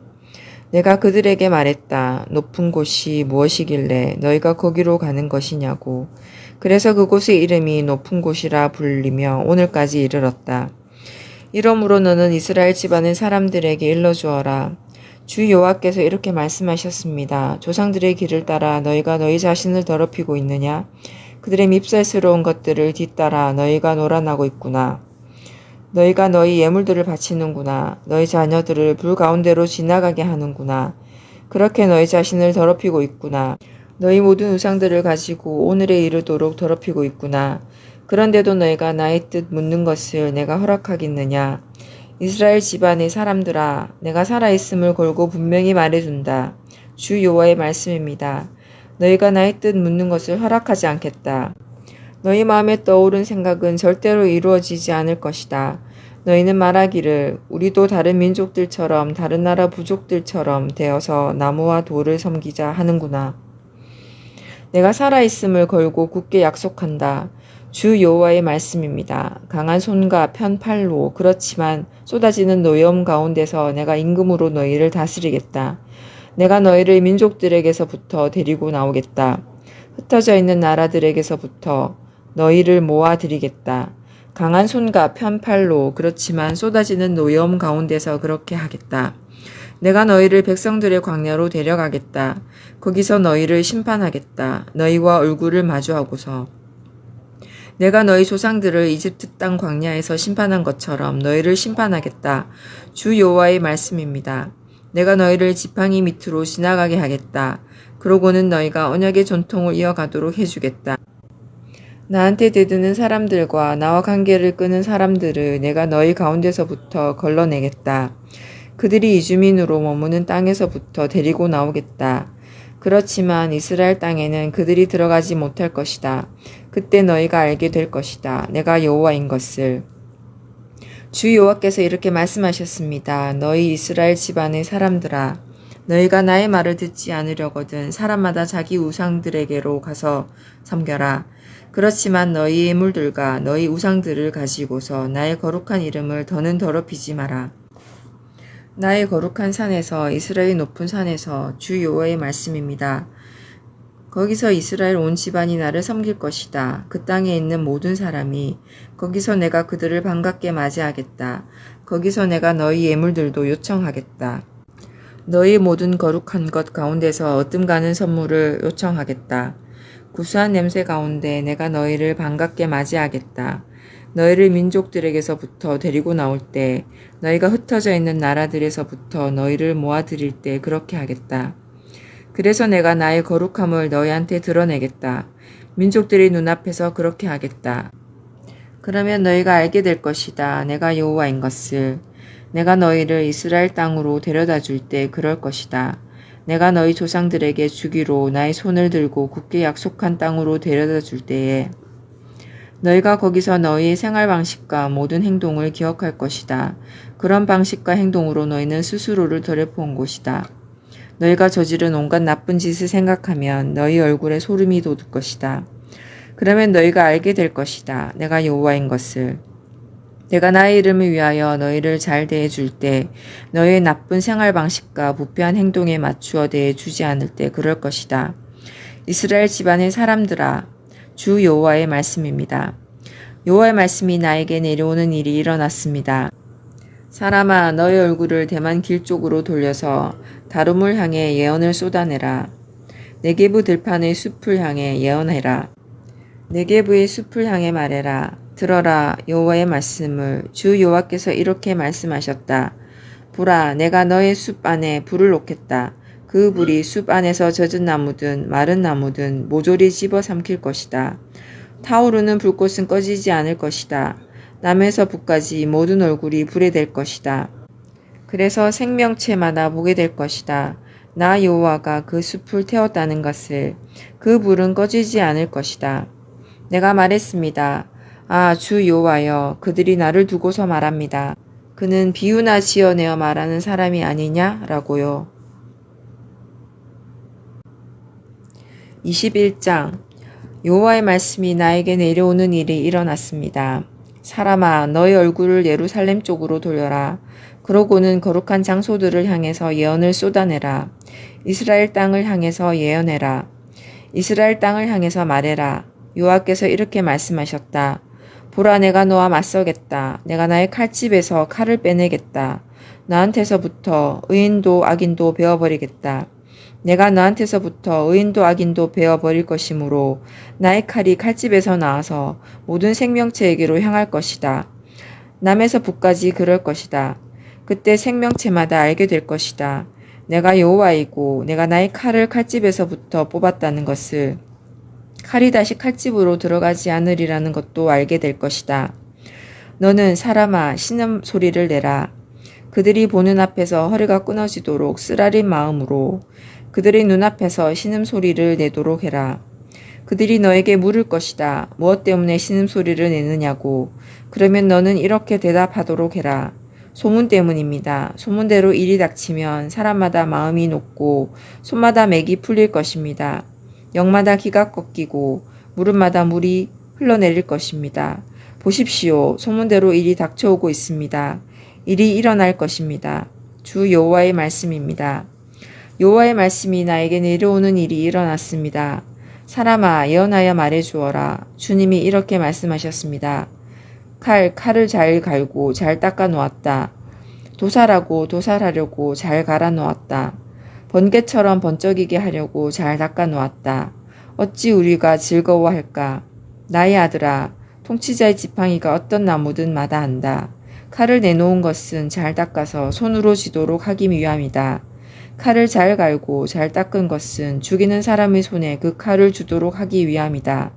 내가 그들에게 말했다. 높은 곳이 무엇이길래 너희가 거기로 가는 것이냐고. 그래서 그곳의 이름이 높은 곳이라 불리며 오늘까지 이르렀다. 이러므로 너는 이스라엘 집안의 사람들에게 일러주어라. 주 여호와께서 이렇게 말씀하셨습니다. 조상들의 길을 따라 너희가 너희 자신을 더럽히고 있느냐? 그들의 밉살스러운 것들을 뒤따라 너희가 놀아나고 있구나. 너희가 너희 예물들을 바치는구나. 너희 자녀들을 불 가운데로 지나가게 하는구나. 그렇게 너희 자신을 더럽히고 있구나. 너희 모든 우상들을 가지고 오늘에 이르도록 더럽히고 있구나. 그런데도 너희가 나의 뜻 묻는 것을 내가 허락하겠느냐. 이스라엘 집안의 사람들아, 내가 살아있음을 걸고 분명히 말해준다. 주 여호와의 말씀입니다. 너희가 나의 뜻 묻는 것을 허락하지 않겠다. 너희 마음에 떠오른 생각은 절대로 이루어지지 않을 것이다. 너희는 말하기를 우리도 다른 민족들처럼 다른 나라 부족들처럼 되어서 나무와 돌을 섬기자 하는구나. 내가 살아있음을 걸고 굳게 약속한다. 주 여호와의 말씀입니다. 강한 손과 편 팔로 그렇지만 쏟아지는 노여움 가운데서 내가 임금으로 너희를 다스리겠다. 내가 너희를 민족들에게서부터 데리고 나오겠다. 흩어져 있는 나라들에게서부터 너희를 모아드리겠다. 강한 손과 편 팔로 그렇지만 쏟아지는 노여움 가운데서 그렇게 하겠다. 내가 너희를 백성들의 광야로 데려가겠다. 거기서 너희를 심판하겠다. 너희와 얼굴을 마주하고서. 내가 너희 조상들을 이집트 땅 광야에서 심판한 것처럼 너희를 심판하겠다. 주 여호와의 말씀입니다. 내가 너희를 지팡이 밑으로 지나가게 하겠다. 그러고는 너희가 언약의 전통을 이어가도록 해주겠다. 나한테 대드는 사람들과 나와 관계를 끄는 사람들을 내가 너희 가운데서부터 걸러내겠다. 그들이 이주민으로 머무는 땅에서부터 데리고 나오겠다. 그렇지만 이스라엘 땅에는 그들이 들어가지 못할 것이다. 그때 너희가 알게 될 것이다. 내가 여호와인 것을. 주 여호와께서 이렇게 말씀하셨습니다. 너희 이스라엘 집안의 사람들아, 너희가 나의 말을 듣지 않으려거든 사람마다 자기 우상들에게로 가서 섬겨라. 그렇지만 너희 예물들과 너희 우상들을 가지고서 나의 거룩한 이름을 더는 더럽히지 마라. 나의 거룩한 산에서, 이스라엘 높은 산에서 주 여호와의 말씀입니다. 거기서 이스라엘 온 집안이 나를 섬길 것이다. 그 땅에 있는 모든 사람이. 거기서 내가 그들을 반갑게 맞이하겠다. 거기서 내가 너희 예물들도 요청하겠다. 너희 모든 거룩한 것 가운데서 어뜸 가는 선물을 요청하겠다. 구수한 냄새 가운데 내가 너희를 반갑게 맞이하겠다. 너희를 민족들에게서부터 데리고 나올 때, 너희가 흩어져 있는 나라들에서부터 너희를 모아드릴 때 그렇게 하겠다. 그래서 내가 나의 거룩함을 너희한테 드러내겠다. 민족들의 눈앞에서 그렇게 하겠다. 그러면 너희가 알게 될 것이다. 내가 여호와인 것을. 내가 너희를 이스라엘 땅으로 데려다 줄 때 그럴 것이다. 내가 너희 조상들에게 주기로 나의 손을 들고 굳게 약속한 땅으로 데려다 줄 때에 너희가 거기서 너희의 생활 방식과 모든 행동을 기억할 것이다. 그런 방식과 행동으로 너희는 스스로를 더럽혀온 곳이다. 너희가 저지른 온갖 나쁜 짓을 생각하면 너희 얼굴에 소름이 돋을 것이다. 그러면 너희가 알게 될 것이다. 내가 여호와인 것을. 내가 나의 이름을 위하여 너희를 잘 대해줄 때, 너희의 나쁜 생활 방식과 부패한 행동에 맞추어 대해주지 않을 때 그럴 것이다. 이스라엘 집안의 사람들아, 주 여호와의 말씀입니다. 여호와의 말씀이 나에게 내려오는 일이 일어났습니다. 사람아, 너의 얼굴을 대만 길 쪽으로 돌려서 다름을 향해 예언을 쏟아내라. 네게부 들판의 숲을 향해 예언해라. 네게부의 숲을 향해 말해라. 들어라, 여호와의 말씀을. 주 여호와께서 이렇게 말씀하셨다. 보라, 내가 너의 숲 안에 불을 놓겠다. 그 불이 숲 안에서 젖은 나무든 마른 나무든 모조리 집어삼킬 것이다. 타오르는 불꽃은 꺼지지 않을 것이다. 남에서 북까지 모든 얼굴이 불에 될 것이다. 그래서 생명체마다 보게 될 것이다. 나 여호와가 그 숲을 태웠다는 것을. 그 불은 꺼지지 않을 것이다. 내가 말했습니다. 아, 주 여호와여, 그들이 나를 두고서 말합니다. 그는 비유나 지어내어 말하는 사람이 아니냐라고요. 21장. 여호와의 말씀이 나에게 내려오는 일이 일어났습니다. 사람아, 너의 얼굴을 예루살렘 쪽으로 돌려라. 그러고는 거룩한 장소들을 향해서 예언을 쏟아내라. 이스라엘 땅을 향해서 예언해라. 이스라엘 땅을 향해서 말해라. 여호와께서 이렇게 말씀하셨다. 보라, 내가 너와 맞서겠다. 내가 나의 칼집에서 칼을 빼내겠다. 나한테서부터 의인도 악인도 베어버리겠다. 내가 너한테서부터 의인도 악인도 베어버릴 것이므로 나의 칼이 칼집에서 나와서 모든 생명체에게로 향할 것이다. 남에서 북까지 그럴 것이다. 그때 생명체마다 알게 될 것이다. 내가 여호와이고 내가 나의 칼을 칼집에서부터 뽑았다는 것을, 칼이 다시 칼집으로 들어가지 않으리라는 것도 알게 될 것이다. 너는 사람아 신음 소리를 내라. 그들이 보는 앞에서 허리가 끊어지도록 쓰라린 마음으로 그들의 눈앞에서 신음소리를 내도록 해라. 그들이 너에게 물을 것이다. 무엇 때문에 신음소리를 내느냐고. 그러면 너는 이렇게 대답하도록 해라. 소문 때문입니다. 소문대로 일이 닥치면 사람마다 마음이 높고 손마다 맥이 풀릴 것입니다. 영마다 기가 꺾이고 무릎마다 물이 흘러내릴 것입니다. 보십시오. 소문대로 일이 닥쳐오고 있습니다. 일이 일어날 것입니다. 주 여호와의 말씀입니다. 여호와의 말씀이 나에게 내려오는 일이 일어났습니다. 사람아 예언하여 말해주어라. 주님이 이렇게 말씀하셨습니다. 칼을 잘 갈고 잘 닦아 놓았다. 도살하고 도살하려고 잘 갈아 놓았다. 번개처럼 번쩍이게 하려고 잘 닦아 놓았다. 어찌 우리가 즐거워할까? 나의 아들아, 통치자의 지팡이가 어떤 나무든 마다한다. 칼을 내놓은 것은 잘 닦아서 손으로 쥐도록 하기 위함이다. 칼을 잘 갈고 잘 닦은 것은 죽이는 사람의 손에 그 칼을 주도록 하기 위함이다.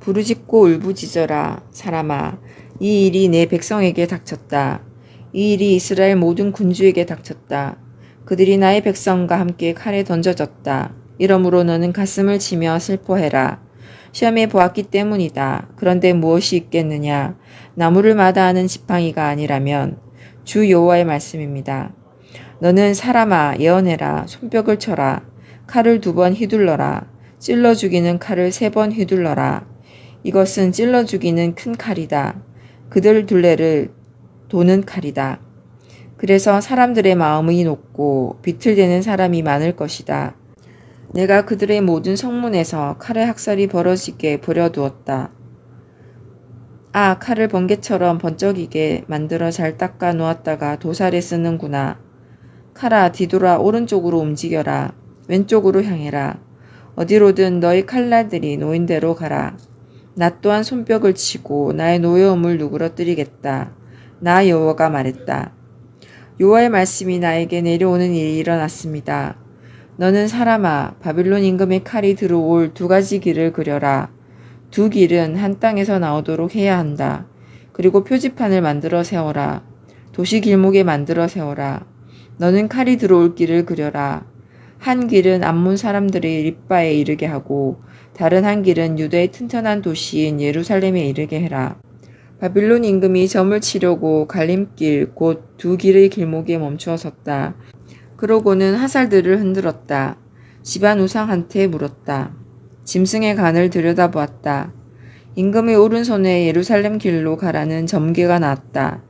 부르짖고 울부짖어라. 사람아, 이 일이 내 백성에게 닥쳤다. 이 일이 이스라엘 모든 군주에게 닥쳤다. 그들이 나의 백성과 함께 칼에 던져졌다. 이러므로 너는 가슴을 치며 슬퍼해라. 시험해 보았기 때문이다. 그런데 무엇이 있겠느냐? 나무를 마다하는 지팡이가 아니라면. 주 여호와의 말씀입니다. 너는 사람아 예언해라. 손뼉을 쳐라. 칼을 2번 휘둘러라. 찔러 죽이는 칼을 3번 휘둘러라. 이것은 찔러 죽이는 큰 칼이다. 그들 둘레를 도는 칼이다. 그래서 사람들의 마음이 높고 비틀대는 사람이 많을 것이다. 내가 그들의 모든 성문에서 칼의 학살이 벌어지게 버려두었다. 아, 칼을 번개처럼 번쩍이게 만들어 잘 닦아 놓았다가 도살에 쓰는구나. 칼아, 뒤돌아 오른쪽으로 움직여라. 왼쪽으로 향해라. 어디로든 너희 칼날들이 놓인 대로 가라. 나 또한 손뼉을 치고 나의 노여움을 누그러뜨리겠다. 나 여호와가 말했다. 여호와의 말씀이 나에게 내려오는 일이 일어났습니다. 너는 사람아 바빌론 임금의 칼이 들어올 2가지 길을 그려라. 2 길은 한 땅에서 나오도록 해야 한다. 그리고 표지판을 만들어 세워라. 도시 길목에 만들어 세워라. 너는 칼이 들어올 길을 그려라. 한 길은 암몬 사람들의 립바에 이르게 하고 다른 한 길은 유대의 튼튼한 도시인 예루살렘에 이르게 해라. 바빌론 임금이 점을 치려고 갈림길 곧 2 길의 길목에 멈추어 섰다. 그러고는 화살들을 흔들었다. 집안 우상한테 물었다. 짐승의 간을 들여다보았다. 임금의 오른손에 예루살렘 길로 가라는 점괘가 나왔다.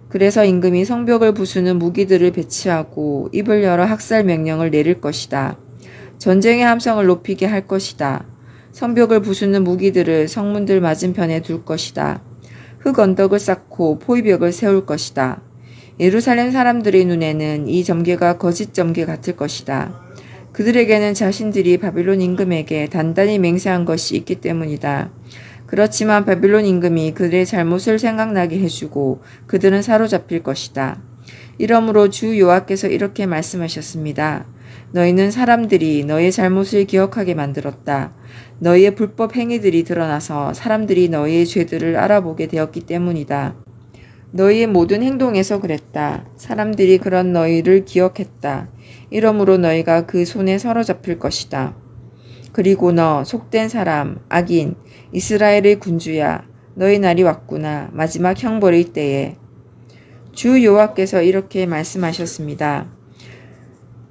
그래서 임금이 성벽을 부수는 무기들을 배치하고 입을 열어 학살 명령을 내릴 것이다. 전쟁의 함성을 높이게 할 것이다. 성벽을 부수는 무기들을 성문들 맞은편에 둘 것이다. 흙 언덕을 쌓고 포위벽을 세울 것이다. 예루살렘 사람들의 눈에는 이 점괘가 거짓 점괘 같을 것이다. 그들에게는 자신들이 바빌론 임금에게 단단히 맹세한 것이 있기 때문이다. 그렇지만 바빌론 임금이 그들의 잘못을 생각나게 해주고 그들은 사로잡힐 것이다. 이러므로 주 여호와께서 이렇게 말씀하셨습니다. 너희는 사람들이 너희의 잘못을 기억하게 만들었다. 너희의 불법 행위들이 드러나서 사람들이 너희의 죄들을 알아보게 되었기 때문이다. 너희의 모든 행동에서 그랬다. 사람들이 그런 너희를 기억했다. 이러므로 너희가 그 손에 사로잡힐 것이다. 그리고 너 속된 사람, 악인, 이스라엘의 군주야. 너희 날이 왔구나. 마지막 형벌의 때에. 주 여호와께서 이렇게 말씀하셨습니다.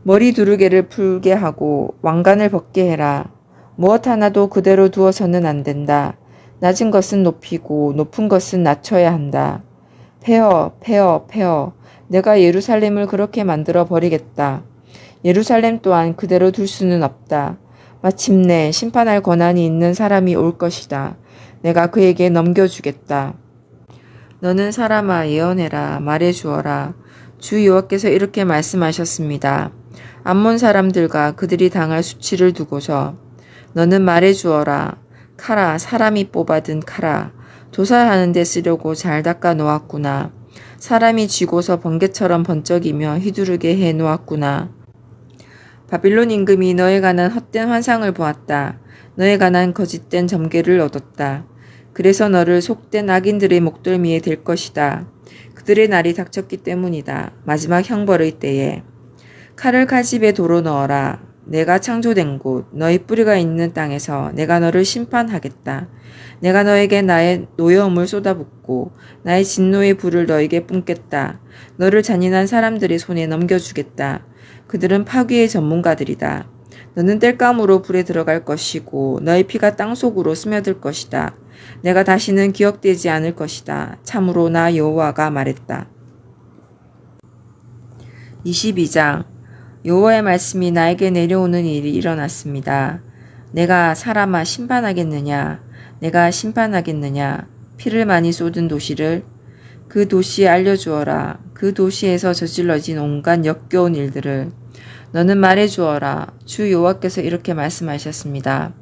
머리 두르개를 풀게 하고 왕관을 벗게 해라. 무엇 하나도 그대로 두어서는 안 된다. 낮은 것은 높이고 높은 것은 낮춰야 한다. 폐허, 폐허, 폐허. 내가 예루살렘을 그렇게 만들어 버리겠다. 예루살렘 또한 그대로 둘 수는 없다. 마침내 심판할 권한이 있는 사람이 올 것이다. 내가 그에게 넘겨주겠다. 너는 사람아 예언해라. 말해주어라. 주 여호와께서 이렇게 말씀하셨습니다. 암몬 사람들과 그들이 당할 수치를 두고서 너는 말해 주어라. 칼아, 사람이 뽑아든 칼아. 도살하는 데 쓰려고 잘 닦아 놓았구나. 사람이 쥐고서 번개처럼 번쩍이며 휘두르게 해 놓았구나. 바빌론 임금이 너에 관한 헛된 환상을 보았다. 너에 관한 거짓된 점괘를 얻었다. 그래서 너를 속된 악인들의 목덜미에 댈 것이다. 그들의 날이 닥쳤기 때문이다. 마지막 형벌의 때에. 칼을 칼집에 도로 넣어라. 내가 창조된 곳, 너희 뿌리가 있는 땅에서 내가 너를 심판하겠다. 내가 너에게 나의 노여움을 쏟아붓고 나의 진노의 불을 너에게 뿜겠다. 너를 잔인한 사람들의 손에 넘겨주겠다. 그들은 파괴의 전문가들이다. 너는 땔감으로 불에 들어갈 것이고 너의 피가 땅속으로 스며들 것이다. 내가 다시는 기억되지 않을 것이다. 참으로 나 여호와가 말했다. 22장 여호와의 말씀이 나에게 내려오는 일이 일어났습니다. 내가 사람아 심판하겠느냐? 내가 심판하겠느냐? 피를 많이 쏟은 도시를 그 도시에 알려주어라. 그 도시에서 저질러진 온갖 역겨운 일들을 너는 말해주어라. 주 여호와께서 이렇게 말씀하셨습니다.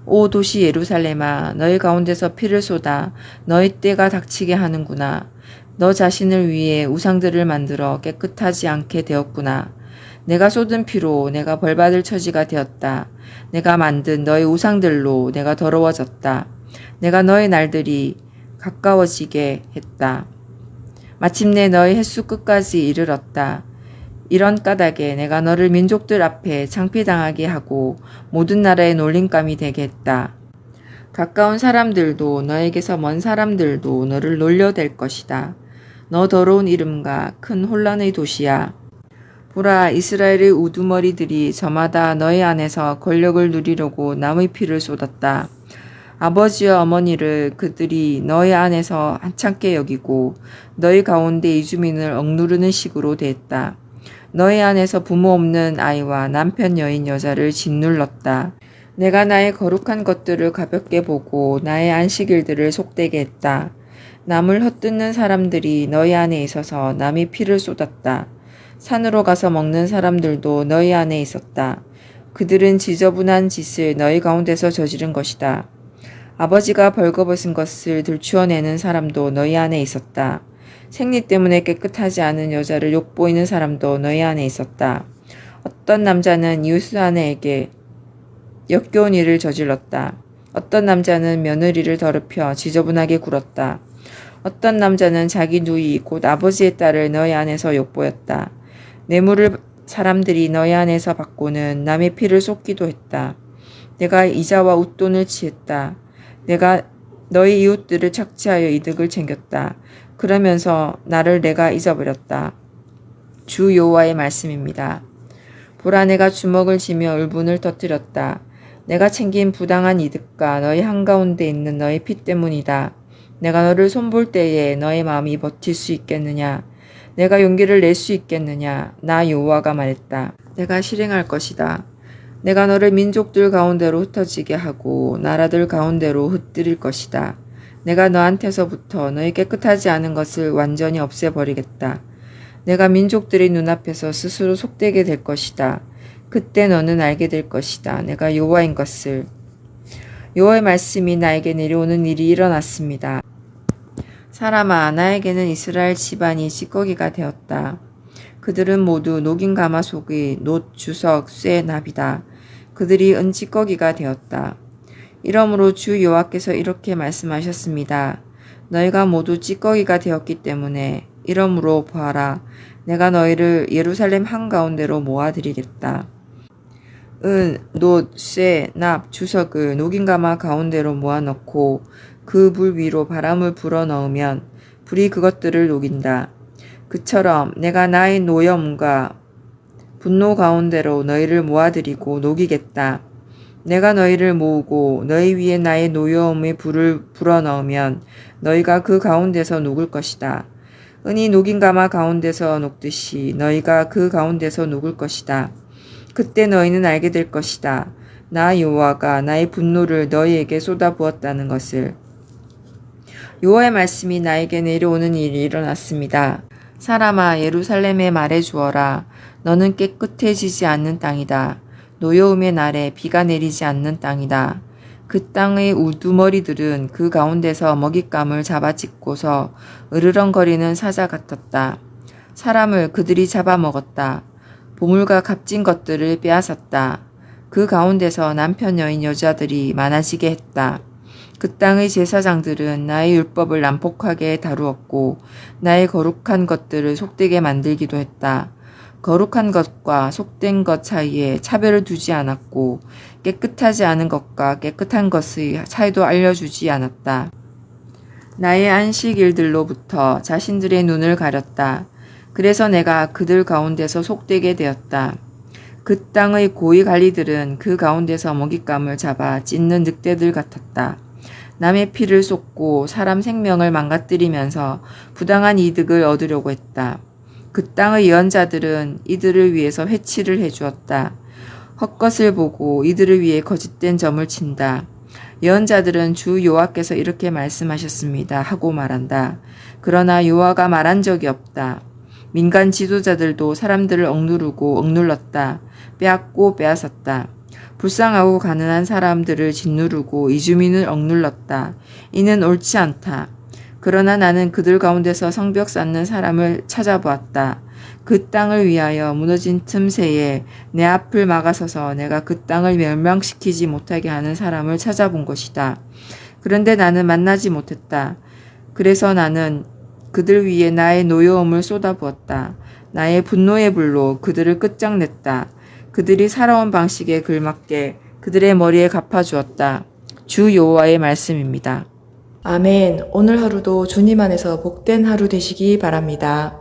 오 도시 예루살렘아, 너희 가운데서 피를 쏟아 너희 때가 닥치게 하는구나. 너 자신을 위해 우상들을 만들어 깨끗하지 않게 되었구나. 내가 쏟은 피로 내가 벌받을 처지가 되었다. 내가 만든 너희 우상들로 내가 더러워졌다. 내가 너희 날들이 가까워지게 했다. 마침내 너희 횟수 끝까지 이르렀다. 이런 까닭에 내가 너를 민족들 앞에 창피당하게 하고 모든 나라의 놀림감이 되게 했다. 가까운 사람들도 너에게서 먼 사람들도 너를 놀려댈 것이다. 너 더러운 이름과 큰 혼란의 도시야. 보라, 이스라엘의 우두머리들이 저마다 너희 안에서 권력을 누리려고 남의 피를 쏟았다. 아버지와 어머니를 그들이 너희 안에서 한참게 여기고 너희 가운데 이주민을 억누르는 식으로 대했다. 너희 안에서 부모 없는 아이와 남편 여인 여자를 짓눌렀다. 내가 나의 거룩한 것들을 가볍게 보고 나의 안식일들을 속되게 했다. 남을 헛뜯는 사람들이 너희 안에 있어서 남의 피를 쏟았다. 산으로 가서 먹는 사람들도 너희 안에 있었다. 그들은 지저분한 짓을 너희 가운데서 저지른 것이다. 아버지가 벌거벗은 것을 들추어내는 사람도 너희 안에 있었다. 생리 때문에 깨끗하지 않은 여자를 욕보이는 사람도 너희 안에 있었다. 어떤 남자는 이웃 아내에게 역겨운 일을 저질렀다. 어떤 남자는 며느리를 더럽혀 지저분하게 굴었다. 어떤 남자는 자기 누이 곧 아버지의 딸을 너희 안에서 욕보였다. 뇌물을 사람들이 너희 안에서 받고는 남의 피를 쏟기도 했다. 내가 이자와 웃돈을 취했다. 내가 너희 이웃들을 착취하여 이득을 챙겼다. 그러면서 나를 내가 잊어버렸다. 주 여호와의 말씀입니다. 보라, 내가 주먹을 쥐며 울분을 터뜨렸다. 내가 챙긴 부당한 이득과 너희 한가운데 있는 너희 피 때문이다. 내가 너를 손볼 때에 너의 마음이 버틸 수 있겠느냐? 내가 용기를 낼 수 있겠느냐? 나 여호와가 말했다. 내가 실행할 것이다. 내가 너를 민족들 가운데로 흩어지게 하고 나라들 가운데로 흩뜨릴 것이다. 내가 너한테서부터 너희 깨끗하지 않은 것을 완전히 없애버리겠다. 내가 민족들의 눈앞에서 스스로 속되게 될 것이다. 그때 너는 알게 될 것이다. 내가 여호와인 것을. 여호와의 말씀이 나에게 내려오는 일이 일어났습니다. 사람아, 나에게는 이스라엘 집안이 찌꺼기가 되었다. 그들은 모두 녹인 가마속의 놋, 주석, 쇠, 납이다. 그들이 은찌꺼기가 되었다. 이러므로 주 여호와께서 이렇게 말씀하셨습니다. 너희가 모두 찌꺼기가 되었기 때문에 이러므로 보아라. 내가 너희를 예루살렘 한가운데로 모아드리겠다. 은, 놋, 쇠, 납, 주석을 녹인 가마 가운데로 모아넣고 그 불 위로 바람을 불어넣으면 불이 그것들을 녹인다. 그처럼 내가 나의 노염과 분노 가운데로 너희를 모아들이고 녹이겠다. 내가 너희를 모으고 너희 위에 나의 노여움의 불을 불어넣으면 너희가 그 가운데서 녹을 것이다. 은이 녹인 가마 가운데서 녹듯이 너희가 그 가운데서 녹을 것이다. 그때 너희는 알게 될 것이다. 나 여호와가 나의 분노를 너희에게 쏟아부었다는 것을. 여호와의 말씀이 나에게 내려오는 일이 일어났습니다. 사람아 예루살렘에 말해 주어라. 너는 깨끗해지지 않는 땅이다. 노여움의 날에 비가 내리지 않는 땅이다. 그 땅의 우두머리들은 그 가운데서 먹잇감을 잡아찢고서 으르렁거리는 사자 같았다. 사람을 그들이 잡아먹었다. 보물과 값진 것들을 빼앗았다. 그 가운데서 남편 여인 여자들이 많아지게 했다. 그 땅의 제사장들은 나의 율법을 난폭하게 다루었고 나의 거룩한 것들을 속되게 만들기도 했다. 거룩한 것과 속된 것 사이에 차별을 두지 않았고 깨끗하지 않은 것과 깨끗한 것의 차이도 알려주지 않았다. 나의 안식일들로부터 자신들의 눈을 가렸다. 그래서 내가 그들 가운데서 속되게 되었다. 그 땅의 고위 관리들은 그 가운데서 먹잇감을 잡아 찢는 늑대들 같았다. 남의 피를 쏟고 사람 생명을 망가뜨리면서 부당한 이득을 얻으려고 했다. 그 땅의 예언자들은 이들을 위해서 회치를 해주었다. 헛것을 보고 이들을 위해 거짓된 점을 친다. 예언자들은 주 여호와께서 이렇게 말씀하셨습니다 하고 말한다. 그러나 여호와가 말한 적이 없다. 민간 지도자들도 사람들을 억누르고 억눌렀다. 빼앗고 빼앗았다. 불쌍하고 가난한 사람들을 짓누르고 이주민을 억눌렀다. 이는 옳지 않다. 그러나 나는 그들 가운데서 성벽 쌓는 사람을 찾아보았다. 그 땅을 위하여 무너진 틈새에 내 앞을 막아서서 내가 그 땅을 멸망시키지 못하게 하는 사람을 찾아본 것이다. 그런데 나는 만나지 못했다. 그래서 나는 그들 위에 나의 노여움을 쏟아부었다. 나의 분노의 불로 그들을 끝장냈다. 그들이 살아온 방식에 걸맞게 그들의 머리에 갚아주었다. 주 여호와의 말씀입니다. 아멘. 오늘 하루도 주님 안에서 복된 하루 되시기 바랍니다.